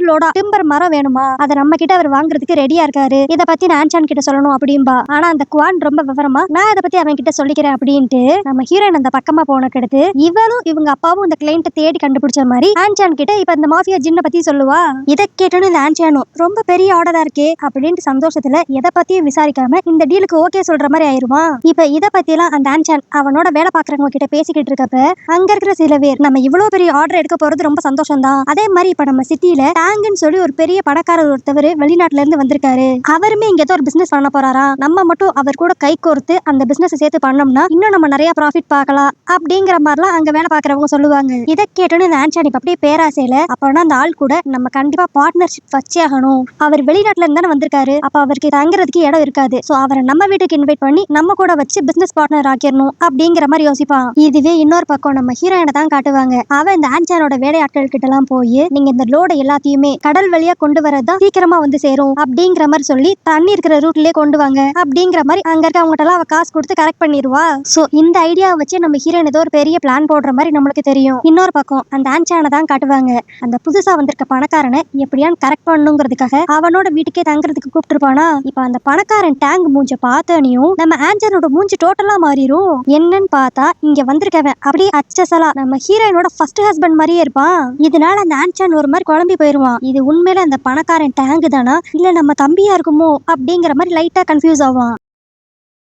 லோடா டிம்பர் மரம் வேணுமா, அதை நம்ம கிட்ட அவர் வாங்குறதுக்கு ரெடியா இருக்காரு, இத பத்தி நான் ஆன்சான் கிட்ட சொல்லணும் அப்படின்பா. ஆனா அந்த குவான் ரொம்ப விவரமா நான் இதை பத்தி அவன் கிட்ட சொல்லிக்கிறேன் அப்படின்ட்டு நம்ம ஹீரோயின் அந்த பக்கமா போனக்கு அடுத்து இவளும் இவங்க அப்பாவும் இந்த கிளைண்ட்டை தேடி கண்டுபிடிச்ச மாதிரி ஆன்சான் கிட்ட இப்ப இந்த மாஃபியா ஜின்னை பத்தி சொல்லுவா. இதை கேட்டோன்னு இந்த ஆன்சானும் ரொம்ப பெரிய ஆர்டரா இருக்கே அப்படின்ட்டு சந்தோஷத்துல எதை பத்தியும் விசாரிக்காம இந்த டீலுக்கு ஓகே சொல்ற மாதிரி ஆயிருவான். இப்ப இத பத்தி எல்லாம் அந்த ஆன்சான் அவனோட வேலை பாக்குறவங்க கிட்ட பேசிக்கிட்டு இருக்கப்ப அங்க இருக்கிற சில பேர் நம்ம இவ்வளவு பெரிய ஆர்டர் எடுக்க போறது ரொம்ப சந்தோஷம் தான், அதே மாதிரி இப்ப நம்ம சிட்டில டேங்குன்னு சொல்லி ஒரு பெரிய பணக்காரர் ஒருத்தவர் வெளிநாட்டுல இருந்து வந்திருக்காரு, அவருமே இங்க ஏதோ ஒரு பிசினஸ் பண்ண போறாரா, நம்ம மட்டும் அவர் கூட கை கோர்த்து அந்த பிசினஸ் சேர்த்து பண்ணோம்னா இன்னும் நம்ம நிறைய ப்ராஃபிட் பார்க்கலாம் அப்படிங்கிற மாதிரிலாம் அங்க வேலை பாக்குறவங்க சொல்லுவாங்க. இதை கேட்டோன்னு இந்த ஆன்சான் இப்ப அப்படியே பேராசையில அப்பனா அந்த ஆள் கூட நம்ம கண்டிப்பா பார்ட்னர்ஷிப் வச்சே ஆகணும், அவர் வெளிநாட்டுல இருந்து தானே வந்திருக்காரு, அப்ப அவருக்கு தங்குறதுக்கு இடம் இருக்காது, சோ அவரை நம்ம வீட்டுக்கு இன்வைட் பண்ணி நம்ம கூட வச்சு பிசினஸ் பார்ட்னர் ஆக்கிடணும் அப்படிங்கிற மாதிரி யோசிப்பான். இதுவே இன்னொரு பக்கம் நம்ம ஹீரோயினை தான் காட்டுவாங்க. அவன் இந்த ஆன்சானோட வேலையாட்கள் கிட்ட எல்லாம் போய் நீங்க இந்த லோட எல்லாத்தையுமே கடல் வழியா கொண்டு வரதான் சீக்கிரமா வந்து சேரும் அப்படிங்கிற மாதிரி சொல்லி தண்ணி இருக்கிற ரூட்லயே கொண்டு வாங்க அப்படிங்கிற மாதிரி அங்க இருக்க அவங்ககிட்ட எல்லாம் அவ காசு கொடுத்து கரெக்ட் பண்ணிடுவா. சோ இந்த ஐடியாவை வச்சு நம்ம ஹீரோயின் ஏதோ ஒரு பெரிய பிளான் போடுற மாதிரி நம்மளுக்கு தெரியும். இன்னொரு பக்கம் அந்த ஆன்சானை தான் காட்டுவாங்க. அந்த புதுசா வந்திருக்க பணக்காரனை எப்படியான்னு கரெக்ட் பண்ணுங்கிறதுக்காக அவனோட வீட்டுக்கே தங்குறதுக்கு கூப்பிட்டுருப்பானா. இப்ப அந்த பணக்காரன் டேங்க் மூஞ்ச பார்த்தனையும் நம்ம ஆன்சானோட மூஞ்சி டோட்டலா மாறிடும். என்னன்னு பார்த்தா இங்க வந்திருக்கவன் அப்படியே அச்சசலா நம்ம ஹீரோயினோட ஃபர்ஸ்ட் ஹஸ்பண்ட் மாதிரியே இருப்பான். இதனால அந்த ஆன்சான் ஒரு மாதிரி குழம்பி போயிருவான், இது உண்மையில அந்த பணக்காரன் டேங்க் தானா இல்ல நம்ம தம்பியா இருக்குமோ அப்படிங்கிற மாதிரி லைட்டா கன்ஃபியூஸ் ஆவான்.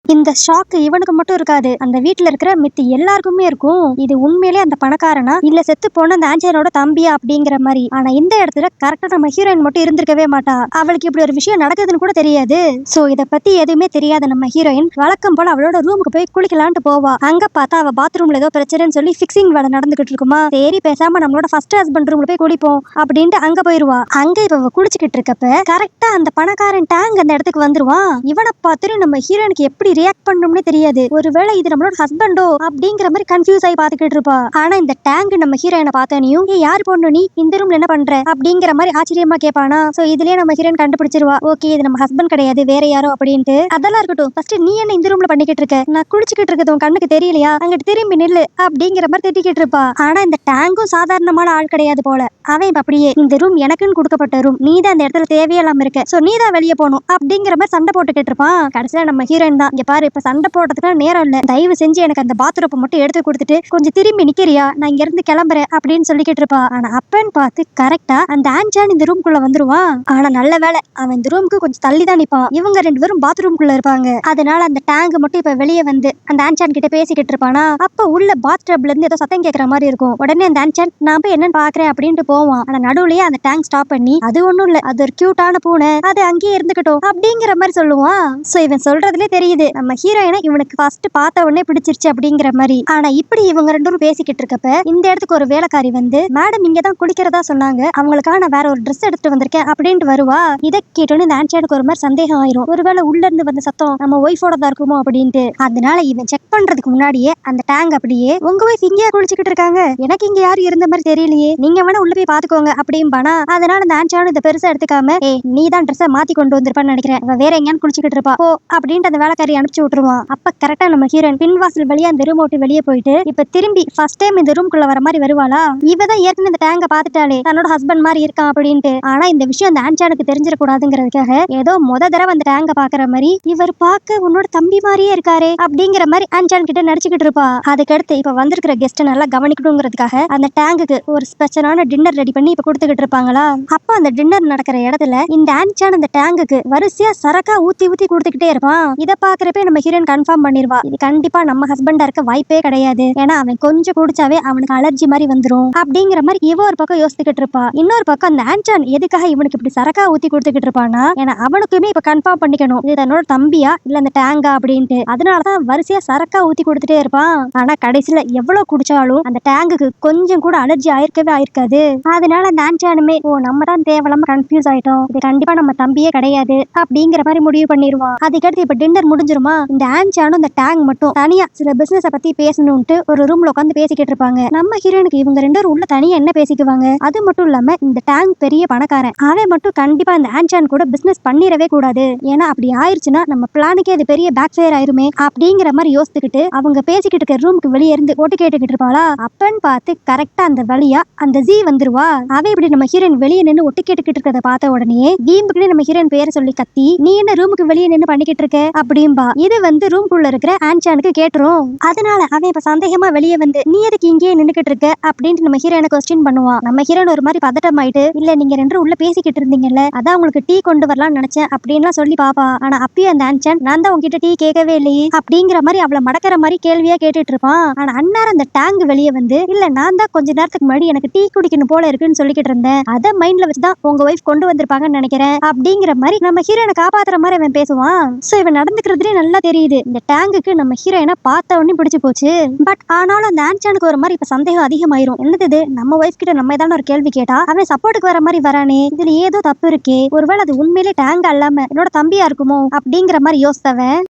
இந்த ஷாக்கு இவனுக்கு மட்டும் இருக்காது, அந்த வீட்டுல இருக்கிற மித்தி எல்லாருக்குமே இருக்கும், இது உண்மையிலே அந்த பணக்காரனா இல்ல செத்து போன அந்த ஆன்சானோட தம்பியா அப்படிங்கிற மாதிரி. ஆனா இந்த இடத்துல கரெக்டா நம்ம ஹீரோயின் மட்டும் இருந்திருக்கவே மாட்டா, அவளுக்கு இப்படி ஒரு விஷயம் நடக்குதுன்னு கூட தெரியாது. சோ இத பத்தி எதுவுமே தெரியாத நம்ம ஹீரோயின் வழக்கம் போல அவளோட ரூமுக்கு போய் குளிக்கலான்ட்டு போவா. அங்க பார்த்தா அவ பாத்ரூம்ல ஏதோ பிரச்சனைன்னு சொல்லி பிக்சிங் வேலை நடந்துகிட்டு இருக்குமா. சரி பேசாம நம்மளோட ஃபர்ஸ்ட் ஹஸ்பண்ட் ரூம்ல போய் குளிப்போம் அப்படின்ட்டு அங்க போயிருவா. அங்க இவ குளிச்சுக்கிட்டு இருக்கப்ப கரெக்டா அந்த பணக்காரன் டேங்க் அந்த இடத்துக்கு வந்துருவான். இவனை பார்த்துட்டு நம்ம ஹீரோயினுக்கு எப்படி ரியாக்ட் பண்ணணும்னே தெரியாது, ஒருவேளை இது நம்மளோட ஹஸ்பண்டோ அப்படிங்கிற மாதிரி கன்ஃபியூஸ் ஆகி பாத்துக்கிட்டு இருப்பா. ஆனா இந்த டேங்க் நம்ம ஹீரோயினை பார்த்தனையும் ஏ யார் பொண்ணு நீ இந்த ரூம்ல என்ன பண்ற அப்படிங்கிற மாதிரி ஆச்சரியமா கேட்பானா. சோ இதுலயே நம்ம ஹீரோயின் கண்டுபிடிச்சிருவா, ஓகே இது நம்ம ஹஸ்பண்ட் கிடையாது வேற யாரோ அப்படின்ட்டு. அதெல்லாம் இருக்கட்டும், ஃபர்ஸ்ட் நீ என்ன இந்த ரூம்ல பண்ணிக்கிட்டு இருக்க, நான் குளிச்சுக்கிட்டு இருக்கிறது உன் கண்ணுக்கு தெரியலையா, அங்கிட்டு திரும்பி நில்லு அப்படிங்கிற மாதிரி திட்டிக்கிட்டு இருப்பா. ஆனா இந்த டேங்கும் சாதாரணமான ஆள் கிடையாது போல, அவன் அப்படியே இந்த ரூம் எனக்குன்னு கொடுக்கப்பட்ட ரூம், நீ தான் அந்த இடத்துல தேவையில்லாம இருக்க, சோ நீ தான் வெளியே போகணும் அப்படிங்கிற மாதிரி சண்டை போட்டுக்கிட்டு இருப்பான். கடைசியில நம்ம ஹீரோயின் தான், இங்க பாரு இப்ப சண்டை போடுறதுக்கு நேரம் இல்ல, தயவு செஞ்சு எனக்கு அந்த பாத்ரூம் மட்டும் எடுத்து கொடுத்துட்டு கொஞ்சம் திரும்பி நிக்கிறியா, நான் இங்க இருந்து கிளம்புறேன் அப்படின்னு சொல்லிக்கிட்டு இருப்பா. ஆனா அப்பன்னு பார்த்து கரெக்டா அந்த ஆன்சான் இந்த ரூம்குள்ள வந்துருவான். ஆனா நல்ல வேலை அவன் இந்த ரூமுக்கு கொஞ்சம் தள்ளி தான் நிப்பான், இவங்க ரெண்டு பேரும் பாத்ரூம்குள்ள இருப்பாங்க. அதனால அந்த டேங்க் மட்டும் இப்ப வெளியே வந்து அந்த ஆன்சான் கிட்ட பேசிக்கிட்டு இருப்பானா. அப்ப உள்ள பாத்டப்ல இருந்து ஏதோ சத்தம் கேட்கற மாதிரி இருக்கும். உடனே அந்த ஆன்சான் நான் போய் என்னன்னு பாக்குறேன் அப்படின்ட்டு போவான். ஆனா நடுவுலயே அந்த டேங்க் ஸ்டாப் பண்ணி அது ஒண்ணும் இல்ல, அது ஒரு கியூட்டான பூனை, அது அங்கேயே இருந்துக்கட்டும் அப்படிங்கிற மாதிரி சொல்லுவான். சோ இவன் சொல்றதுலே தெரியுது நம்ம ஹீரோயினை இவனுக்கு ஃபர்ஸ்ட் பார்த்த உடனே பிடிச்சிருச்சு அப்படிங்கிற மாதிரி. ஆனா இப்படி இவங்க ரெண்டு பேரும் பேசிக்கிட்டு இருக்கப்ப இந்த இடத்துக்கு ஒரு வேலைக்காரி வந்து, மேடம் இங்கதான் குளிக்கிறதா சொன்னாங்க, அவங்களுக்காக நான் வேற ஒரு ட்ரெஸ் எடுத்துட்டு வந்திருக்கேன் அப்படின்ட்டு வருவா. இதை கேட்டோன்னு இந்த ஆன்சியானுக்கு ஒரு மாதிரி சந்தேகம் ஆயிரும். ஒருவேளை உள்ள இருந்து வந்த சத்தம் நம்ம ஒய்ஃபோட தான் இருக்குமோ அப்படின்ட்டு. அதனால இவன் செக் பண்றதுக்கு முன்னாடியே அந்த டேங்க் அப்படியே, உங்க ஒய்ஃப் இங்கேயே குளிச்சுக்கிட்டு இருக்காங்க, எனக்கு இங்க யாரும் இருந்த மாதிரி தெரியலையே, நீங்க வேணா உள்ள போய் பாத்துக்கோங்க அப்படிம்பானா. அதனால இந்த ஆன்சியானு இதை பெருசா எடுத்துக்காம, நீ தான் ட்ரெஸ்ஸை மாத்தி கொண்டு வந்திருப்பான்னு நினைக்கிறேன், வேற எங்கேயான்னு குளிச்சுக்கிட்டு இருப்பா ஓ அப்படின்ட்டு அந்த வேலைக்காரி அனுப்பிச்சு விட்டுருவான். அப்ப கரெக்டா நம்ம ஹீரோயின் பின்வாசல் வெளியே அந்த ரூம் விட்டு வெளியே போயிட்டு இப்ப திரும்பி ஃபர்ஸ்ட் டைம் இந்த ரூம்குள்ள வர மாதிரி வருவாளா. இவதான் ஏற்கனவே இந்த டேங்க பாத்துட்டாலே தன்னோட ஹஸ்பண்ட் மாதிரி இருக்கான் அப்படின்ட்டு. ஆனா இந்த விஷயம் அந்த ஆன்சானுக்கு தெரிஞ்சிடக்கூடாதுங்கிறதுக்காக ஏதோ முத தடவை அந்த டேங்க பாக்குற மாதிரி, இவர் பார்க்க உன்னோட தம்பி மாதிரியே இருக்காரு அப்படிங்கிற மாதிரி ஆன்சான் கிட்ட நடிச்சுக்கிட்டு இருப்பா. அதுக்கடுத்து இப்ப வந்திருக்கிற கெஸ்ட் நல்லா கவனிக்கணுங்கிறதுக்காக அந்த டேங்குக்கு ஒரு ஸ்பெஷலான டின்னர் ரெடி பண்ணி இப்ப கொடுத்துக்கிட்டு இருப்பாங்களா. அப்ப அந்த டின்னர் நடக்கிற இடத்துல இந்த ஆன்சான் அந்த டேங்குக்கு வரிசையா சரக்கா ஊத்தி ஊத்தி கொடுத்துக்கிட்டே இருப்பான். இதை பாக்குறப்ப நம்ம ஹீரோயின் கன்ஃபார்ம் பண்ணிருவா, இது கண்டிப்பா நம்ம ஹஸ்பண்டா இருக்க வாய்ப்பே கிடையாது, ஏன்னா அவன் கொஞ்சம் குடிச்சாவே அவனுக்கு அலர்ஜி மாதிரி வந்துரும் அப்படிங்கிற மாதிரி இவ ஒரு பக்கம் யோசிச்சுக்கிட்டு இருப்பா. இன்னொரு பக்கம் அந்த ஆன்சான் எதுக்காக இவனுக்கு இப்படி சரக்கா ஊத்தி கொடுத்துக்கிட்டு இருப்பானா, ஏன்னா அவனுக்குமே இப்ப கன்ஃபார்ம் பண்ணிக்கணும் இது தன்னோட தம்பியா இல்ல அந்த டேங்கா அப்படின்ட்டு. அதனாலதான் வரிசையா சரக்கா ஊத்தி கொடுத்துட்டே இருப்பான். ஆனா கடைசியில எவ்வளவு குடிச்சாலும் அந்த டேங்குக்கு கொஞ்சம் கூட அலர்ஜி ஆயிருக்கவே ஆயிருக்காது. அதனால அந்த ஆன்சானுமே நம்ம தான் தேவையில்லாம கன்ஃபியூஸ் ஆயிட்டோம், இது கண்டிப்பா நம்ம தம்பியே கிடையாது அப்படிங்கிற மாதிரி முடிவு பண்ணிடுவான். அதுக்கடுத்து இப்ப டின்னர் முடிஞ்சிருமா, இந்த ஆன்சானும் இந்த டேங் மட்டும் தனியா சில பிசினஸ் பத்தி பேசணும்ட்டு ஒரு ரூம்ல உட்காந்து பேசிக்கிட்டு இருப்பாங்க. நம்ம ஹீரோனுக்கு இவங்க ரெண்டு பேரும் உள்ள தனியா என்ன பேசிக்குவாங்க. அது மட்டும் இல்லாம இந்த டேங் பெரிய பணக்காரன், அவன் மட்டும் கண்டிப்பா இந்த ஆன்சான் கூட பிசினஸ் பண்ணிடவே கூடாது, ஏன்னா அப்படி ஆயிருச்சுன்னா நம்ம பிளானுக்கே அது பெரிய பேக் ஃபயர் ஆயிருமே அப்படிங்கிற மாதிரி யோசிச்சுக்கிட்டு அவங்க பேசிக்கிட்டு இருக்க ரூமுக்கு வெளியே இருந்து ஓட்டு கேட்டுக்கிட்டு இருப்பாளா. அப்பன்னு பார்த்து கரெக்டா அந்த வழியா அந்த ஜி வந்துருவா. அவ இப்படி நம்ம ஹீரோயின் வெளியே நின்று ஒட்டு கேட்டுக்கிட்டு இருக்கிறத பார்த்த உடனே வீம்புக்குன்னு நம்ம ஹீரோயின் பேரை சொல்லி கத்தி, நீ என்ன ரூமுக்கு வெளியே நின்று பண்ணிக்கிட்டு இருக்க அப்படின்பா. இது வந்து ரூம்குள்ள இருக்கிற ஆன்சானுக்கு கேட்டுரும். அதனால அவன் இப்ப சந்தேகமா வெளியே வந்து, நீ எதுக்கு இங்கேயே நின்னுக்கிட்டு இருக்க அப்படின்ட்டு நம்ம ஹீரோனை கொஸ்டின் பண்ணுவான். நம்ம ஹீரோன் ஒரு மாதிரி பதட்டம் ஆயிட்டு, இல்ல நீங்க ரெண்டு உள்ள பேசிக்கிட்டு இருந்தீங்கல்ல, அதான் உங்களுக்கு டீ கொண்டு வரலாம்னு நினைச்சேன் அப்படின்லாம் சொல்லி பாப்பா. ஆனா அப்பயே அந்த ஆன்சான், நான் தான் உங்ககிட்ட டீ கேட்கவே இல்லையே அப்படிங்கிற மாதிரி அவளை மடக்கிற மாதிரி கேள்வியா கேட்டுட்டு இருப்பான். ஆனா அன்னார் அந்த டேங்க் வெளியே வந்து, இல்ல நான் தான் கொஞ்ச நேரத்துக்கு முன்னாடி எனக்கு டீ குடிக்கணும் போல இருக்குன்னு சொல்லிக்கிட்டு இருந்தேன், அதை மைண்ட்ல வச்சுதான் உங்க ஒய்ஃப் கொண்டு வந்திருப்பாங்கன்னு நினைக்கிறேன் அப்படிங்கிற மாதிரி நம்ம ஹீரோனை காப்பாத்துற மாதிரி அவன் பேசுவான். சோ இவன் நடந்துக்கிறதுலே நல்லா தெரியுது இந்த டேங்குக்கு நம்ம ஹீரோயினை பார்த்த உடனே பிடிச்சு போச்சு. பட் ஆனாலும் அந்த ஆன்சானுக்கு ஒரு மாதிரி இப்ப சந்தேகம் அதிகமாயிரும். என்னது நம்ம ஒய்ஃப் கிட்ட நம்ம ஏதாவது ஒரு கேள்வி கேட்டா அவன் சப்போர்ட்டுக்கு வர மாதிரி வரானே, இதுல ஏதோ தப்பு இருக்கே, ஒருவேளை அது உண்மையிலே டேங்க் அல்லாம என்னோட தம்பியா இருக்குமோ அப்படிங்கிற மாதிரி யோசித்தவன்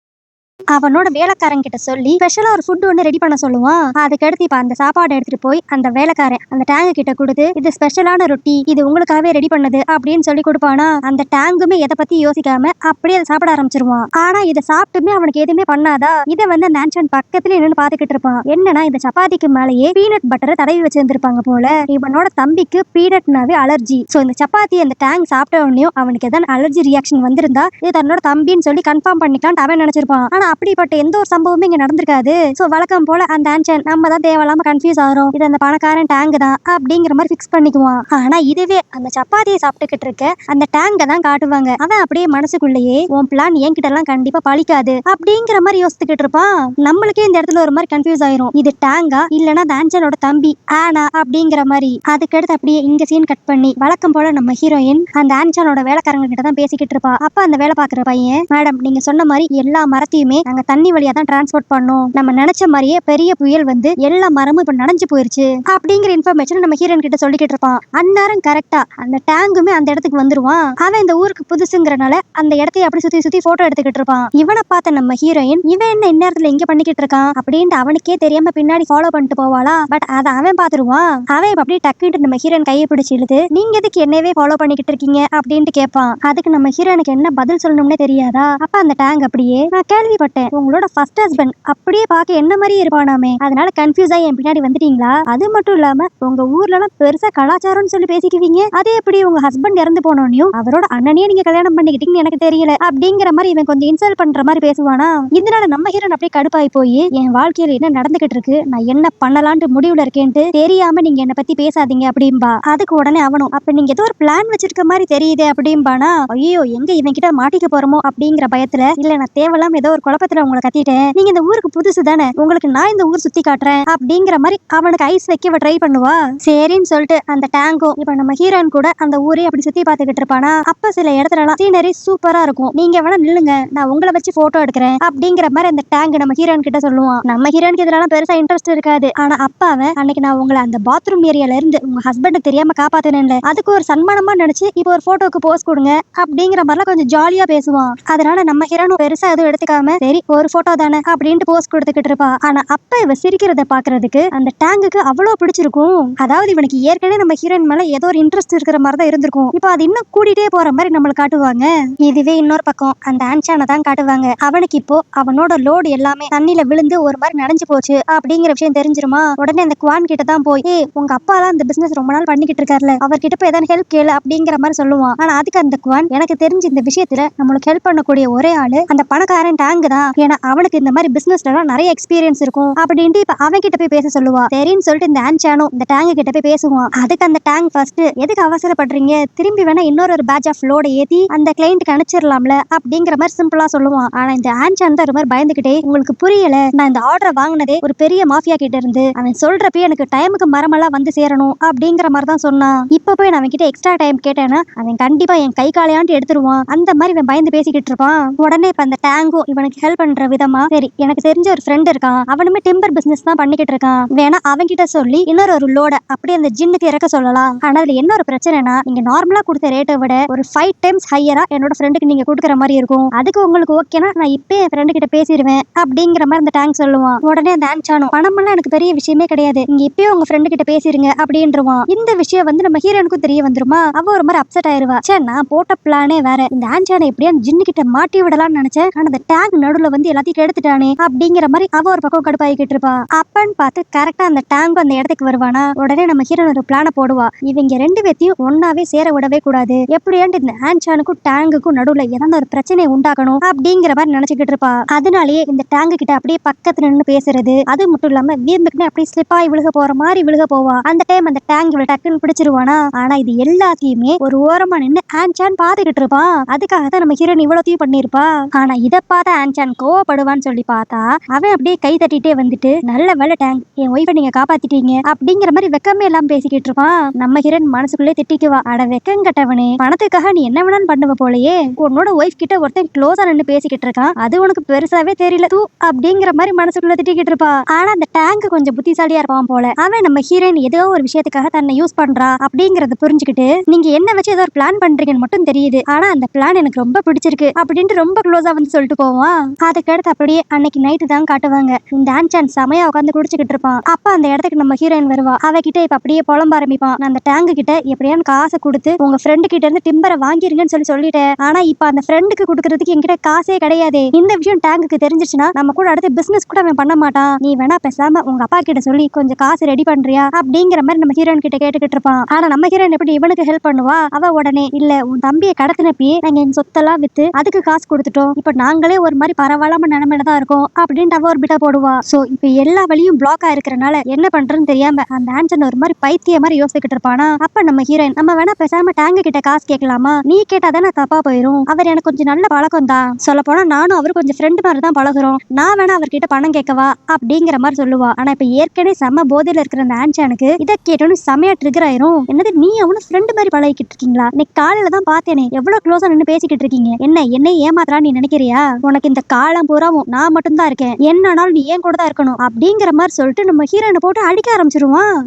அவனோட வேலைக்காரன் கிட்ட சொல்லி ஸ்பெஷலா ஒரு ஃபுட் ஒன்று ரெடி பண்ண சொல்லுவான். அதுக்கடுத்து இப்ப அந்த சாப்பாடு எடுத்துட்டு போய் அந்த வேலைக்காரன் அந்த டேங்கு கிட்ட கொடுத்து, இது ஸ்பெஷலான ரொட்டி, இது உங்களுக்காகவே ரெடி பண்ணது அப்படின்னு சொல்லி கொடுப்பானா. அந்த டேங்குமே எதை பத்தி யோசிக்காம அப்படியே அதை சாப்பிட ஆரம்பிச்சிருவான். ஆனா இதை சாப்பிட்டுமே அவனுக்கு எதுவுமே பண்ணாதா. இதை வந்து அந்த ஆன்சன் பக்கத்துல நின்று பாத்துக்கிட்டு இருப்பான். என்னன்னா இந்த சப்பாத்திக்கு மேலேயே பீனட் பட்டரை தடவி வச்சிருந்திருப்பாங்க போல. இவனோட தம்பிக்கு பீனட்னாவே அலர்ஜி. சோ இந்த சப்பாத்தி அந்த டேங்க் சாப்பிட்ட உடனே அவனுக்கு எதாவது அலர்ஜி ரியாக்ஷன் வந்திருந்தா இது தன்னோட தம்பின்னு சொல்லி கன்ஃபார்ம் பண்ணிக்கலாம் அவன் நினைச்சிருப்பான். ஆனா அப்படிப்பட்ட எந்த ஒரு சம்பவமும் இங்க நடந்திருக்காது. சோ வழக்கம் போல அந்த ஆன்சன் நம்ம தான் தேவையில்லாம கன்ஃபியூஸ் ஆகிறோம், இது அந்த பணக்காரன் டேங்க் தான் அப்படிங்கிற மாதிரி பிக்ஸ் பண்ணிக்குவான். ஆனா இதுவே அந்த சப்பாத்தியை சாப்பிட்டுக்கிட்டு இருக்க அந்த டேங்க தான் காட்டுவாங்க. அவன் அப்படியே மனசுக்குள்ளேயே உன் பிளான் என்கிட்ட எல்லாம் கண்டிப்பா பழிக்காது அப்படிங்கிற மாதிரி யோசிச்சுக்கிட்டு இருப்பான். நம்மளுக்கே இந்த இடத்துல ஒரு மாதிரி கன்ஃபியூஸ் ஆயிரும், இது டேங்கா இல்லனா அந்த ஆன்சனோட தம்பி ஆனா அப்படிங்கிற மாதிரி. அதுக்கடுத்து அப்படியே இங்க சீன் கட் பண்ணி வழக்கம் போல நம்ம ஹீரோயின் அந்த ஆன்சனோட வேலைக்காரங்க கிட்ட தான் பேசிக்கிட்டு இருப்பா. அப்ப அந்த வேலை பாக்குற பையன், மேடம் நீங்க சொன்ன மாதிரி எல்லா மரத்தையுமே நாங்க தண்ணி வழியா தான் டிரான்ஸ்போர்ட் பண்ணோம், நம்ம நினைச்ச மாதிரியே பெரிய புயல் வந்து எல்லா மரமும் இப்ப நனைஞ்சு போயிருச்சு அப்படிங்கிற இன்ஃபர்மேஷன் நம்ம ஹீரோயின் கிட்ட சொல்லிக்கிட்டு இருப்பான். அந்நேரம் கரெக்டா அந்த டேங்குமே அந்த இடத்துக்கு வந்துருவான். அவன் இந்த ஊருக்கு புதுசுங்கிறனால அந்த இடத்தைய அப்படி சுத்தி சுத்தி போட்டோ எடுத்துக்கிட்டு இருப்பான். இவனை பார்த்த நம்ம ஹீரோயின், இவன் என்ன இந்நேரத்துல எங்க பண்ணிக்கிட்டு இருக்கான் அப்படின்ட்டு அவனுக்கே தெரியாம பின்னாடி ஃபாலோ பண்ணிட்டு போவாளா. பட் அதை அவன் பாத்துருவான். அவன் இப்ப அப்படியே டக்குன்னு நம்ம ஹீரோயின் கையை பிடிச்சி இழுத்து, நீங்க எதுக்கு என்னவே ஃபாலோ பண்ணிக்கிட்டு இருக்கீங்க அப்படின்ட்டு கேட்பான். அதுக்கு நம்ம ஹீரோனுக்கு என்ன பதில் சொல்லணும்னே தெரியாதா. அப்ப அந்த டேங்க் அப்படியே, நான் கேள்விப்பட்டேன் உங்களோட ஃபர்ஸ்ட் ஹஸ்பண்ட் அப்படியே பார்க்க என்ன மாதிரி இருப்பானாமே, அதனால கன்ஃபியூஸ் ஆகி என் பின்னாடி வந்துட்டீங்களா. அது மட்டும் இல்லாம உங்க ஊர்ல எல்லாம் பெருசா கலாச்சாரம்னு சொல்லி பேசிக்குவீங்க, அதே எப்படி உங்க ஹஸ்பண்ட் இறந்து போனோனையும் அவரோட அண்ணனையே நீங்க கல்யாணம் பண்ணிக்கிட்டீங்கன்னு எனக்கு தெரியல அப்படிங்கிற மாதிரி இவன் கொஞ்சம் இன்சல்ட் பண்ற மாதிரி பேசுவானா. இதனால நம்ம ஹீரோன் அப்படியே கடுப்பாய் போய், என் வாழ்க்கையில என்ன நடந்துகிட்டு இருக்கு, நான் என்ன பண்ணலான்ட்டு முடிவுல இருக்கேன்ட்டு தெரியாம நீங்க என்ன பத்தி பேசாதீங்க அப்படின்பா. அதுக்கு உடனே அவனும், அப்ப நீங்க ஏதோ ஒரு பிளான் வச்சிருக்க மாதிரி தெரியுது அப்படிம்பானா. ஐயோ எங்க இவன் கிட்ட மாட்டிக்க போறோமோ அப்படிங்கிற பயத்துல, இல்ல நான் தேவையில்லாம ஏதோ ஒரு குழப்பத்துல உங்களை கத்திட்டேன், நீங்க இந்த ஊருக்கு புதுசு தானே, உங்களுக்கு நான் இந்த ஊர் சுத்தி காட்டுறேன் அப்படிங்கிற மாதிரி அவனுக்கு ஐஸ் வைக்க ட்ரை பண்ணுவா. சரின்னு சொல்லிட்டு அந்த டேங்கும் இப்ப நம்ம ஹீரோயின் கூட அந்த ஊரே அப்படி சுத்தி பார்த்துக்கிட்டு இருப்பானா. அப்ப சில இடத்துல எல்லாம் சீனரி சூப்பரா இருக்கும், நீங்க வேணா நில்லுங்க நான் உங்களை வச்சு போட்டோ எடுக்கிறேன் அப்படிங்கிற மாதிரி அந்த டேங்க் நம்ம ஹீரோயின் கிட்ட சொல்லுவான். நம்ம ஹீரோயினுக்கு இதெல்லாம் பெருசா இன்ட்ரெஸ்ட் இருக்காது. ஆனா அப்ப அவன் அன்னைக்கு நான் உங்களை அந்த பாத்ரூம் ஏரியால இருந்து உங்க ஹஸ்பண்டுக்கு தெரியாம காப்பாத்தினேன்ல, அதுக்கு ஒரு சன்மானமா நினைச்சு இப்போ ஒரு போட்டோக்கு போஸ் கொடுங்க அப்படிங்கிற மாதிரிலாம் கொஞ்சம் ஜாலியா பேசுவான். அதனால நம்ம ஹீரோயின் பெருசா எதுவும் எடுத்துக்காம சரி ஒரு போட்டோ தானே அப்படின்ட்டு போஸ் கொடுத்துக்கிட்டு இருப்பா. ஆனா அப்ப இவ சிரிக்கிறத பாக்குறதுக்கு அந்த டேங்குக்கு அவ்வளவு பிடிச்சிருக்கும். அதாவது இவனுக்கு ஏற்கனவே நம்ம ஹீரோயின் மேல ஏதோ ஒரு இன்ட்ரெஸ்ட் இருக்கிற மாதிரி தான் இருந்திருக்கும். இப்போ அது இன்னும் கூட்டிட்டே போற மாதிரி நம்மளுக்கு காட்டுவாங்க. இதுவே இன்னொரு பக்கம் அந்த ஆன்சானை தான் காட்டுவாங்க. அவனுக்கு இப்போ அவனோட லோடு எல்லாமே தண்ணியில விழுந்து ஒரு மாதிரி நனைஞ்சு போச்சு அப்படிங்கிற விஷயம் தெரிஞ்சிருமா. உடனே அந்த குவான் கிட்ட தான் போய் உங்க அப்பா தான் இந்த பிசினஸ் ரொம்ப நாள் பண்ணிக்கிட்டு இருக்காருல, அவர்கிட்ட போய் ஏதாவது ஹெல்ப் கேளு அப்படிங்கிற மாதிரி சொல்லுவான். ஆனா அதுக்கு அந்த குவான் எனக்கு தெரிஞ்சு இந்த விஷயத்துல நம்மளுக்கு ஹெல்ப் பண்ணக்கூடிய ஒரே ஆளு அந்த பணக்காரன் டேங்க் தான், ஏன்னா அவனுக்கு இந்த மாதிரி பிசினஸ்ல எல்லாம் நிறைய எக்ஸ்பீரியன்ஸ் இருக்கும் அப்படின்ட்டு இப்ப அவன் கிட்ட போய் பேச சொல்லுவா. சரின்னு சொல்லிட்டு இந்த ஆன்சானும் இந்த டேங்க் கிட்ட போய் பேசுவான். அதுக்கு அந்த டேங்க் ஃபர்ஸ்ட் எதுக்கு அவசரப்படுறீங்க, திரும்பி வேணா இன்னொரு பேட்ச் ஆஃப் லோட ஏத்தி அந்த கிளைண்ட்க்கு அனுப்பிச்சிடலாம்ல அப்படிங்கிற மாதிரி சிம்பிளா சொல்லுவான். ஆனா இந்த ஆன்சான் தான் ஒரு மாதிரி பயந்துகிட்டே, உங்களுக்கு புரியல, நான் இந்த ஆர்டரை வாங்கினதே ஒரு பெரிய மாஃபியா கிட்ட இருந்து, அவன் சொல்றப்ப எனக்கு டைமுக்கு மரமெல்லாம் வந்து சேரணும் அப்படிங்கிற மாதிரி தான் சொன்னான். இப்ப போய் நான் அவன் கிட்ட எக்ஸ்ட்ரா டைம் கேட்டேன்னா அவன் கண்டிப்பா என் கை காலையாண்டு எடுத்துருவான். அந்த மாதிரி இவன் பயந்து பேசிக்கிட்டு இருப்பான். உடனே இப்ப அந்த டேங்கும் இவனுக்கு ஹெல்ப் பண்ற விதமா, சரி எனக்கு தெரிஞ்ச ஒரு ஃப்ரெண்ட் இருக்கான், அவனுமே டிம்பர் பிசினஸ் தான் பண்ணிக்கிட்டு இருக்கான், வேணா அவன் கிட்ட சொல்லி இன்னொரு லோட அப்படியே அந்த ஜின்னுக்கு இறக்க சொல்லலாம். ஆனா அதுல என்ன ஒரு பிரச்சனைனா, நீங்க நார்மலா கொடுத்த ரேட்டை விட ஒரு 5 டைம்ஸ் ஹையரா என்னோட ஃப்ரெண்டுக்கு நீங்க கொடுக்குற மாதிரி இருக்கும், அதுக்கு உங்களுக்கு ஓகேனா நான் இப்பே என் ஃப்ரெண்டு கிட்ட பேசிடுவேன் அப்படிங்கிற மாதிரி அந்த டேங்க் சொல்லுவான். உடனே அந்த ஆன்சானோ, பணமெல்லாம் எனக்கு பெரிய விஷயமே கிடையாது, நீங்க இப்பயே உங்க ஃப்ரெண்டு கிட்ட பேசிருங்க அப்படின்றவான். இந்த விஷயம் வந்து நம்ம ஹீரோனுக்கும் தெரிய வந்துருமா. அவ ஒரு மாதிரி அப்செட் ஆயிருவா. சே நான் போட்ட பிளானே வேற, இந்த ஆன்சானை எப்படியா ஜின்னு கிட்ட மாட்டி விடலாம்னு நினைச்சேன், ஆனா அந்த டேங்க் நடுவுல வந்து எல்லாத்தையும் கெடுத்துட்டானே அப்படிங்கிற மாதிரி அவ ஒரு பக்கம் கடுப்பாயிக்கிட்டு இருப்பா. அப்பன்னு பார்த்து கரெக்டா அந்த டேங்க் அந்த இடத்துக்கு வருவானா. உடனே நம்ம ஹீரோன் ஒரு பிளான போடுவா. இவங்க ரெண்டு பேத்தையும் ஒன்னாவே சேர விடவே கூடாது, எப்படியாண்டு இந்த ஆன்சானுக்கும் டேங்குக்கும் நடுவுல ஏதாவது ஒரு பிரச்சனையை உண்டாக்கணும் அப்படிங்கிற மாதிரி நினைச்சுக்கிட்டு இருப்பா. அதனாலேயே இந்த டேங்கு கிட்ட அப்படியே பக்கத்துல நின்று பேசுறது, அது மட்டும் இல்லாம வீம்புக்குன்னு அப்படியே ஸ்லிப்பாய் விழுக போற மாதிரி விழுக போவா. அந்த டைம் அந்த டேங்க் இவளை டக்குன்னு பிடிச்சிருவானா. ஆனா இது எல்லாத்தையுமே ஒரு ஓரமா நின்று ஆன்சான் பாத்துக்கிட்டு இருப்பான். அதுக்காக தான் நம்ம ஹீரோன் இவ்வளோத்தையும் பண்ணிருப்பா. ஆனா இதை பார்த்த ஆன்சான் கோவப்படுவான்னு சொல்லி பார்த்தா அவன் அப்படியே கை தட்டிட்டே வந்துட்டு, நல்ல வேலை டேங்க், என் ஒய்ஃபை நீங்க காப்பாத்திட்டீங்க அப்படிங்கிற மாதிரி வெக்கமே எல்லாம் பேசிக்கிட்டு இருப்பான். நம்ம ஹீரோன் மனசுக்குள்ளே திட்டிக்குவா, அட வெக்கம் கட்டவனே, பணத்துக்காக நீ என்ன வேணாலும் பண்ணுவ போலயே, உன்னோட ஒய்ஃப் கிட்ட ஒருத்தன் க்ளோஸா நின்று பேசிக்கிட்டு இருக்கான், அது உனக்கு பெருசாவே தெரியல தூ அப்படிங்கிற மாதிரி மனசுக்குள்ள திட்டிக்கிட்டு இருப்பா. ஆனா அந்த டேங்க் கொஞ்சம் புத்திசாலியா இருப்பான் போல. அவன் நம்ம ஹீரோயின் ஏதோ ஒரு விஷயத்துக்காக தன்னை யூஸ் பண்றா அப்படிங்கறத புரிஞ்சுக்கிட்டு, நீங்க என்ன வச்சு ஏதோ ஒரு பிளான் பண்றீங்கன்னு மட்டும் தெரியுது, ஆனா அந்த பிளான் எனக்கு ரொம்ப பிடிச்சிருக்கு அப்படின்ட்டு ரொம்ப க்ளோஸா வந்து சொல்லிட்டு போவான். அதுக்கடுத்து அப்படியே அன்னைக்கு நைட்டு தான் காட்டுவாங்க. இந்த ஆன்சான் செமையா உட்காந்து குடிச்சுக்கிட்டு இருப்பான். அப்ப அந்த இடத்துக்கு நம்ம ஹீரோயின் வருவா. அவகிட்ட இப்ப அப்படியே புலம்ப ஆரம்பிப்பான். நான் அந்த டேங்க் கிட்ட எப்படியான்னு காசை கொடுத்து உங்க ஃப்ரெண்டு கிட்ட இருந்து டிம்பரை வாங்கிருங்கன்னு சொல்லிட்டேன், ஆனா இப்ப அந்த ஃப்ரெண்டுக்கு கொடுக்கறதுக்கு என்கிட்ட காசே கிடையாது, இந்த விஷயம் டேங்குக்கு தெரிஞ்சிருச்சுன்னா நம்ம கூட அடுத்த பிசினஸ் கூட அவன் பண்ண மாட்டான், நீ வேணா பேசாம உங்க அப்பா கிட்ட சொல்லி கொஞ்சம் காசு ரெடி பண்றியா அப்படிங்கிற மாதிரி நம்ம ஹீரோயின் கிட்ட கேட்டுக்கிட்டு இருப்பான். ஆனா நம்ம ஹீரோயின் எப்படி இவனுக்கு ஹெல்ப் பண்ணுவா. அவ உடனே, இல்ல உன் தம்பியை கடத்தினப்பயே நாங்க என் சொத்தெல்லாம் வித்து அதுக்கு காசு கொடுத்துட்டோம், இப்ப நாங்களே ஒரு மாதிரி பரவாயில்லாம நிலைமையில தான் இருக்கோம் அப்படின்ட்டு அவ ஒரு பிட்ட போடுவா. சோ இப்ப எல்லா வழியும் பிளாக் ஆயிருக்கிறனால என்ன பண்றதுன்னு தெரியாம அந்த ஆன்சன் ஒரு மாதிரி பைத்திய மாதிரி யோசிச்சுக்கிட்டு இருப்பானா. அப்ப நம்ம ஹீரோயின், நம்ம வேணா பேசாம டேங்க் கிட்ட காசு கேட்கலாமா, நீ கேட்டாதானே தப்பா போயிரும், அவர் எனக்கு கொஞ்சம் நல்ல பழக்கம் தான், சொல்ல போனா நானும் அவரு கொஞ்சம் ஃப்ரெண்ட் மாதிரி தான் பழகுறோம், நான் வேணா அவர்கிட்ட பணம் கேட்கவா அப்படிங்கிற மாதிரி சொல்லுவா. ஆனா இப்ப ஏற்கனவே செம்ம போதையில இருக்கிற அந்த ஆன்சானுக்கு இதை கேட்டோன்னு செமையா ட்ரிகர் ஆயிரும். என்னது நீ அவனும் ஃப்ரெண்ட் மாதிரி பழகிக்கிட்டு இருக்கீங்களா, இன்னைக்கு காலையில தான் பார்த்தேனே எவ்வளவு க்ளோஸா நின்று பேசிக்கிட்டு இருக்கீங்க, என்னை ஏமாத்துறான்னு நீ நினைக்கிறியா, உனக்கு இந்த காலம் பூராவும் நான் மட்டும் தான் இருக்கேன், என்னன்னாலும் நீ ஏன் கூட தான் இருக்கணும் அப்படிங்கிற மாதிரி சொல்லிட்டு நம்ம ஹீரோயினை போட்டு அடிக்க ஆரம்பிச்சிருவான்.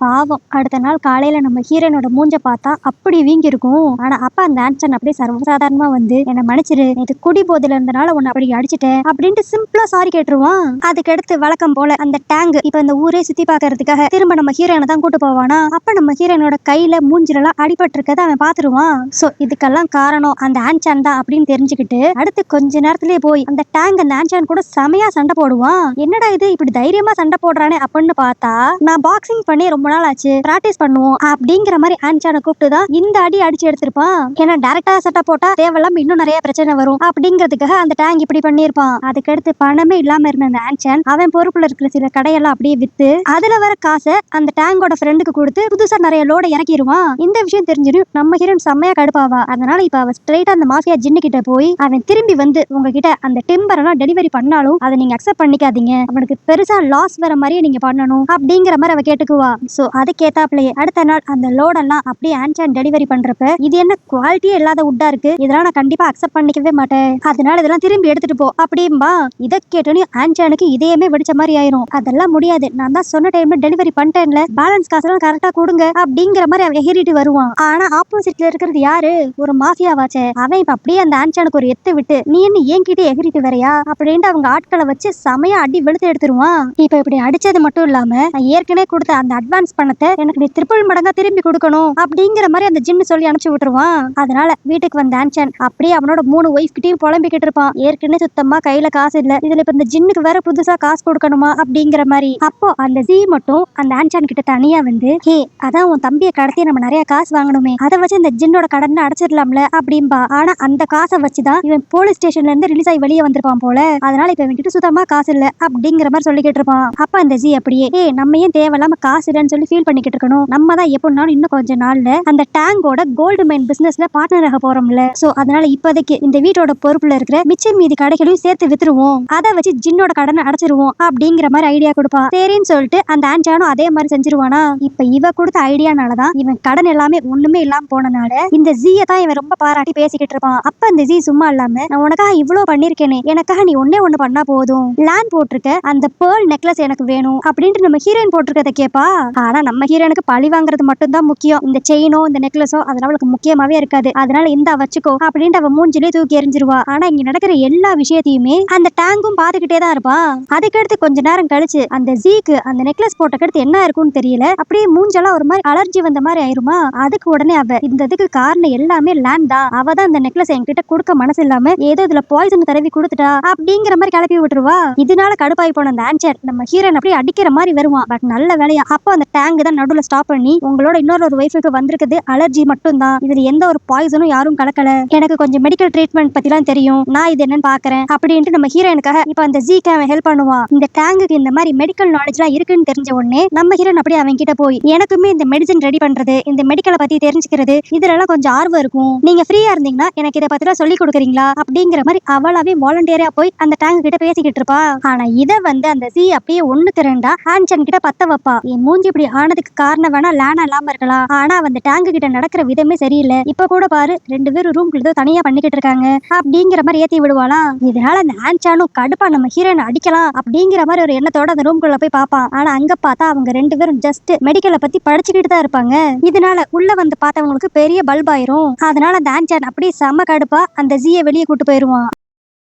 பாவம் அடுத்த நாள் காலையில நம்ம ஹீரோனோட மூஞ்ச பார்த்தா அப்படி வீங்கி இருக்கும். ஆனா அப்ப அந்த ஆன்சன் அப்படியே சர்வசாதாரணமா வந்து, என்ன மன்னிச்சிரு, நேற்று குடி போதில இருந்தனால உன்னை அப்படி அடிச்சுட்டேன் அப்படின்ட்டு சிம்பிளா சாரி கேட்டுருவான். அதுக்கடுத்து வழக்கம் போல அந்த டேங்க் இப்ப இந்த ஊரே சுத்தி பாக்குறதுக்காக திரும்ப நம்ம ஹீரோனை தான் கூட்டு போவானா. அப்ப நம்ம ஹீரோனோட கையில மூஞ்சிலெல்லாம் அடிபட்டு இருக்கதை அவன் பாத்துருவான். சோ இதுக்கெல்லாம் காரணம் அந்த ஆன்சான் தான் அப்படின்னு தெரிஞ்சுக்கிட்டு அடுத்து கொஞ்ச நேரத்திலேயே போய் அந்த டேங்க் அந்த ஆன்சான் கூட செமையா சண்டை போடுவான். என்னடா இது இப்படி தைரியமா சண்டை போடுறானே அப்படின்னு பார்த்தா, நான் பாக்ஸிங் பண்ணி ரொம்ப ரொம்ப நாள் ஆச்சு, பிராக்டிஸ் பண்ணுவோம் அப்படிங்கிற மாதிரி ஆன்சானை கூப்பிட்டுதான் இந்த அடி அடிச்சு எடுத்திருப்பான். ஏன்னா டைரக்டா சட்டை போட்டா தேவையில்லாம இன்னும் நிறைய பிரச்சனை வரும் அப்படிங்கிறதுக்காக அந்த டேங்க் இப்படி பண்ணிருப்பான். அதுக்கடுத்து பணமே இல்லாம இருந்த அந்த ஆன்சன் அவன் பொறுப்புல இருக்கிற சில கடையெல்லாம் அப்படியே வித்து அதுல வர காசை அந்த டேங்கோட ஃப்ரெண்டுக்கு கொடுத்து புதுசா நிறைய லோட இறக்கிடுவான். இந்த விஷயம் தெரிஞ்சிடும் நம்ம ஹீரோயின் செம்மையா கடுப்பாவா. அதனால இப்ப அவ ஸ்ட்ரைட்டா அந்த மாஃபியா ஜின்னு கிட்ட போய் அவன் திரும்பி வந்து உங்ககிட்ட அந்த டிம்பர் எல்லாம் டெலிவரி பண்ணாலும் அதை நீங்க அக்செப்ட் பண்ணிக்காதீங்க, அவனுக்கு பெருசா லாஸ் வர மாதிரியே நீங்க பண்ணணும் அப்படிங்கிற மாதிரி அவ கேட்டுக்குவா. சோ அதுக்கேத்தாப்லயே அடுத்த நாள் அந்த லோடெல்லாம் அப்படியே ஆன்சான் டெலிவரி பண்றப்ப இது என்ன குவாலிட்டியே இல்லாத உட்டா இருக்கு, இதெல்லாம் நான் கண்டிப்பா அக்செப்ட் பண்ணிக்கவே மாட்டேன், அதனால இதெல்லாம் திரும்பி எடுத்துட்டு போ அப்படின்பா. இதை கேட்டோன்னு ஆன்சானுக்கு இதயமே வெடிச்ச மாதிரி ஆயிரும். அதெல்லாம் முடியாது, நான் தான் சொன்ன டைம்ல டெலிவரி பண்ணிட்டேன்ல, பேலன்ஸ் காசெல்லாம் கரெக்டா கொடுங்க அப்படிங்கிற மாதிரி அவன் ஹீரிட்டு வருவான். ஆனா ஆப்போசிட்ல இருக்கிறது யாரு, ஒரு மாஃபியாவாச்சே. அவன் இப்ப அப்படியே அந்த ஆன்சானுக்கு ஒரு எத்து விட்டு நீ என்ன என்கிட்ட எகிரிட்டு வரையா அப்படின்ட்டு அவங்க ஆட்களை வச்சு செமையா அடி வெளுத்து எடுத்துருவான். இப்ப இப்படி அடிச்சது மட்டும் இல்லாம நான் ஏற்கனவே கொடுத்த அந்த அட்வான்ஸ் பணத்தை எனக்கு நீ ட்ரிபிள் மடங்கா திரும்பி கொடுக்கணும் அப்படிங்கிற மாதிரி அந்த ஜின்னு சொல்லி அனுப்பிச்சு விட்டுருவான். அதனால வீட்டுக்கு வந்த ஆன்சான் அப்படியே அவனோட 3 ஒய்ஃப் கிட்டயும் புலம்பிக்கிட்டு இருப்பான். ஏற்கனவே சுத்தமா கையில காசு இல்ல, இதுல இப்ப இந்த ஜின்னுக்கு வேற புதுசா காசு கொடுக்கணுமா அப்படிங்கிற மாதிரி. அப்போ அந்த ஜி மட்டும் அந்த ஆன்சான் கிட்ட தனியா வந்து ஹே அதான் உன் தம்பியை கடத்தி நம்ம நிறைய காசு வாங்கணுமே, அதை வச்சு இந்த ஜின்னோட கடனை அடைச்சிடலாம்ல அப்படின்பா. ஆனா அந்த காசை வச்சுதான் இவன் போலீஸ் ஸ்டேஷன்ல இருந்து ரிலீஸ் ஆகி வெளியே வந்திருப்பான் போல. அதனால இப்ப இவன்கிட்ட சுத்தமா காசு இல்ல அப்படிங்கிற மாதிரி சொல்லிக்கிட்டு இருப்பான். அப்ப அந்த ஜி அப்படியே நம்ம ஏன் தேவையில்லாம காசு இல்லைன்னு சொல்லி ஃபீல் பண்ணிக்கிட்டு இருக்கணும், நம்ம தான் எப்படினாலும் இன்னும் கொஞ்ச நாள்ல அந்த டேங்கோட கோல்டு மைன் பிசினஸ்ல பார்ட்னர் ஆக போறோம்ல, சோ அதனால இப்போதைக்கு இந்த வீட்டோட பொறுப்புல இருக்கிற மிச்சம் மீதி கடைகளையும் சேர்த்து வித்துருவோம், அதை வச்சு ஜின்னோட கடனை அடைச்சிருவோம் அப்படிங்கிற மாதிரி ஐடியா கொடுப்பா. சரின்னு சொல்லிட்டு அந்த ஆன்சானும் அதே மாதிரி செஞ்சிருவானா. இப்ப இவ கொடுத்த ஐடியானாலதான் இவன் கடன் எல்லாமே ஒண்ணுமே இல்லாம போனனால இந்த ஜியை தான் இவன் ரொம்ப பாராட்டி பேசிக்கிட்டு இருப்பான். அப்ப அந்த ஜி சும்மா இல்லாம நான் உனக்காக இவ்வளவு பண்ணிருக்கேனே, எனக்காக நீ ஒன்னே ஒண்ணு பண்ணா போதும், லேண்ட் போட்டிருக்க அந்த பேர்ல் நெக்லஸ் எனக்கு வேணும் அப்படின்ட்டு நம்ம ஹீரோயின் போட்டிருக்கத கேப்பா. ஆனா நம்ம ஹீரோனுக்கு பழி வாங்குறது மட்டும் தான் முக்கியம், இந்த செயினோ இந்த நெக்லஸோ அதெல்லாம் அவளுக்கு முக்கியமாவே இருக்காது. அதனால இந்த வச்சுக்கோ அப்படின்ட்டு அவ மூஞ்சிலே தூக்கி எறிஞ்சிருவா. ஆனா இங்க நடக்கிற எல்லா விஷயத்தையுமே அந்த டேங்கும் பாத்துக்கிட்டே தான் இருப்பான். அதுக்கடுத்து கொஞ்ச நேரம் கழிச்சு அந்த ஜீக்கு அந்த நெக்லஸ் போட்டக்கடுத்து என்ன இருக்கும்னு தெரியல, அப்படியே மூஞ்செல்லாம் ஒரு மாதிரி அலர்ஜி வந்த மாதிரி ஆயிருமா. அதுக்கு உடனே அவ இந்த இதுக்கு காரணம் எல்லாமே லேண்ட் தான், அவ தான் இந்த நெக்லஸ் என்கிட்ட கொடுக்க மனசு இல்லாம ஏதோ இதுல பாய்சன் தடவி கொடுத்துட்டா அப்படிங்கிற மாதிரி கிளப்பி விட்டுருவா. இதனால கடுப்பாய் போன அந்த ஆன்சர் நம்ம ஹீரோன் அப்படியே அடிக்கிற மாதிரி வருவான். பட் நல்ல வேலையா அப்போ அந்த டேங்க் தான் நடுவுல ஸ்டாப் பண்ணி உங்களோட இன்னொரு ஒய்ஃபுக்கு வந்திருக்குது அலர்ஜி மட்டும் தான், இதுல எந்த ஒரு பாய்சனும் யாரும் கலக்கல, எனக்கு கொஞ்சம் மெடிக்கல் ட்ரீட்மெண்ட் பத்திலாம் தெரியும், நான் இது என்னன்னு பாக்குறேன் அப்படின்ட்டு நம்ம ஹீரோனுக்காக இப்ப அந்த ஜீக்கு அவன் ஹெல்ப் பண்ணுவான். இந்த டேங்குக்கு இந்த மாதிரி மெடிக்கல் நாலேஜ் எல்லாம் இருக்குன்னு தெரிஞ்ச உடனே நம்ம ஹீரோன் அப்படியே அவன் கிட்ட போய் எனக்குமே இந்த மெடிசன் ரெடி பண்றது இந்த மெடிக்கலை பத்தி தெரிஞ்சுக்கிறது இதுலலாம் கொஞ்சம் ஆர்வம் இருக்கும், நீங்க ஃப்ரீயா இருந்தீங்கன்னா எனக்கு இதை பத்திலாம் சொல்லி கொடுக்குறீங்களா அப்படிங்கிற மாதிரி அவளாவே வாலண்டியரா போய் அந்த டேங்க் கிட்ட பேசிக்கிட்டு இருப்பா. ஆனா இதை வந்து அந்த ஜீ அப்படியே ஒண்ணு திரண்டா ஆன்சன் கிட்ட பத்த வைப்பா. என் மூஞ்சி இப்படி ஆனதுக்கு காரணம் வேணா லேனா இல்லாம இருக்கலாம், ஆனா அந்த டேங்க் கிட்ட நடக்கிற விதமே சரியில்லை, இப்ப கூட பாரு 2 பேரும் ரூம்குள்ள ஏதோ தனியா பண்ணிக்கிட்டு இருக்காங்க அப்படிங்கிற மாதிரி ஏத்தி விடுவாளா. இதனால அந்த ஆன்சானும் கடுப்பா நம்ம ஹீரோயின் அடிக்கலாம் அப்படிங்கிற மாதிரி ஒரு எண்ணத்தோட அந்த ரூம்குள்ள போய் பாப்பான். ஆனா அங்க பார்த்தா அவங்க 2 பேரும் ஜஸ்ட் மெடிக்கலை பத்தி படிச்சுக்கிட்டு தான் இருப்பாங்க. இதனால உள்ள வந்து பார்த்தவங்களுக்கு பெரிய பல்ப் ஆயிரும். அதனால அந்த ஆன்சான் அப்படியே செம கடுப்பா அந்த ஜீயை வெளியே கூட்டு போயிருவான்.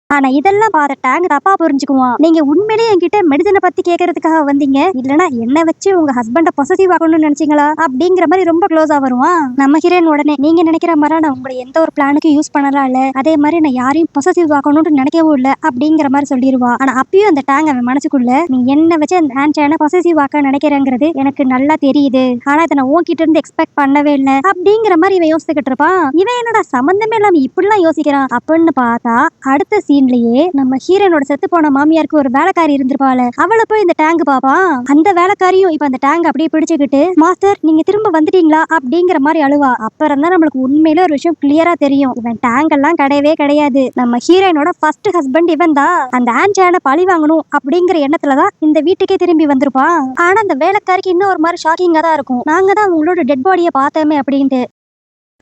ஆனா இதெல்லாம் பார்த்த டேங்க் தப்பா புரிஞ்சுக்குவான். நீங்க உண்மையிலேயே என்கிட்ட மெடிசனை பத்தி கேட்கறதுக்காக வந்தீங்க, இல்லனா என்ன வச்சு உங்க ஹஸ்பண்ட பொசசிவ் ஆகணும்னு நினைச்சீங்களா அப்படிங்கிற மாதிரி ரொம்ப க்ளோஸா வருவான். நம்ம ஹீரோயின் உடனே நீங்க நினைக்கிற மாதிரி நான் உங்களை எந்த ஒரு பிளானுக்கு யூஸ் பண்ணலாம் இல்ல, அதே மாதிரி நான் யாரையும் பொசசிவ் ஆகணும்னு நினைக்கவும் இல்ல அப்படிங்கிற மாதிரி சொல்லிடுவா. ஆனா அப்பயும் அந்த டேங்க் அவன் மனசுக்குள்ள நீ என்ன வச்சு அந்த ஆன்சான பொசசிவ் ஆக்க நினைக்கிறேங்கிறது எனக்கு நல்லா தெரியுது, ஆனா இதை நான் உன்கிட்ட இருந்து எக்ஸ்பெக்ட் பண்ணவே இல்லை அப்படிங்கிற மாதிரி இவன் யோசிச்சுக்கிட்டு இருப்பான். இவன் என்னடா சம்பந்தமே இல்லாம இப்படிலாம் யோசிக்கிறான் அப்படின்னு பார்த்தா அடுத்த சீன்லயே நம்ம ஹீரோனோட செத்து போன மாமியாருக்கு ஒரு வேலைக்காரி இருந்திருப்பாள், அவளை போய் இந்த டேங்க் பாப்பான். அந்த வேலைக்காரியும் இப்ப அந்த டேங்க் அப்படியே பிடிச்சுக்கிட்டு மாஸ்டர் நீங்க திரும்ப வந்துட்டீங்களா அப்படிங்கிற மாதிரி அழுவா. அப்புறம் தான் நம்மளுக்கு உண்மையிலே ஒரு விஷயம் கிளியரா தெரியும், இவன் டேங்க் எல்லாம் கிடையவே கிடையாது, நம்ம ஹீரோனோட ஃபர்ஸ்ட் ஹஸ்பண்ட் இவன் தான். அந்த ஆன்சான பழி வாங்கணும் அப்படிங்கிற எண்ணத்துலதான் இந்த வீட்டுக்கே திரும்பி வந்திருப்பான். ஆனா அந்த வேலைக்காரிக்கு இன்னும் ஒரு மாதிரி ஷாக்கிங்கா தான் இருக்கும், நாங்க தான் உங்களோட டெட் பாடியை பார்த்தோமே அப்படின்ட்டு.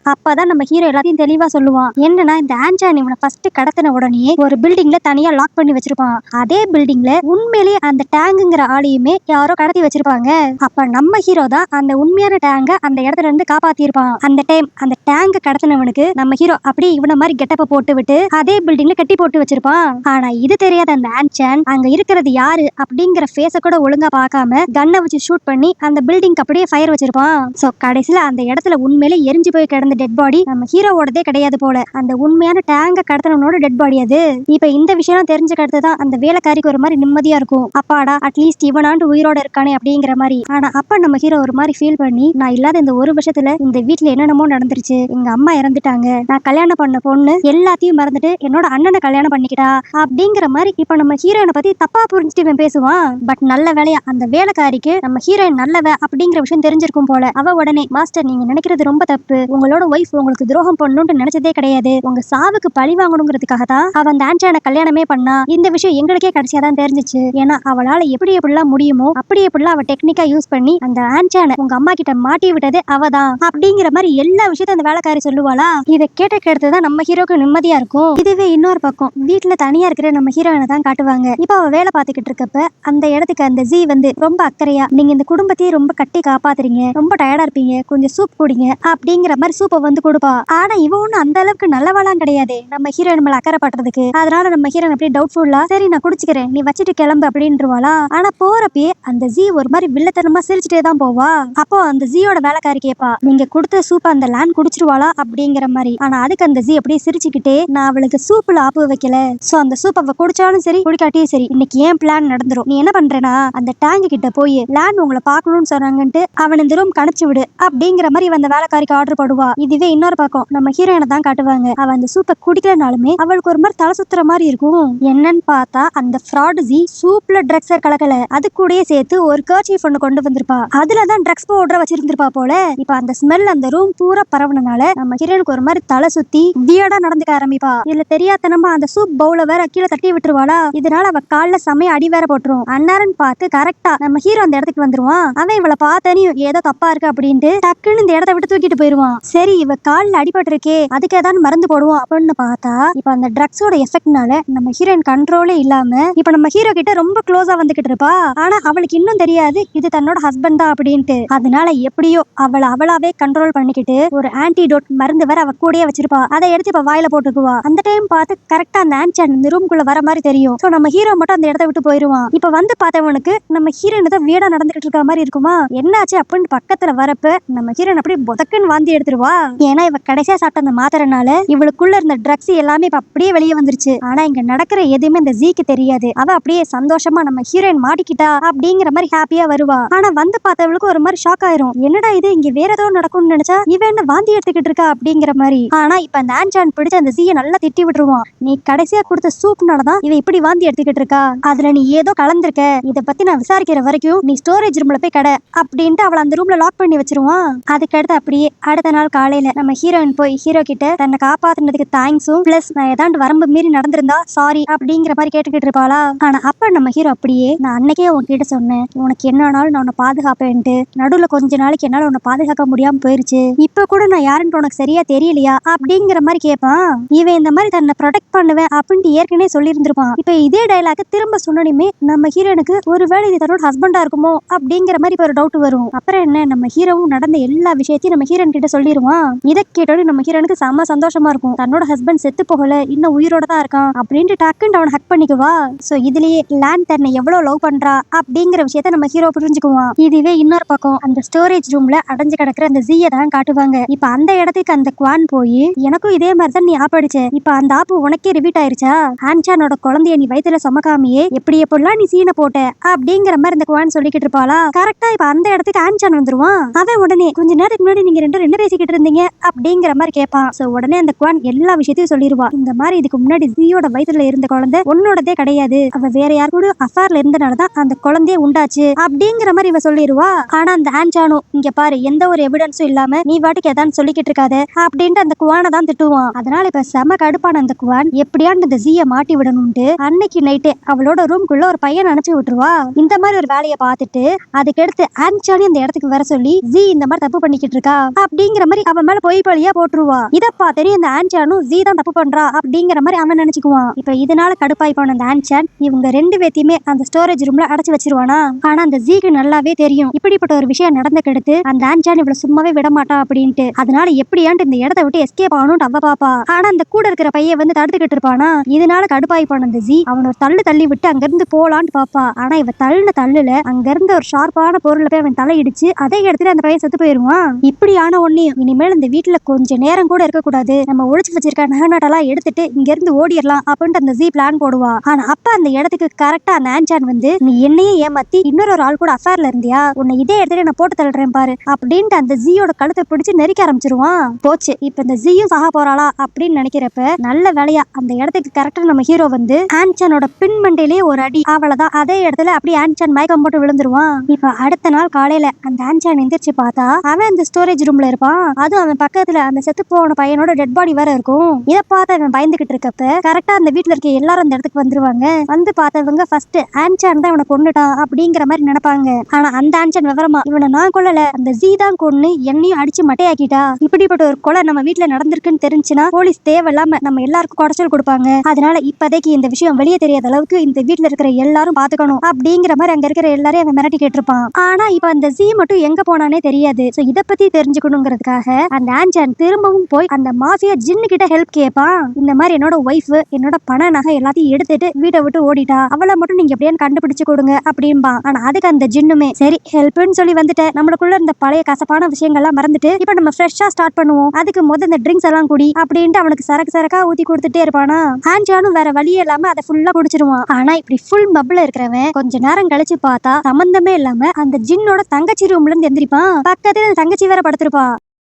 அப்பதான் நம்ம ஹீரோ எல்லாத்தையும் தெளிவா சொல்லுவான். என்னன்னா இந்த ஆன்சான் இவனை ஃபர்ஸ்ட் கடத்தின உடனே ஒரு பில்டிங்ல தனியா லாக் பண்ணி வச்சிருப்பான். அதே பில்டிங்ல உண்மையிலேயே அந்த டேங்குங்கிற ஆளையுமே யாரோ கடத்தி வச்சிருப்பாங்க. அப்ப நம்ம ஹீரோ தான் அந்த உண்மையான டேங்க அந்த இடத்துல இருந்து காப்பாத்திருப்பான். அந்த டைம் அந்த டேங்க கடத்தினவனுக்கு நம்ம ஹீரோ அப்படியே இவனை மாதிரி கெட்டப்ப போட்டு விட்டு அதே பில்டிங்ல கட்டி போட்டு வச்சிருப்பான். ஆனா இது தெரியாத அந்த ஆன்சான் அங்க இருக்கிறது யாரு அப்படிங்கிற ஃபேஸ கூட ஒழுங்கா பார்க்காம கன்னை வச்சு ஷூட் பண்ணி அந்த பில்டிங் அப்படியே ஃபயர் வச்சிருப்பான். சோ கடைசியில அந்த இடத்துல உண்மையிலே எரிஞ்சு போய் கிடந்த அந்த டெட் பாடி நம்ம ஹீரோவோடதே கிடையாது போல. அந்த உண்மையான டேங்க கடத்தினவனோட டெட் பாடி அது. இப்ப இந்த விஷயம் தெரிஞ்சுக்க அடுத்துதான் அந்த வேலைக்காரிக்கு ஒரு மாதிரி நிம்மதியா இருக்கும். அப்பாடா அட்லீஸ்ட் இவனாண்டு உயிரோட இருக்கானே அப்படிங்கிற மாதிரி. ஆனா அப்ப நம்ம ஹீரோ ஒரு மாதிரி ஃபீல் பண்ணி, நான் இல்லாத இந்த ஒரு வருஷத்துல இந்த வீட்டுல என்னென்னமோ நடந்துருச்சு. எங்க அம்மா இறந்துட்டாங்க, நான் கல்யாணம் பண்ண பொண்ணு எல்லாத்தையும் மறந்துட்டு என்னோட அண்ணனை கல்யாணம் பண்ணிக்கிட்டா அப்படிங்கிற மாதிரி இப்ப நம்ம ஹீரோயினை பத்தி தப்பா புரிஞ்சுட்டு இவன் பேசுவான். பட் நல்ல வேலையா அந்த வேலைக்காரிக்கு நம்ம ஹீரோயின் நல்லவ அப்படிங்கிற விஷயம் தெரிஞ்சிருக்கும் போல. அவ உடனே, மாஸ்டர் நீங்க நினைக்கிறது ரொம்ப தப்பு. உங்களோட ஒய்ஃப் உங்களுக்கு துரோகம் பண்ணணும்னு நினைச்சதே கிடையாது. உங்க சாவுக்கு பழி வாங்கணுங்கிறதுக்காக தான் அவ அந்த ஆன்சான கல்யாணமே பண்ணா. இந்த விஷயம் எங்களுக்கே கடைசியா தான் தெரிஞ்சிச்சு. ஏன்னா அவளால எப்படி எப்படிலாம் முடியுமோ அப்படி எப்படிலாம் அவ டெக்னிக்கா யூஸ் பண்ணி அந்த ஆன்சான உங்க அம்மா கிட்ட மாட்டி விட்டதே அவதான் அப்படிங்கிற மாதிரி எல்லா விஷயத்தையும் அந்த வேலைக்காரி சொல்லுவாளா. இதை கேட்டதான் நம்ம ஹீரோக்கு நிம்மதியா இருக்கும். இதுவே இன்னொரு பக்கம் வீட்டுல தனியா இருக்கிற நம்ம ஹீரோயினை தான் காட்டுவாங்க. இப்ப அவ வேலை பார்த்துக்கிட்டு இருக்கப்ப அந்த இடத்துக்கு அந்த ஜி வந்து ரொம்ப அக்கறையா, நீங்க இந்த குடும்பத்தையே ரொம்ப கட்டி காப்பாத்துறீங்க, ரொம்ப டயர்டா இருப்பீங்க, கொஞ்சம் சூப் குடிங்க அப்படிங்கிற மாதிரி சூப்பை வந்து கொடுப்பா. ஆனா இவ ஒண்ணு அந்த அளவுக்கு நல்லவளாம் கிடையாது நம்ம ஹீரோயின் மேல அக்கறை பண்றதுக்கு. அதனால நம்ம ஹீரோயின் அப்படியே டவுட்ஃபுல்லா, சரி நான் குடிச்சுக்கிறேன் நீ வச்சுட்டு கிளம்பு அப்படின்றவாளா. ஆனா போறப்பே அந்த ஜி ஒரு மாதிரி வில்லத்தனமா சிரிச்சுட்டே தான் போவா. அப்போ அந்த ஜியோட வேலைக்காரி கேப்பா, நீங்க கொடுத்த சூப் அந்த லேண்ட் குடிச்சிருவாளா அப்படிங்கிற மாதிரி. ஆனா அதுக்கு அந்த ஜி அப்படியே சிரிச்சுக்கிட்டே, நான் அவளுக்கு சூப்புல ஆப்பு வைக்கல, சோ அந்த சூப் அவ குடிச்சாலும் சரி குடிக்காட்டியும் சரி இன்னைக்கு ஏன் பிளான் நடந்துரும். நீ என்ன பண்றேன்னா அந்த டேங்க் கிட்ட போய் லேண்ட் உங்களை பாக்கணும்னு சொன்னாங்கன்ட்டு அவன் இந்த ரூம் கணிச்சு விடு அப்படிங்கிற மாதிரி அந்த வேலைக்காரிக்கு ஆர்டர் போடுவா. இதுவே இன்னொரு பக்கம் நம்ம ஹீரோயினை தான் காட்டுவாங்க. அவ அந்த சூப்பை குடிக்கலனாலுமே அவளுக்கு ஒரு மாதிரி தலை சுத்துற மாதிரி இருக்கும். என்னன்னு பார்த்தா அந்த ஃப்ராட் ஜி சூப்ல ட்ரக்ஸை கலக்கல, அது கூடயே சேர்த்து ஒரு கர்ச்சீஃப் ஒண்ணு கொண்டு வந்திருப்பா. அதுலதான் ட்ரக்ஸ் பவுடரை வச்சிருந்திருப்பா போல. இப்ப அந்த ஸ்மெல் அந்த ரூம் பூரா பரவனால நம்ம ஹீரோனுக்கு ஒரு மாதிரி தலை சுத்தி வியர்டா நடந்துக்க ஆரம்பிப்பா. இதுல தெரியாதனமா அந்த சூப் பவுல வேற கீழே தட்டி விட்டுருவாளா. இதனால அவ கால்ல செமைய அடி வேற போட்டுரும். அன்னாரன் பார்த்து கரெக்டா நம்ம ஹீரோ அந்த இடத்துக்கு வந்துருவான். அவன் இவளை பார்த்தனையும் ஏதோ தப்பா இருக்கு அப்படின்ட்டு டக்குன்னு இந்த இடத்த விட்டு தூக்கிட்டு போயிருவான். சரி இவ கால்ல அடிபட்டு இருக்கே, அதுக்கு ஏதாவது மருந்து போடுவோம் அப்படின்னு பார்த்தா இப்ப அந்த ட்ரக்ஸோட எஃபெக்ட்னால நம்ம ஹீரோயின் கண்ட்ரோலே இல்லாம இப்ப நம்ம ஹீரோ கிட்ட ரொம்ப க்ளோஸா வந்துகிட்டு இருப்பா. ஆனா அவளுக்கு இன்னும் தெரியாது இது தன்னோட ஹஸ்பண்ட் தான் அப்படின்ட்டு. அதனால எப்படியோ அவளை அவளாவே கண்ட்ரோல் பண்ணிக்கிட்டு ஒரு ஆன்டிடோட் மருந்து வேற அவ கூடயே வச்சிருப்பா. அதை எடுத்து இப்ப வாயில போட்டுக்குவா. அந்த டைம் பார்த்து கரெக்டா அந்த ஆன்சான் இந்த ரூம்குள்ள வர மாதிரி தெரியும். சோ நம்ம ஹீரோ மட்டும் அந்த இடத்த விட்டு போயிருவான். இப்ப வந்து பார்த்தவனுக்கு நம்ம ஹீரோயின் தான் வீடா நடந்துகிட்டு இருக்க மாதிரி இருக்குமா. என்னாச்சு அப்படின்னு பக்கத்துல வரப்ப நம்ம ஹீரோயின் அப்படியே புதக்குன்னு வாந்தி எடுத்துருவா. ஏன்னா இவ கடைசியா சாப்பிட்ட அந்த மாத்திரனால இவளுக்குள்ள இருந்த ட்ரக்ஸ் எல்லாமே இப்ப அப்படியே வெளியே வந்துருச்சு. ஆனா இங்க நடக்கிற எதுவுமே இந்த ஜீக்கு தெரியாது. அவ அப்படியே சந்தோஷமா நம்ம ஹீரோயின் மாட்டிக்கிட்டா அப்படிங்கிற மாதிரி ஹாப்பியா வருவா. ஆனா வந்து பார்த்தவளுக்கு ஒரு மாதிரி ஷாக் ஆயிரும். என்னடா இது இங்க வேற ஏதோ நடக்கும்னு நினைச்சா இவ என்ன வாந்தி எடுத்துக்கிட்டு இருக்கா அப்படிங்கிற மாதிரி. ஆனா இப்ப அந்த ஆன்சான் பிடிச்ச அந்த ஜீயை நல்லா திட்டி விட்டுருவான். நீ கடைசியா கொடுத்த சூப்னாலதான் இவ இப்படி வாந்தி எடுத்துக்கிட்டு இருக்கா, அதுல நீ ஏதோ கலந்துருக்க, இத பத்தி நான் விசாரிக்கிற வரைக்கும் நீ ஸ்டோரேஜ் ரூம்ல போய் கடை அப்படின்ட்டு அவளை அந்த ரூம்ல லாக் பண்ணி வச்சிருவான். அதுக்கடுத்து அப்படியே அடுத்த நாள் காலையில நம்ம ஹீரோயின் போய் ஹீரோ கிட்ட தன்னை காப்பாத்துனதுக்கு தேங்க்ஸும் பிளஸ் நான் ஏதாண்டு வரம்பு மீறி நடந்திருந்தா சாரி அப்படிங்கிற மாதிரி கேட்டுக்கிட்டு இருப்பாளா. ஆனா அப்ப நம்ம ஹீரோ அப்படியே, நான் அன்னைக்கே உன்கிட்ட சொன்னேன் உனக்கு என்ன ஆனாலும் நான் உன்னை பாதுகாப்பேன்ட்டு, நடுவுல கொஞ்ச நாளைக்கு என்னால உன்னை பாதுகாக்க முடியாம போயிருச்சு, இப்ப கூட நான் யாருன்னு உனக்கு சரியா தெரியலையா அப்படிங்கிற மாதிரி கேட்பான். இவன் இந்த மாதிரி தன்னை ப்ரொடெக்ட் பண்ணுவேன் அப்படின்ட்டு ஏற்கனவே சொல்லி இருந்திருப்பான். இப்ப இதே டைலாக் திரும்ப சொன்னோமே நம்ம ஹீரோனுக்கு ஒருவேளை இது தன்னோட ஹஸ்பண்டா இருக்குமோ அப்படிங்கிற மாதிரி ஒரு டவுட் வரும். அப்புறம் என்ன நம்ம ஹீரோவும் நடந்த எல்லா விஷயத்தையும் நம்ம ஹீரோன் கிட்ட சொல்லிடுவான். இதை கேட்டோட நம்ம ஹீரோனுக்கு செம்ம சந்தோஷமா இருக்கும். தன்னோட ஹஸ்பண்ட் செத்து போகல, இன்னும் உயிரோட தான் இருக்கான் அப்படின்ட்டு டக்குன்னு அவனை ஹக் பண்ணிக்குவா. சோ இதுலயே லேண்ட் தன்னை எவ்வளவு லவ் பண்றா அப்படிங்கிற விஷயத்த நம்ம ஹீரோ புரிஞ்சுக்குவான். இதுவே இன்னொரு பக்கம் அந்த ஸ்டோரேஜ் ரூம்ல அடைஞ்சு கிடக்குற அந்த ஜீயை தான் காட்டுவாங்க. இப்ப அந்த இடத்துக்கு அந்த குவான் போய், எனக்கும் இதே மாதிரி தான் நீ ஆப்படிச்ச, இப்ப அந்த ஆப்பு உனக்கே ரிவீட் ஆயிருச்சா, ஆன்சானோட குழந்தைய நீ வயித்துல சுமக்காமையே எப்படி எப்படிலாம் நீ சீனை போட்ட அப்படிங்கிற மாதிரி இந்த குவான் சொல்லிக்கிட்டு இருப்பாளா. கரெக்டா இப்ப அந்த இடத்துக்கு ஆன்சான் வந்துருவான். அவன் உடனே கொஞ்ச நேரத்துக்கு முன்னாடி நீங்க ரெண்டு என்ன பேசிக்கிட்டு இருந்தீங்க அப்படிங்கிற மாதிரி கேட்பான். சோ உடனே அந்த குவான் எல்லா விஷயத்தையும் சொல்லிடுவா. இந்த மாதிரி இதுக்கு முன்னாடி ஜீயோட வயித்துல இருந்த குழந்தை உன்னோடதே கிடையாது, அவ வேற யாரு கூட அஃபேர்ல இருந்தனாலதான் அந்த குழந்தையே உண்டாச்சு அப்படிங்கிற மாதிரி இவ சொல்லிடுவா. ஆனா அந்த ஆன்சானோ, இங்க பாரு எந்த ஒரு எவிடன்ஸும் இல்லாம நீ வாட்டுக்கு ஏதாவது சொல்லிக்கிட்டு இருக்காத அப்படின்ட்டு அந்த குவானை தான் திட்டுவான். அதனால இப்ப செம கடுப்பான அந்த குவான் எப்படியாண்டு இந்த ஜீயை மாட்டி விடணும்ட்டு அன்னைக்கு நைட்டே அவளோட ரூம்குள்ள ஒரு பையன் அனுப்பிச்சு விட்டுருவா. இந்த மாதிரி ஒரு வேலையை பார்த்துட்டு அதுக்கடுத்து ஆன்சானி அந்த இடத்துக்கு வர சொல்லி ஜீ இந்த மாதிரி தப்பு பண்ணிக்கிட்டு இருக்கா அப்படிங்கிற மாதிரி அவன் மேல பொய் பழியா போட்டுருவா. இத பார்த்து இந்த ஆன்சானும் ஜீ தான் தப்பு பண்றா அப்படிங்கிற மாதிரி அவன் நினைச்சுக்குவான். இப்ப இதனால கடுப்பாய் போன அந்த ஆன்சான் இவங்க ரெண்டு பேத்தையுமே அந்த ஸ்டோரேஜ் ரூம்ல அடைச்சு வச்சிருவானா. ஆனா அந்த ஜீக்கு நல்லாவே தெரியும் இப்படிப்பட்ட ஒரு விஷயம் நடந்துக்கிடுத்து அந்த ஆன்சான் இவ்வளவு சும்மாவே விட மாட்டா அப்படின்ட்டு. அதனால எப்படியாண்டு இந்த இடத்தை விட்டு எஸ்கேப் ஆகணும்னு அவ பாப்பா. ஆனா அந்த கூட இருக்கிற பையன் வந்து தடுத்துக்கிட்டு இருப்பானா. இதனால கடுப்பாய் போன அந்த ஜீ அவன் ஒரு தள்ளி விட்டு அங்க இருந்து போலான்னு பாப்பா. ஆனா இவ தள்ளுல அங்க இருந்த ஒரு ஷார்ப்பான பொருளை போய் அவன் தலையிடிச்சு அதே இடத்துல அந்த பையன் செத்து போயிருவான். இப்படியான ஒன்னையும் இனிமேல் இனிமேல் இந்த வீட்டுல கொஞ்ச நேரம் கூட இருக்க கூடாது, நம்ம ஒழிச்சு வச்சிருக்க நகநாட்டெல்லாம் எடுத்துட்டு இங்க இருந்து ஓடிடலாம் அப்படின்ட்டு அந்த ஜி பிளான் போடுவா. ஆனா அப்ப அந்த இடத்துக்கு கரெக்டா அந்த ஆன்சான் வந்து, நீ என்னையே ஏமாத்தி இன்னொரு ஆள் கூட அஃபேர்ல இருந்தியா, உன்னை இதே இடத்துல நான் போட்டு தள்ளுறேன் பாரு அப்படின்ட்டு அந்த ஜியோட கழுத்தை பிடிச்சு நெரிக்க ஆரம்பிச்சிருவான். போச்சு, இப்ப இந்த ஜியும் சாக போறாளா அப்படின்னு நினைக்கிறப்ப நல்ல வேலையா அந்த இடத்துக்கு கரெக்டா நம்ம ஹீரோ வந்து ஆன்சானோட பின் மண்டையிலேயே ஒரு அடி. அவ்வளவுதான், அதே இடத்துல அப்படியே ஆன்சான் மயக்கம் போட்டு விழுந்துருவான். இப்ப அடுத்த நாள் காலையில அந்த ஆன்சான் எந்திரிச்சு பார்த்தா அவன் அந்த ஸ்டோரேஜ் ரூம்ல இருப்பான். அதுவும் அவன் பக்கத்துல அந்த செத்து போன பையனோட டெட் பாடி வேற இருக்கும். இதை பார்த்து அவன் பயந்துகிட்டு இருக்கப்ப கரெக்டா அந்த வீட்டுல இருக்க எல்லாரும் அந்த இடத்துக்கு வந்துருவாங்க. வந்து பார்த்தவங்க ஃபர்ஸ்ட் ஆன்சான் தான் இவனை கொன்னுட்டான் அப்படிங்கிற மாதிரி நினைப்பாங்க. ஆனா அந்த ஆன்சான் விவரமா, இவனை நான் கொல்லல, அந்த ஜி தான் கொன்னு என்னையும் அடிச்சு மட்டையாக்கிட்டா, இப்படிப்பட்ட ஒரு கொலை நம்ம வீட்டுல நடந்திருக்குன்னு தெரிஞ்சுன்னா போலீஸ் தேவையில்லாம நம்ம எல்லாருக்கும் குடைச்சல் கொடுப்பாங்க, அதனால இப்போதைக்கு இந்த விஷயம் வெளியே தெரியாத அளவுக்கு இந்த வீட்டுல இருக்கிற எல்லாரும் பாத்துக்கணும் அப்படிங்கிற மாதிரி அங்க இருக்கிற எல்லாரையும் அவன் மிரட்டி கேட்டிருப்பான். ஆனா இப்ப அந்த ஜி மட்டும் எங்க போனானே தெரியாது. சோ இத பத்தி தெரிஞ்சுக்கணுங்கிறதுக்காக அந்த ஆன்சான் திரும்பவும் போய் அந்த மாஃபியா ஜின்னு கிட்ட ஹெல்ப் கேட்பான். இந்த மாதிரி என்னோட ஒய்ஃப் என்னோட பண நகை எல்லாத்தையும் எடுத்துட்டு வீட்டை விட்டு ஓடிட்டா, அவளை மட்டும் நீங்க எப்படியான்னு கண்டுபிடிச்சு கொடுங்க அப்படின்பா. ஆனா அதுக்கு அந்த ஜின்னுமே சரி ஹெல்ப்னு சொல்லி வந்துட்டு நம்மளுக்குள்ள இந்த பழைய கசப்பான விஷயங்கள்லாம் மறந்துட்டு இப்ப நம்ம ஃப்ரெஷ்ஷா ஸ்டார்ட் பண்ணுவோம், அதுக்கு முதல்ல இந்த ட்ரிங்க்ஸ் எல்லாம் குடி அப்படின்ட்டு அவனுக்கு சரக்கு சரக்கா ஊத்தி கொடுத்துட்டே இருப்பானா. ஆன்சானும் வேற வழியே இல்லாம அதை ஃபுல்லா குடிச்சிருவான். ஆனா இப்படி ஃபுல் பப்ல இருக்கிறவன் கொஞ்ச நேரம் கழிச்சு பார்த்தா சம்பந்தமே இல்லாம அந்த ஜின்னோட தங்கச்சி ரூம்ல இருந்து எந்திரிப்பான். பக்கத்துல தங்கச்சி வேற படுத்திருப்பா.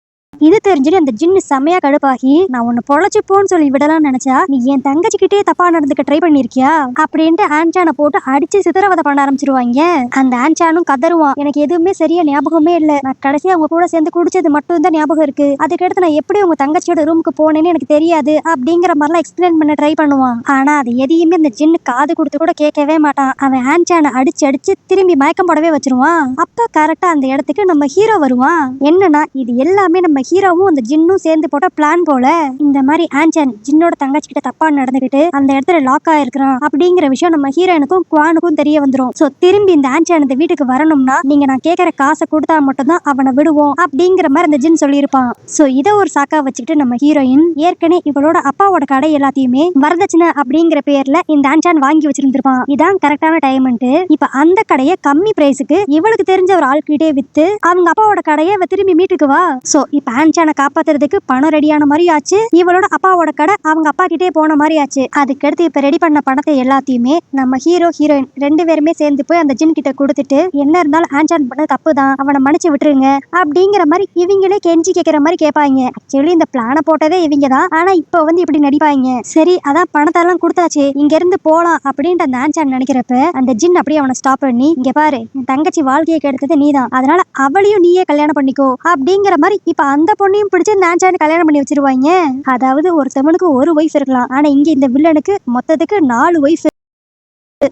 இது தெரிஞ்சுட்டு அந்த ஜின்னு செமையா கடுப்பாகி, நான் உன்னை பொழைச்சுப்போன்னு சொல்லி விடலாம்னு நினைச்சா நீ என் தங்கச்சிக்கிட்டே தப்பா நடந்துக்க ட்ரை பண்ணிருக்கியா அப்படின்ட்டு ஆன்சானை போட்டு அடிச்சு சித்திரவதை பண்ண ஆரம்பிச்சிருவாங்க. அந்த ஆன்சானும் கதருவான், எனக்கு எதுவுமே சரியா ஞாபகமே இல்ல, நான் கடைசியா அவங்க கூட சேர்ந்து குடிச்சது மட்டும் தான் ஞாபகம் இருக்கு, அதுக்கடுத்து நான் எப்படி உங்க தங்கச்சியோட ரூமுக்கு போனேன்னு எனக்கு தெரியாது அப்படிங்கிற மாதிரிலாம் எக்ஸ்பிளைன் பண்ண ட்ரை பண்ணுவான். ஆனா அது எதையுமே அந்த ஜின்னு காது கொடுத்து கூட கேட்கவே மாட்டான். அவன் ஆன்சானை அடிச்சு அடிச்சு திரும்பி மயக்கம் போடவே வச்சிருவான். அப்ப கரெக்டா அந்த இடத்துக்கு நம்ம ஹீரோ வருவான். என்னன்னா இது எல்லாமே நம்ம ஹீரோவும் அந்த ஜின்னும் சேர்ந்து போட்ட பிளான் போல. இந்த மாதிரி ஆன்சான் ஜின்னோட தங்கச்சி கிட்ட தப்பா நடந்துகிட்டு அந்த இடத்துல லாக் ஆயிருக்கான் அப்படிங்கிற விஷயம் நம்ம ஹீரோனுக்கும் குவானுக்கும் தெரிய வந்துரும். சோ திரும்பி இந்த ஆன்சான் இந்த வீட்டுக்கு வரணும்னா நீங்க நான் கேட்கற காசை கொடுத்தா மட்டும்தான் அவனை விடுவோம் அப்படிங்கிற மாதிரி அந்த ஜின் சொல்லியிருப்பான். சோ இதை ஒரு சாக்கா வச்சுக்கிட்டு நம்ம ஹீரோயின் ஏற்கனவே இவளோட அப்பாவோட கடை எல்லாத்தையுமே வரதட்சணை அப்படிங்கிற பேர்ல இந்த ஆன்சான் வாங்கி வச்சிருந்திருப்பான். இதான் கரெக்டான டைம்ன்ட்டு இப்ப அந்த கடையை கம்மி பிரைஸுக்கு இவளுக்கு தெரிஞ்ச ஒரு ஆள்கிட்டே வித்து அவங்க அப்பாவோட கடையை திரும்பி மீட்டுக்குவா. சோ இப்ப ஆன்சானை காப்பாத்துறதுக்கு பணம் ரெடியான மாதிரி ஆச்சு, இவளோட அப்பாவோட கடை அவங்க அப்பா கிட்டே போன மாதிரி ஆச்சு. அதுக்கடுத்து இப்ப ரெடி பண்ண பணத்தை எல்லாத்தையுமே நம்ம ஹீரோ ஹீரோயின் ரெண்டு பேருமே சேர்ந்து போய் அந்த ஜின் கிட்ட கொடுத்துட்டு என்ன இருந்தாலும் ஆன்சான் பண்ண தப்பு தான், அவனை மன்னிச்சு விட்டுருங்க அப்படிங்கிற மாதிரி இவங்களே கெஞ்சி கேட்கிற மாதிரி கேட்பாங்க. ஆக்சுவலி இந்த பிளான போட்டதே இவங்க தான், ஆனா இப்ப இப்படி நடிப்பாங்க. சரி அதான் பணத்தை எல்லாம் கொடுத்தாச்சு, இங்க இருந்து போலாம் அப்படின்ட்டு அந்த ஆன்சான் நினைக்கிறப்ப அந்த ஜின் அப்படியே அவனை ஸ்டாப் பண்ணி, இங்க பாரு என் தங்கச்சி வாழ்க்கையை கெடுத்தது நீதான், அதனால அவளையும் நீயே கல்யாணம் பண்ணிக்கோ அப்படிங்கிற மாதிரி இப்ப அந்த பொண்ணையும் பிடிச்சு ஆன்சானை கல்யாணம் பண்ணி வச்சிருவாங்க. அதாவது ஒருத்தவனுக்கு ஒரு ஒய்ஃப் இருக்கலாம், ஆனா இங்க இந்த வில்லனுக்கு மொத்தத்துக்கு 4 ஒய்ஃப்.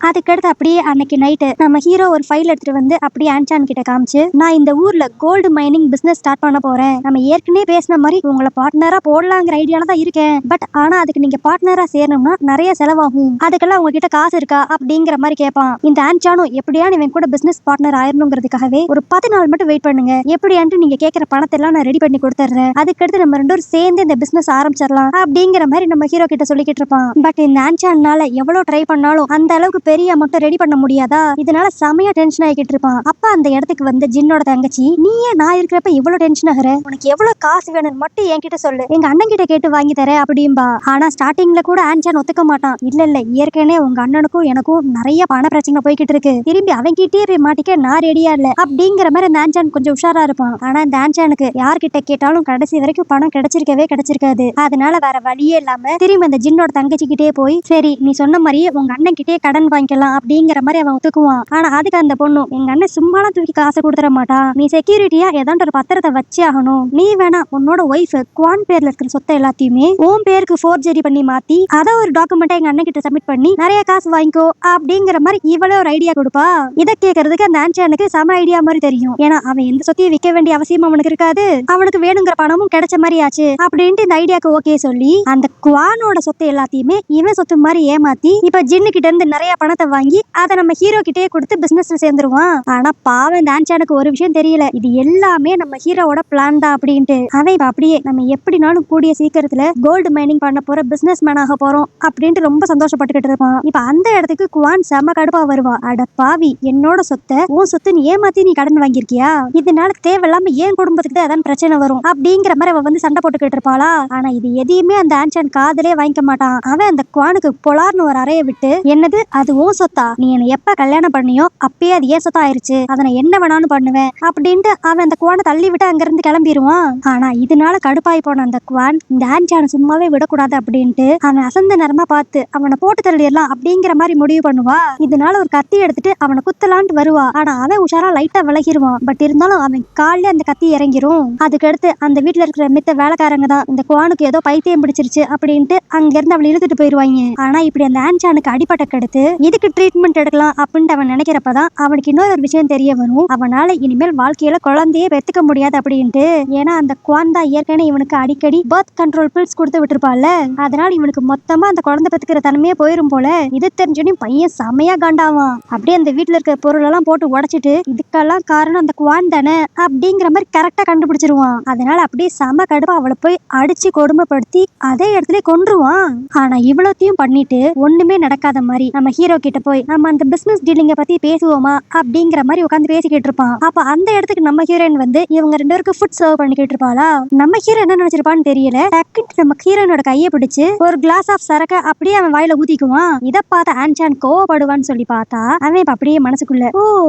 அதுக்கடுத்து அப்படியே அன்னைக்கு நைட்டு நம்ம ஹீரோ ஒரு ஃபைல் எடுத்துட்டு வந்து அப்படியே ஆன்சான் கிட்ட காமிச்சு, நான் இந்த ஊர்ல கோல்டு மைனிங் பிசினஸ் ஸ்டார்ட் பண்ண போறேன், நம்ம ஏற்கனவே பேசின மாதிரி உங்களை பார்ட்னரா போடலாங்கிற ஐடியால தான் இருக்கேன், பட் ஆனா அதுக்கு நீங்க பார்ட்னரா சேரணும்னா நிறைய செலவாகும், அதுக்கெல்லாம் உங்ககிட்ட காசு இருக்கா அப்படிங்கிற மாதிரி கேட்பான். இந்த ஆன்சானும் எப்படியா இவன் கூட பிசினஸ் பார்ட்னர் ஆயிரணுங்கிறதுக்காகவே ஒரு 10 நாள் மட்டும் வெயிட் பண்ணுங்க, எப்படியான்ட்டு நீங்க கேட்கிற பணத்தை எல்லாம் நான் ரெடி பண்ணி கொடுத்துறேன், அதுக்கடுத்து நம்ம 2 பேரும் சேர்ந்து இந்த பிசினஸ் ஆரம்பிச்சிடலாம் அப்படிங்கிற மாதிரி நம்ம ஹீரோ கிட்ட சொல்லிக்கிட்டு இருப்பான். பட் இந்த ஆன்சானால எவ்வளவு ட்ரை பண்ணாலும் அந்த அளவுக்கு பெரிய அமௌண்ட் ரெடி பண்ண முடியாதா, இதனால செமையா டென்ஷன் ஆகிட்டு இருப்பான். அப்ப அந்த இடத்துக்கு வந்து ஜின்னோட தங்கச்சி, நீயே நான் இருக்கிறப்ப இவ்வளவு டென்ஷன் ஆகுற, உனக்கு எவ்வளவு காசு வேணும்னு மட்டும் என்கிட்ட சொல்லு, எங்க அண்ணன் கிட்ட கேட்டு வாங்கி தர அப்படின்பா. ஆனா ஸ்டார்டிங்ல கூட ஆன்சான் ஒத்துக்க மாட்டான். இல்ல ஏற்கனவே உங்க அண்ணனுக்கும் எனக்கும் நிறைய பண பிரச்சனை போய்கிட்டு இருக்கு, திரும்பி அவன் கிட்டே போய் மாட்டிக்க நான் ரெடியா இல்ல அப்படிங்கிற மாதிரி இந்த ஆன்சான் கொஞ்சம் உஷாரா இருப்பான். ஆனா இந்த ஆன்சானுக்கு யார்கிட்ட கேட்டாலும் கடைசி வரைக்கும் பணம் கிடைச்சிருக்காது. அதனால வேற வழியே இல்லாம திரும்பி அந்த ஜின்னோட தங்கச்சி கிட்டே போய், சரி நீ சொன்ன மாதிரியே உங்க அண்ணன் கிட்டே கடன் வாங்கிக்கலாம் அப்படிங்கிற மாதிரி அவன் ஒத்துக்குவான். ஆனா அதுக்கு அந்த பொண்ணு, எங்க அண்ணன் சும்மாலாம் தூக்கி காசு கொடுத்துட மாட்டான், நீ செக்யூரிட்டியா ஏதாண்டு ஒரு பத்திரத்தை வச்சே ஆகணும், நீ வேணா உன்னோட ஒய்ஃப் குவான் பேர்ல இருக்கிற சொத்தை எல்லாத்தையுமே உன் பேருக்கு ஃபோர்ஜரி பண்ணி மாத்தி அதை ஒரு டாக்குமெண்டா எங்க அண்ணன் கிட்ட சப்மிட் பண்ணி நிறைய காசு வாங்கிக்கோ அப்படிங்கிற மாதிரி இவளே ஒரு ஐடியா கொடுப்பா. இதை கேட்கறதுக்கு அந்த ஆன்சானுக்கு செம ஐடியா மாதிரி தெரியும். ஏன்னா அவன் எந்த சொத்தையும் விற்க வேண்டிய அவசியம் அவனுக்கு இருக்காது, அவனுக்கு வேணுங்கிற பணமும் கிடைச்ச மாதிரி ஆச்சு அப்படின்ட்டு இந்த ஐடியாக்கு ஓகே சொல்லி அந்த குவானோட சொத்தை எல்லாத்தையுமே இவன் சொத்து மாதிரி ஏமாத்தி இப்ப ஜின்னு கிட்ட இருந்து நிறைய நிறைய பணத்தை வாங்கி அதை நம்ம ஹீரோ கிட்டே கொடுத்து பிசினஸ்ல சேர்ந்துருவான். ஆனா பாவம் இந்த ஆன்சானுக்கு ஒரு விஷயம் தெரியல, இது எல்லாமே நம்ம ஹீரோவோட பிளான் தான் அப்படின்ட்டு. அவன் இப்ப அப்படியே நம்ம எப்படினாலும் கூடிய சீக்கிரத்துல கோல்டு மைனிங் பண்ண போற பிசினஸ் மேன் ஆக போறோம் அப்படின்ட்டு ரொம்ப சந்தோஷப்பட்டுக்கிட்டு இருப்பான். இப்ப அந்த இடத்துக்கு குவான் செம கடுப்பா வருவா. அட பாவி, என்னோட சொத்தை உன் சொத்து நீ ஏமாத்தி நீ கடன் வாங்கியிருக்கியா, இதனால தேவையில்லாம ஏன் குடும்பத்துக்கு தான் அதான் பிரச்சனை வரும் அப்படிங்கிற மாதிரி அவ வந்து சண்டை போட்டுக்கிட்டு இருப்பாளா. ஆனா இது எதையுமே அந்த ஆன்சான் காதலே வாங்கிக்க மாட்டான். அவன் அந்த குவானுக்கு பொலார்னு ஒரு அறைய விட்டு, என்னது அது உன் சொத்தா, நீ என்ன எப்ப கல்யாணம் பண்ணியோ அப்பயே அது ஏன் சொத்தா ஆயிருச்சு, அதை நான் என்ன வேணாலும் பண்ணுவேன் அப்படின்ட்டு அவன் அந்த குவானை தள்ளி விட்டு அங்கிருந்து கிளம்பிடுவான். ஆனா இதனால கடுப்பாய் போன அந்த குவான் இந்த ஆன்சானை சும்மாவே விடக்கூடாது அப்படின்ட்டு அவன் அசந்த நேரமா பார்த்து அவனை போட்டு தள்ளிடலாம் அப்படிங்கிற மாதிரி முடிவு பண்ணுவா. இதனால ஒரு கத்தி எடுத்துட்டு அவனை குத்தலான்ட்டு வருவா. ஆனா அவன் உஷாரா லைட்டா விலகிடுவான். பட் இருந்தாலும் அவன் காலில அந்த கத்தி இறங்கிரும். அதுக்கடுத்து அந்த வீட்டுல இருக்கிற மித்த வேலைக்காரங்க தான் இந்த குவானுக்கு ஏதோ பைத்தியம் பிடிச்சிருச்சு அப்படின்ட்டு அங்க இருந்து அவளை இழுத்துட்டு போயிருவாங்க. ஆனா இப்படி அந்த ஆன்சானுக்கு அடிபட்ட கடுத்து இதுக்கு ட்ரீட்மெண்ட் எடுக்கலாம் அப்படின்ட்டு அவன் நினைக்கிறப்பதான் அவனுக்கு இன்னொரு விஷயம் தெரிய வரும். அவனால இனிமேல் வாழ்க்கையில குழந்தையே பெத்துக்க முடியாது அப்படின்ட்டு. ஏன்னா அந்த குவான் தான் ஏற்கனவே இவனுக்கு அடிக்கடி பர்த் கண்ட்ரோல் பில்ஸ் கொடுத்து விட்டுருப்பாள். அதனால இவனுக்கு மொத்தமா அந்த குழந்தை பெத்துக்கிற தன்மையே போயிரும் போல. இது தெரிஞ்சோன்னு பையன் செமையா காண்டாவான். அப்படியே அந்த வீட்டுல இருக்கிற பொருள் எல்லாம் போட்டு உடைச்சிட்டு இதுக்கெல்லாம் காரணம் அந்த குவான் தானே அப்படிங்கிற மாதிரி கரெக்டா கண்டுபிடிச்சிருவான். அதனால அப்படியே செம கடுப்பா அவளை போய் அடிச்சு கொடுமைப்படுத்தி அதே இடத்துல கொன்றுவான். ஆனா இவ்வளத்தையும் பண்ணிட்டு ஒண்ணுமே நடக்காத மாதிரி நம்ம ஹீரோ கிட்ட போய் நம்ம அந்த பிசினஸ் டீலிங்க பத்தி பேசுவோமா அப்படிங்கிற மாதிரி உட்காந்து பேசிக்கிட்டு இருப்பான். அப்ப அந்த இடத்துக்கு நம்ம ஹீரோயின் வந்து இவங்க ரெண்டு பேருக்கு ஃபுட் சர்வ் பண்ணிக்கிட்டு இருப்பாளா. நம்ம ஹீரோ என்ன நினைச்சிருப்பான்னு தெரியல, டக்குன்னு நம்ம ஹீரோனோட கையை பிடிச்சு ஒரு கிளாஸ் ஆஃப் சரக்க அப்படியே அவன் வாயில ஊத்திக்குவான். இத பார்த்த ஆன்சான் கோவப்படுவான்னு சொல்லி பார்த்தா அவன் இப்ப அப்படியே மனசுக்குள்ள, ஓ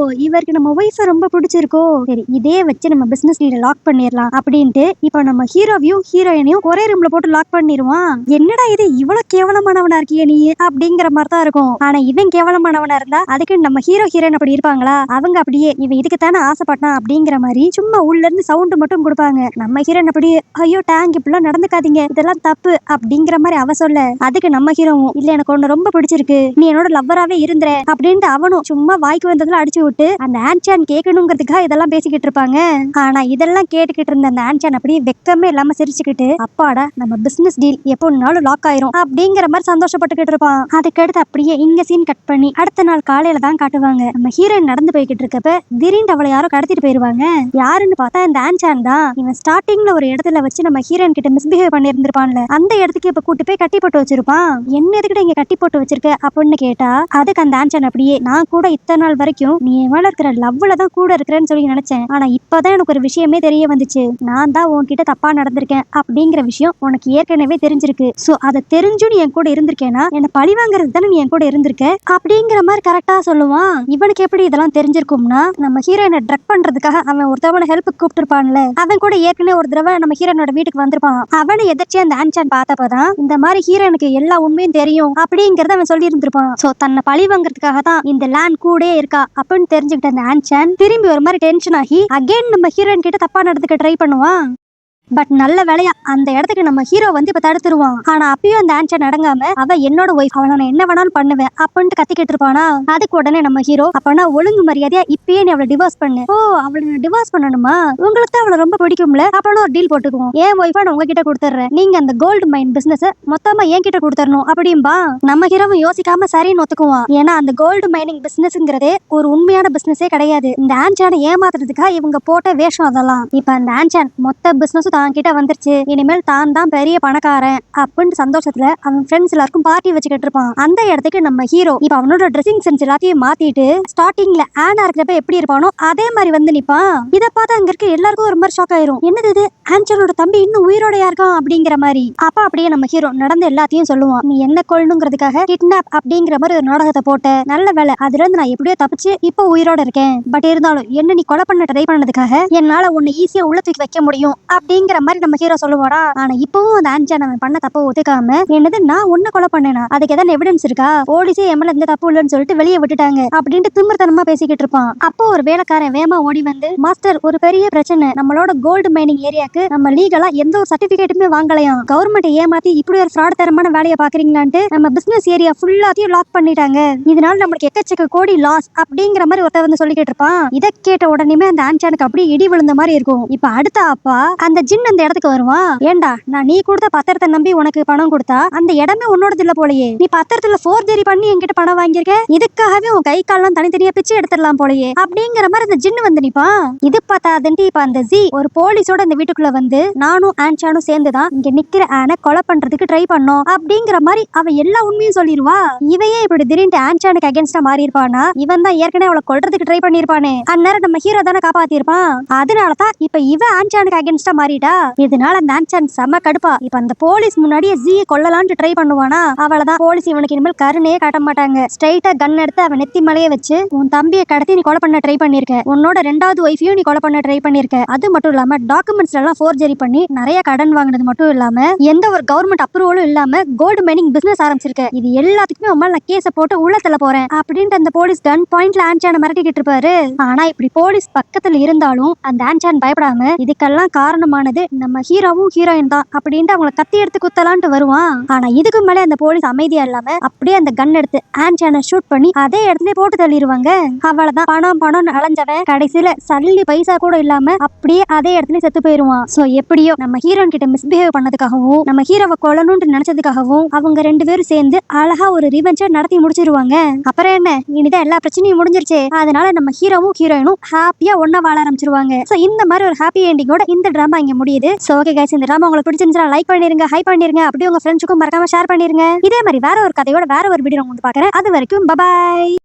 இவருக்கு நம்ம ஒய்ஃப ரொம்ப பிடிச்சிருக்கோ, சரி இதே வச்சு நம்ம பிசினஸ் டீல லாக் பண்ணிடலாம் அப்படின்ட்டு இப்ப நம்ம ஹீரோவையும் ஹீரோயினையும் ஒரே ரூம்ல போட்டு லாக் பண்ணிடுவான். என்னடா இது இவ்வளவு கேவலமானவனா இருக்கிய நீ அப்படிங்கிற மாதிரி தான் இருக்கும். ஆனா இவன் கேவலமானவனா இருந்தா அதுக்கு நம்ம ஹீரோ ஹீரோயின் அப்படி இருப்பாங்களா, அவங்க அப்படியே இவன் இதுக்கு தானே ஆசைப்பட்டான் அப்படிங்கிற மாதிரி சும்மா உள்ள இருந்து சவுண்ட் மட்டும் கொடுப்பாங்க. நம்ம ஹீரோயின் அப்படியே, ஐயோ டேங்க் இப்பெல்லாம் நடந்துக்காதீங்க, இதெல்லாம் தப்பு அப்படிங்கிற மாதிரி அவ சொல்ல, அதுக்கு நம்ம ஹீரோவும், இல்ல எனக்கு ஒண்ணு ரொம்ப பிடிச்சிருக்கு, நீ என்னோட லவ்வராவே இருந்துற அப்படின்ட்டு அவனும் சும்மா வாய்க்கு வந்ததுல அடிச்சு விட்டு அந்த ஆன்சான் கேட்கணுங்கிறதுக்காக இதெல்லாம் பேசிக்கிட்டு இருப்பாங்க. ஆனா இதெல்லாம் கேட்டுக்கிட்டு இருந்த அந்த ஆன்சான் அப்படியே வெக்கமே இல்லாம சிரிச்சுக்கிட்டு, அப்பாடா நம்ம பிசினஸ் டீல் எப்போனாலும் லாக் ஆயிரும் அப்படிங்கிற மாதிரி சந்தோஷப்பட்டுக்கிட்டு இருப்பான். அதுக்கடுத்து அப்படியே இங்க சீன் கட் பண்ணி அடுத்த நாள் காலையில தான் காட்டுவாங்க. நம்ம ஹீரோயின் நடந்து போய்கிட்டு இருக்கப்ப திடீர்னு அவளை யாரோ கடத்திட்டு போயிருவாங்க. யாருன்னு பார்த்தா இந்த ஆன்சான் தான். இவன் ஸ்டார்டிங்ல ஒரு இடத்துல வச்சு நம்ம ஹீரோயின் கிட்ட மிஸ்பிஹேவ் பண்ணி இருந்திருப்பான்ல, அந்த இடத்துக்கு இப்ப கூட்டி போய் கட்டி போட்டு வச்சிருப்பான். என்ன எதுக்கிட்ட இங்க கட்டி போட்டு வச்சிருக்க அப்படின்னு கேட்டா அதுக்கு அந்த ஆன்சான் அப்படியே, நான் கூட இத்தனை நாள் வரைக்கும் நீ எவ்வளவு இருக்கிற லவ்ல தான் கூட இருக்கிறேன்னு சொல்லி நினைச்சேன், ஆனா இப்பதான் எனக்கு ஒரு விஷயமே தெரிய வந்துச்சு, நான் தான் உன்கிட்ட தப்பா நடந்திருக்கேன் அப்படிங்கிற விஷயம் உனக்கு ஏற்கனவே தெரிஞ்சிருக்கு. சோ அதை தெரிஞ்சு நீ என் கூட இருந்திருக்கேனா என்ன பழி வாங்குறது தானே நீ என் கூட இருந்திருக்க அப்படிங்கிற மாதிரி கரெக்டா சொல்லுவான். இவனுக்கு எப்படி இதெல்லாம் தெரிஞ்சிருக்கும்னா, நம்ம ஹீரோயினை ட்ரக் பண்றதுக்காக அவன் ஒருத்தவன ஹெல்ப் கூப்பிட்டுருப்பான்ல, அவன் கூட ஏற்கனவே ஒரு தடவை நம்ம ஹீரோனோட வீட்டுக்கு வந்திருப்பான். அவனை எதிர்த்து அந்த ஆன்சான் பார்த்தப்பதான் இந்த மாதிரி ஹீரோனுக்கு எல்லா உண்மையும் தெரியும் அப்படிங்கறத அவன் சொல்லி இருந்திருப்பான். சோ தன்னை பழி வாங்குறதுக்காக தான் இந்த லேண்ட் கூட இருக்கா அப்படின்னு தெரிஞ்சுக்கிட்ட அந்த ஆன்சான் திரும்பி ஒரு மாதிரி டென்ஷன் ஆகி அகைன் நம்ம ஹீரோயின் கிட்ட தப்பா நடந்துக்க ட்ரை பண்ணுவான். பட் நல்ல வேலையா அந்த இடத்துக்கு நம்ம ஹீரோ வந்து இப்ப தடுத்துருவான். ஆனா அப்பயும் அந்த ஆன்சர் நடங்காம அவ என்னோட ஒய்ஃப், அவளை நான் என்ன வேணாலும் பண்ணுவேன் அப்படின்ட்டு கத்திக்கிட்டு இருப்பானா. அதுக்கு உடனே நம்ம ஹீரோ, அப்பனா ஒழுங்கு மரியாதையா இப்பயே நீ அவளை டிவோர்ஸ் பண்ணு. ஓ அவளை நான் டிவோர்ஸ் பண்ணணுமா, உங்களுக்கு தான் அவளை ரொம்ப பிடிக்கும்ல, அப்பனா ஒரு டீல் போட்டுக்குவோம், ஏன் ஒய்ஃபா நான் உங்ககிட்ட கொடுத்துறேன், நீங்க அந்த கோல்டு மைன் பிசினஸ் மொத்தமா என் கிட்ட கொடுத்துடணும் அப்படின்பா. நம்ம ஹீரோவும் யோசிக்காம சரின்னு ஒத்துக்குவான். ஏன்னா அந்த கோல்டு மைனிங் பிசினஸ்ங்கிறதே ஒரு உண்மையான பிசினஸே கிடையாது, இந்த ஆன்சானை ஏமாத்துறதுக்காக இவங்க போட்ட வேஷம் அதெல்லாம். இப்ப அந்த ஆன்சான் மொத்த பிசினஸ் தான் கிட்ட வந்துருச்சு, இனிமேல் தான் தான் பெரிய பணக்காரன் அப்படின்னு சந்தோஷத்துல அவன் ஃப்ரெண்ட்ஸ் எல்லாருக்கும் பார்ட்டி வச்சுக்கிட்டு இருப்பான். அந்த இடத்துக்கு நம்ம ஹீரோ இப்ப அவனோட ட்ரெஸ்ஸிங் சென்ஸ் எல்லாத்தையும் மாத்திட்டு ஸ்டார்டிங்ல ஆனா இருக்கிறப்ப எப்படி இருப்பானோ அதே மாதிரி வந்து நிப்பான். இதை பார்த்து அங்க இருக்க எல்லாருக்கும் ஒரு மாதிரி ஷாக் ஆயிரும், என்னது இது ஆன்சனோட தம்பி இன்னும் உயிரோடையா இருக்கான் அப்படிங்கிற மாதிரி. அப்ப அப்படியே நம்ம ஹீரோ நடந்த எல்லாத்தையும் சொல்லுவான், நீ என்ன கொள்ளணுங்கிறதுக்காக கிட்னாப் அப்படிங்கிற மாதிரி ஒரு நாடகத்தை போட்ட, நல்ல வேலை அதுல இருந்து நான் எப்படியோ தப்பிச்சு இப்போ உயிரோட இருக்கேன், பட் இருந்தாலும் என்ன நீ கொலை பண்ண ட்ரை பண்ணதுக்காக என்னால உன்னை ஈஸியா உள்ள தூக்கி வைக்க முடியும் அப்படிங்கிற மாதிரி நம்ம ஹீரோ சொல்லுவாரா. ஆனா இப்பவும் அந்த ஆன்சான் அவன் பண்ண தப்ப ஒத்துக்காம, என்னது நான் உன்ன கொலை பண்ணேனா, அதுக்கு ஏதாவது எவிடன்ஸ் இருக்கா, போலீஸே எம்எல்ஏ எந்த தப்பு இல்லைன்னு சொல்லிட்டு வெளியே விட்டுட்டாங்க அப்படின்ட்டு திமிர்த்தனமா பேசிக்கிட்டு இருப்பான். அப்போ ஒரு வேலைக்காரன் வேமா ஓடி வந்து, மாஸ்டர் ஒரு பெரிய பிரச்சனை, நம்மளோட கோல்டு மைனிங் ஏரியாக்கு நம்ம லீகலா எந்த ஒரு சர்டிபிகேட்டுமே வாங்கலையாம், கவர்மெண்ட் ஏமாத்தி இப்படி ஒரு ஃப்ராட் தரமான வேலையை பாக்குறீங்களான்ட்டு நம்ம பிசினஸ் ஏரியா ஃபுல்லாத்தையும் லாக் பண்ணிட்டாங்க, இதனால நம்மளுக்கு எக்கச்சக்க கோடி லாஸ் அப்படிங்கிற மாதிரி ஒருத்தர் வந்து சொல்லிக்கிட்டு இருப்பான். இதை கேட்ட உடனே அந்த ஆன்சானுக்கு அப்படியே இடி விழுந்த மாதிரி இருக்கும். இப்ப அடுத்த அப்பா அந்த ஜின் அந்த இடத்துக்கு வருவான். ஏண்டா, நான் நீ கொடுத்த பத்திரத்தை நம்பி உனக்கு பணம் கொடுத்தா அந்த இடமே உன்னோடது இல்ல போலயே. நீ பத்திரத்துல ஃபோர்ஜரி பண்ணி என்கிட்ட பணம் வாங்கியிருக்க. இதுக்காகவே உன் கை கால்லாம் தனித்தனியா பிச்சு எடுத்துடலாம் போலயே அப்படிங்கிற மாதிரி அந்த ஜின்னு வந்து நிப்பான். இது பார்த்தாதன்ட்டு இப்ப அந்த ஜி ஒரு போலீஸோட இந்த வீட்டுக்குள்ள வந்து நானும் ஆன்சானும் சேர்ந்துதான் இங்க நிக்கிற ஆனை கொலை பண்றதுக்கு ட்ரை பண்ணோம் அப்படிங்கிற மாதிரி அவ எல்லா உண்மையும் சொல்லிடுவா. இவையே இப்படி திடீர்னு ஆன்சானுக்கு அகேன்ஸ்டா மாறி இருப்பானா? இவன் தான் ஏற்கனவே அவளை கொல்றதுக்கு ட்ரை பண்ணிருப்பானே. அந்நேரம் நம்ம ஹீரோ தானே காப்பாத்திருப்பான். அதனாலதான் இப்ப இவ ஆன்சானுக்கு அகேன்ஸ்டா மாறிட்டா. இதனால அந்த ஆன்சான் செம்ம கடுப்பா இப்ப அந்த போலீஸ் முன்னாடியே ஜியை கொல்லலான்னு ட்ரை பண்ணுவானா? அவளதான் போலீஸ் இவனுக்கு இனிமேல் கருணையே காட்ட மாட்டாங்க. ஸ்ட்ரைட்டா கன் எடுத்து அவன் நெத்தி மலைய வச்சு, உன் தம்பியை கடத்தி நீ கொலை பண்ண ட்ரை பண்ணிருக்க, உன்னோட ரெண்டாவது ஒய்ஃபையும் நீ கொலை பண்ண ட்ரை பண்ணிருக்க, அது மட்டும் இல்லாம டாக்குமெண்ட்ஸ் எல்லாம் ஃபோர்ஜரி பண்ணி நிறைய கடன் வாங்கினது மட்டும் இல்லாம எந்த ஒரு கவர்மெண்ட் அப்ரூவலும் இல்லாம கோல்டு மைனிங் பிசினஸ் ஆரம்பிச்சிருக்க, இது எல்லாத்துக்குமே உமால் நான் கேஸ போட்டு உள்ள தள்ள போறேன் அப்படின்ட்டு அந்த போலீஸ் கன் பாயிண்ட்ல ஆன்சானை மிரட்டிக்கிட்டு இருப்பாரு. ஆனா இப்படி போலீஸ் பக்கத்துல இருந்தாலும் அந்த ஆன்சான் பயப்படாம இதுக்கெல்லாம் காரணமானது நம்ம ஹீரோவும் ஹீரோயின் தான் அப்படின்ட்டு அவங்களை கத்தி எடுத்து குத்தலான்ட்டு வருவான். ஆனா இதுக்கு மேலே அந்த போலீஸ் அமைதியா இல்லாம அப்படியே அந்த கன் எடுத்து ஆன்சானை ஷூட் பண்ணி அதே இடத்துல போட்டு தள்ளிடுவாங்க. அவ்வளவுதான், பணம் பணம் அலைஞ்சவன் கடைசியில சல்லி பைசா கூட இல்லாம அப்படியே அதே இடத்துல செத்து போயிருவான். சோ எப்படியோ நம்ம ஹீரோன் கிட்ட மிஸ்பிஹேவ் பண்ணதுக்காகவும் நம்ம ஹீரோவை கொல்லணும்னு நினைச்சதுக்காகவும் அவங்க ரெண்டு பேரும் சேர்ந்து அழகா ஒரு ரிவெஞ்சை நடத்தி முடிச்சிருவாங்க. அப்புறம் என்ன, இனிதான் எல்லா பிரச்சனையும் முடிஞ்சிருச்சு. அதனால நம்ம ஹீரோவும் ஹீரோயினும் ஹாப்பியா ஒன்னா வாழ ஆரம்பிச்சிருவாங்க. சோ இந்த மாதிரி ஒரு ஹாப்பி எண்டிங்கோட இந்த டிராமா இங்க முடியுது. சோ ஓகே கைஸ், இந்த டிராமா உங்களுக்கு பிடிச்சிருந்தா லைக் பண்ணிருங்க, ஹைப் பண்ணிருங்க, அப்படியே உங்க ஃப்ரெண்ட்ஸுக்கும் மறக்காம ஷேர் பண்ணிருங்க. இதே மாதிரி வேற ஒரு கதையோட வேற ஒரு வீடியோ வந்து பாக்குறேன். அது வரைக்கும் பபாய்.